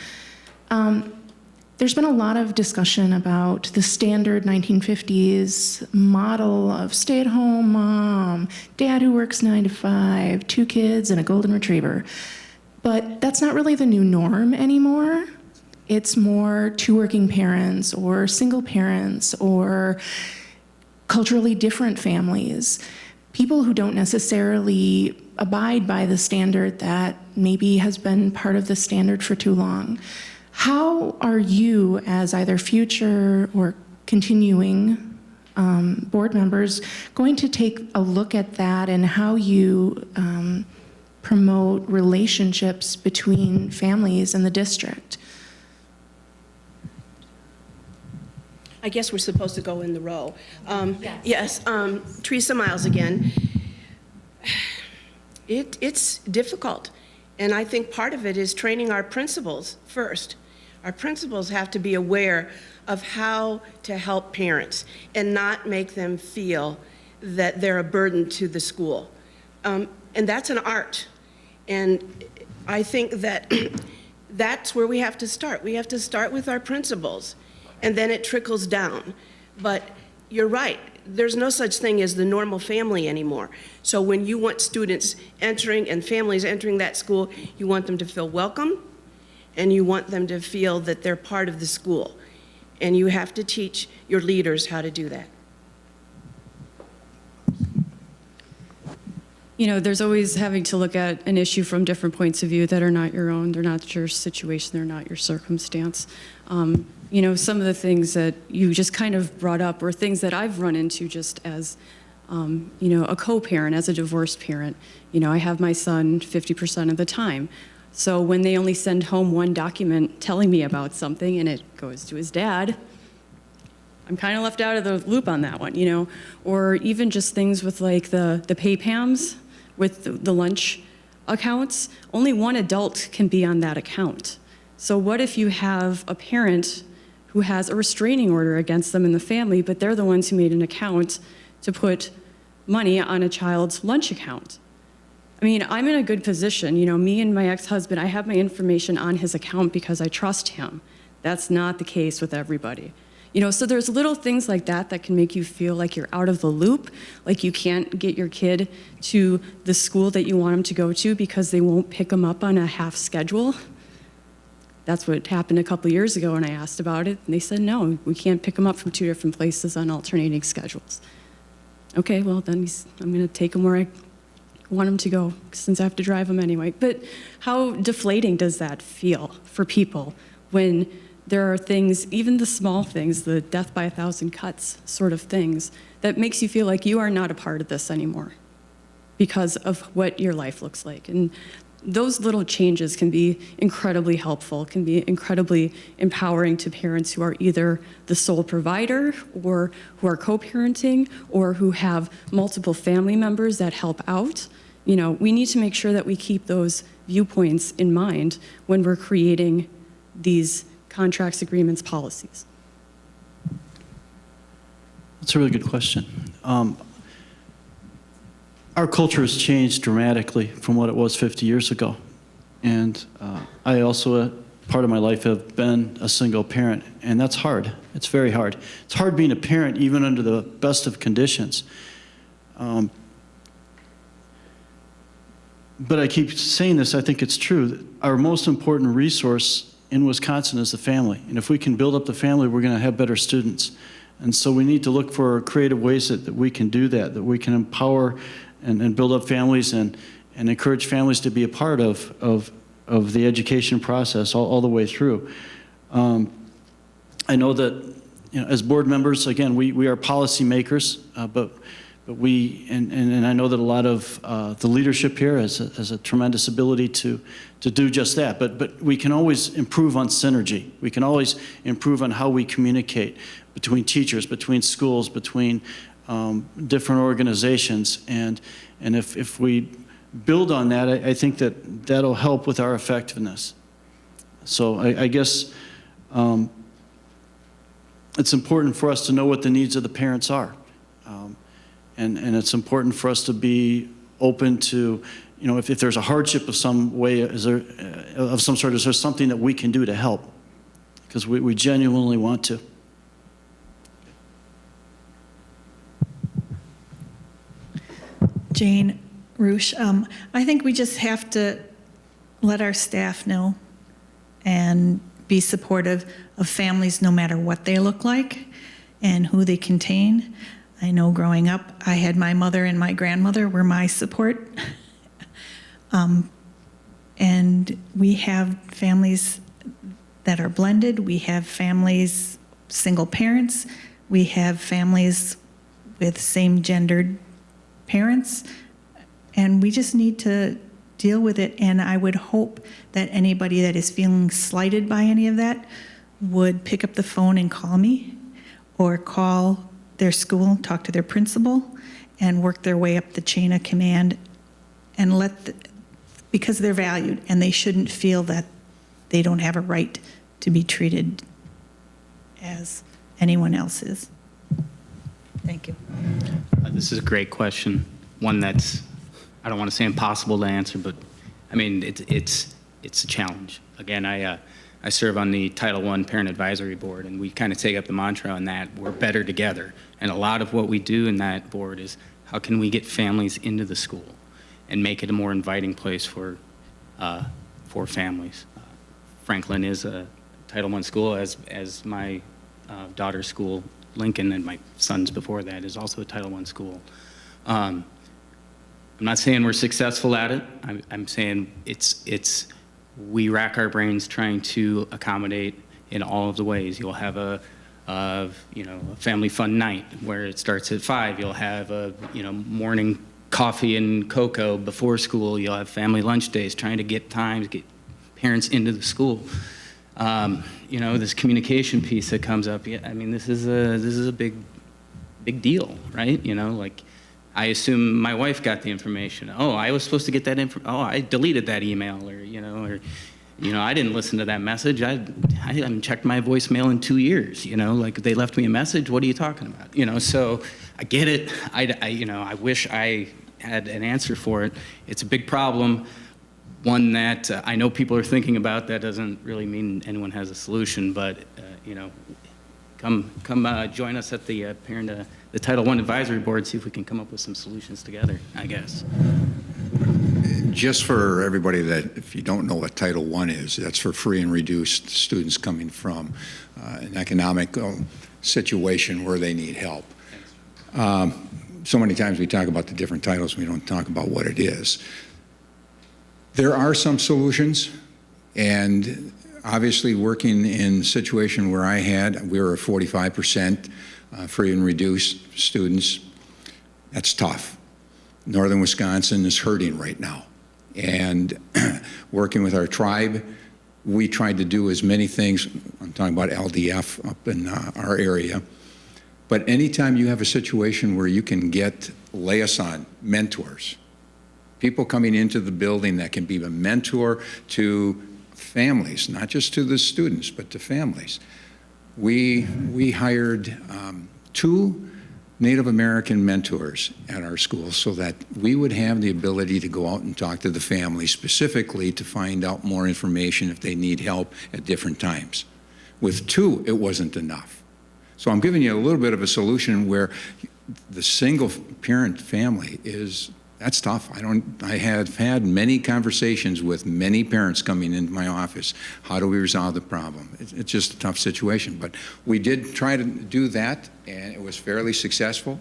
[SPEAKER 9] There's been a lot of discussion about the standard 1950s model of stay-at-home mom, dad who works 9 to 5, 2 kids, and a golden retriever. But that's not really the new norm anymore. It's more 2 working parents or single parents or culturally different families, people who don't necessarily abide by the standard that maybe has been part of the standard for too long. How are you, as either future or continuing board members, going to take a look at that and how you promote relationships between families in the district?
[SPEAKER 2] I guess we're supposed to go in the row. Yes, Theresa Miles again. It's difficult, and I think part of it is training our principals first. Our principals have to be aware of how to help parents and not make them feel that they're a burden to the school. And that's an art. And I think that that's where we have to start. We have to start with our principals, and then it trickles down. But you're right, there's no such thing as the normal family anymore. So when you want students entering and families entering that school, you want them to feel welcome, and you want them to feel that they're part of the school. And you have to teach your leaders how to do that.
[SPEAKER 3] You know, there's always having to look at an issue from different points of view that are not your own. They're not your situation. They're not your circumstance. You know, some of the things that you just kind of brought up were things that I've run into just as, you know, a co-parent, as a divorced parent. You know, I have my son 50% of the time. So when they only send home one document telling me about something and it goes to his dad, I'm kind of left out of the loop on that one, you know? Or even just things with like the pay PAMs with the lunch accounts, only one adult can be on that account. So what if you have a parent who has a restraining order against them in the family, but they're the ones who made an account to put money on a child's lunch account? I mean, I'm in a good position. You know, me and my ex-husband, I have my information on his account because I trust him. That's not the case with everybody. You know, so there's little things like that that can make you feel like you're out of the loop, like you can't get your kid to the school that you want him to go to because they won't pick him up on a half schedule. That's what happened a couple years ago when I asked about it, and they said, no, we can't pick him up from 2 different places on alternating schedules. Okay, well, then I'm going to take him where I want him to go since I have to drive him anyway. But how deflating does that feel for people when there are things, even the small things, the death by 1,000 cuts sort of things, that makes you feel like you are not a part of this anymore because of what your life looks like? And those little changes can be incredibly helpful, can be incredibly empowering to parents who are either the sole provider or who are co-parenting or who have multiple family members that help out. You know, we need to make sure that we keep those viewpoints in mind when we're creating these contracts, agreements, policies.
[SPEAKER 4] That's a really good question. Our culture has changed dramatically from what it was 50 years ago. And I also, part of my life, have been a single parent, and that's hard. It's very hard. It's hard being a parent even under the best of conditions. But I keep saying this, I think it's true. Our most important resource in Wisconsin is the family. And if we can build up the family, we're going to have better students. And so we need to look for creative ways that we can do that we can empower and build up families and encourage families to be a part of the education process all the way through. I know that, you know, as board members, again, we are policymakers, but I know that a lot of the leadership here has a tremendous ability to do just that. But we can always improve on synergy. We can always improve on how we communicate between teachers, between schools, between different organizations. And if we build on that, I think that'll help with our effectiveness. So I guess it's important for us to know what the needs of the parents are. And it's important for us to be open to, you know, if there's a hardship of some way, of some sort, is there something that we can do to help? Because we genuinely want to.
[SPEAKER 5] Jane, Rusch, I think we just have to let our staff know and be supportive of families no matter what they look like and who they contain. I know growing up, I had my mother and my grandmother were my support. And we have families that are blended. We have families, single parents. We have families with same-gendered parents. And we just need to deal with it. And I would hope that anybody that is feeling slighted by any of that would pick up the phone and call me or call their school, talk to their principal, and work their way up the chain of command and because they're valued and they shouldn't feel that they don't have a right to be treated as anyone else is. Thank you.
[SPEAKER 6] This is a great question. One that's, I don't want to say impossible to answer, but I mean, it's a challenge. Again, I serve on the Title I Parent Advisory Board, and we kind of take up the mantra on that, we're better together. And a lot of what we do in that board is how can we get families into the school and make it a more inviting place for families. Franklin is a Title I school, as my daughter's school, Lincoln, and my son's before that is also a Title I school. I'm not saying we're successful at it. I'm saying we rack our brains trying to accommodate in all of the ways. You'll have a family fun night where it starts at 5. You'll have a morning coffee and cocoa before school. You'll have family lunch days, trying to get parents into the school. This communication piece that comes up. I mean, this is a big deal, right? I assume my wife got the information. Oh, I was supposed to get that info. Oh, I deleted that email, I didn't listen to that message. I haven't checked my voicemail in 2 years. They left me a message. What are you talking about? So I get it. I wish I had an answer for it. It's a big problem. One that I know people are thinking about. That doesn't really mean anyone has a solution, but come join us at the the Title I Advisory Board, see if we can come up with some solutions together, I guess.
[SPEAKER 7] Just for everybody that, if you don't know what Title I is, that's for free and reduced students coming from an economic situation where they need help. So many times we talk about the different titles, we don't talk about what it is. There are some solutions, and obviously working in a situation where we were 45% free and reduced students, that's tough. Northern Wisconsin is hurting right now. And working with our tribe, we tried to do as many things. I'm talking about LDF up in our area. But anytime you have a situation where you can get liaison mentors, people coming into the building that can be a mentor to families, not just to the students, but to families. We hired 2 Native American mentors at our school so that we would have the ability to go out and talk to the families specifically to find out more information if they need help at different times. With 2, it wasn't enough. So I'm giving you a little bit of a solution where the single parent family that's tough. I have had many conversations with many parents coming into my office. How do we resolve the problem? It's just a tough situation, but we did try to do that, and it was fairly successful.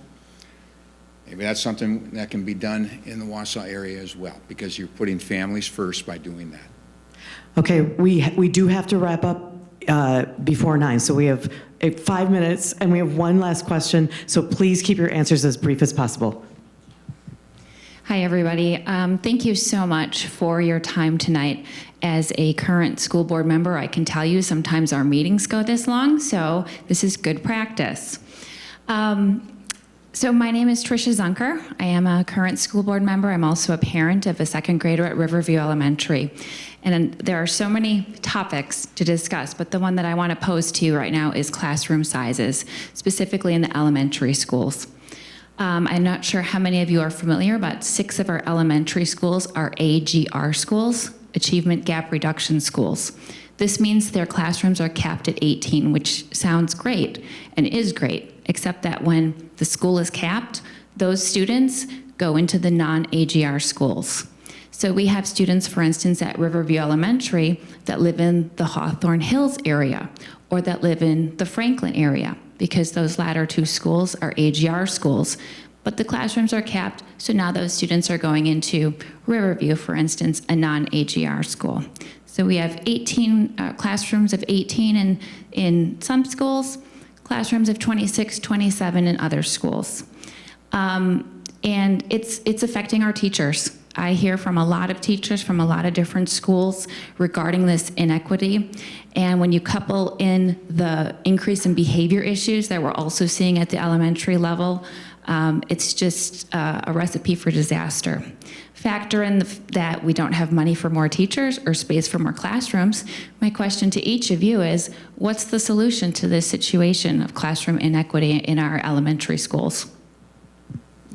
[SPEAKER 7] Maybe that's something that can be done in the Wausau area as well, because you're putting families first by doing that.
[SPEAKER 1] Okay, we do have to wrap up before 9, so we have 5 minutes, and we have one last question, so please keep your answers as brief as possible.
[SPEAKER 16] Hi, everybody. Thank you so much for your time tonight. As a current school board member, I can tell you sometimes our meetings go this long, so this is good practice. So my name is Trisha Zunker. I am a current school board member. I'm also a parent of a 2nd grader at Riverview Elementary. And there are so many topics to discuss, but the one that I want to pose to you right now is classroom sizes, specifically in the elementary schools. I'm not sure how many of you are familiar, but 6 of our elementary schools are AGR schools, Achievement Gap Reduction schools. This means their classrooms are capped at 18, which sounds great and is great, except that when the school is capped, those students go into the non-AGR schools. So we have students, for instance, at Riverview Elementary that live in the Hawthorne Hills area or that live in the Franklin area, because those latter 2 schools are AGR schools, but the classrooms are capped, so now those students are going into Riverview, for instance, a non-AGR school. So we have 18 classrooms of 18 in some schools, classrooms of 26, 27 in other schools. And it's affecting our teachers. I hear from a lot of teachers from a lot of different schools regarding this inequity. And when you couple in the increase in behavior issues that we're also seeing at the elementary level, it's just a recipe for disaster. Factor in that we don't have money for more teachers or space for more classrooms. My question to each of you is, what's the solution to this situation of classroom inequity in our elementary schools?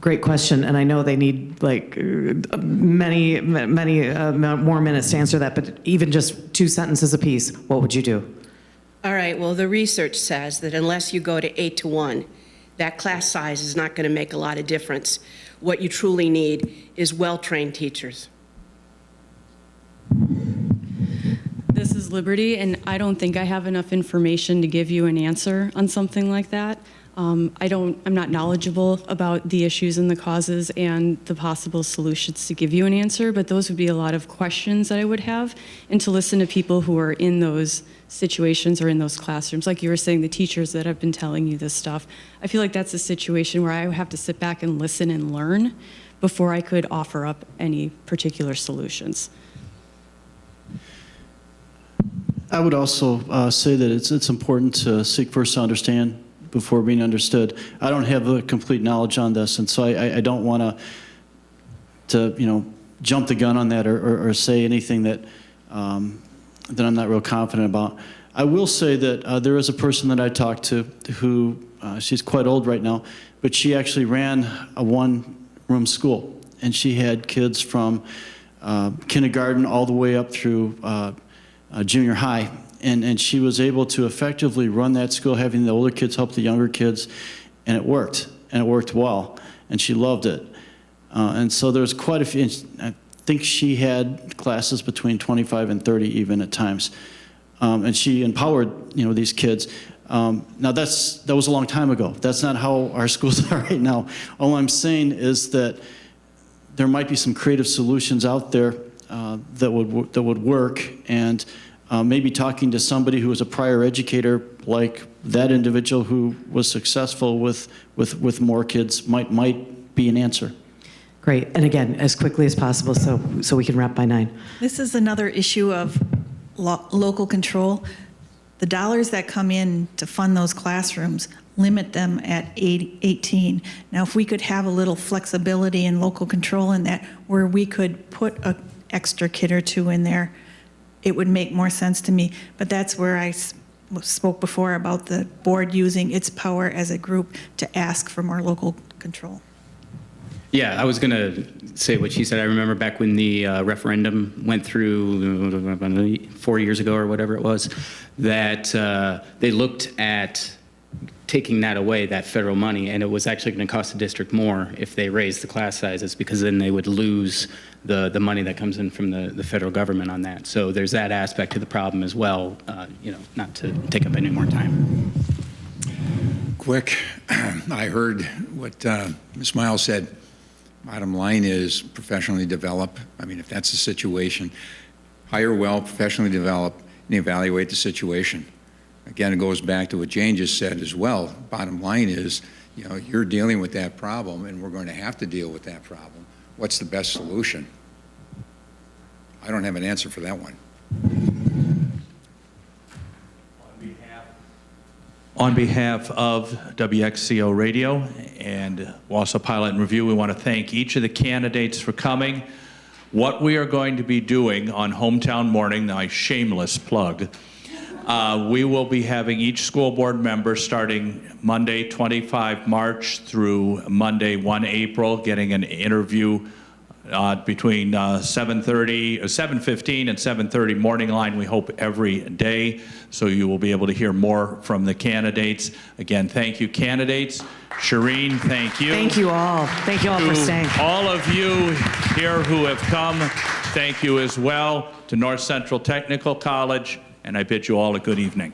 [SPEAKER 1] Great question, and I know they need like many more minutes to answer that, but even just 2 sentences apiece, what would you do?
[SPEAKER 2] All right, well, the research says that unless you go to 8-to-1, that class size is not going to make a lot of difference. What you truly need is well-trained teachers.
[SPEAKER 3] This is Liberty, and I don't think I have enough information to give you an answer on something like that. I'm not knowledgeable about the issues and the causes and the possible solutions to give you an answer, but those would be a lot of questions that I would have, and to listen to people who are in those situations or in those classrooms. Like you were saying, the teachers that have been telling you this stuff. I feel like that's a situation where I have to sit back and listen and learn before I could offer up any particular solutions.
[SPEAKER 4] I would also say that it's important to seek first to understand before being understood. I don't have the complete knowledge on this, and so I don't want to jump the gun on that or say anything that that I'm not real confident about. I will say that there is a person that I talked to who she's quite old right now, but she actually ran a one-room school, and she had kids from kindergarten all the way up through junior high. And she was able to effectively run that school, having the older kids help the younger kids, and it worked well, and she loved it. And so there's quite a few, I think she had classes between 25 and 30 even at times. And she empowered, these kids. Now that was a long time ago. That's not how our schools are right now. All I'm saying is that there might be some creative solutions out there that would work, and maybe talking to somebody who was a prior educator like that individual who was successful with more kids might be an answer.
[SPEAKER 1] Great. And again, as quickly as possible so we can wrap by 9.
[SPEAKER 5] This is another issue of local control. The dollars that come in to fund those classrooms limit them at 18. Now, if we could have a little flexibility and local control in that, where we could put an extra kid or two in there, it would make more sense to me. But that's where I spoke before about the board using its power as a group to ask for more local control.
[SPEAKER 6] Yeah, I was going to say what she said. I remember back when the referendum went through 4 years ago or whatever it was, that they looked at taking that away, that federal money, and it was actually going to cost the district more if they raised the class sizes, because then they would lose the money that comes in from the federal government on that. So there's that aspect to the problem as well, not to take up any more time.
[SPEAKER 7] Quick, I heard what Ms. Miles said. Bottom line is professionally develop. I mean, if that's the situation, hire well, professionally develop, and evaluate the situation. Again, it goes back to what Jane just said as well. Bottom line is, you're dealing with that problem, and we're going to have to deal with that problem. What's the best solution? I don't have an answer for that one.
[SPEAKER 8] On behalf of WXCO Radio and Wausau Pilot and Review, we want to thank each of the candidates for coming. What we are going to be doing on Hometown Morning, my shameless plug, we will be having each school board member starting Monday 25 March through Monday 1 April getting an interview between 7:15 and 7:30 morning line, we hope every day, so you will be able to hear more from the candidates. Again, thank you, candidates. Shereen, thank you.
[SPEAKER 1] Thank you all. Thank you all for staying.
[SPEAKER 8] All of you here who have come, thank you as well. To North Central Technical College, and I bid you all a good evening.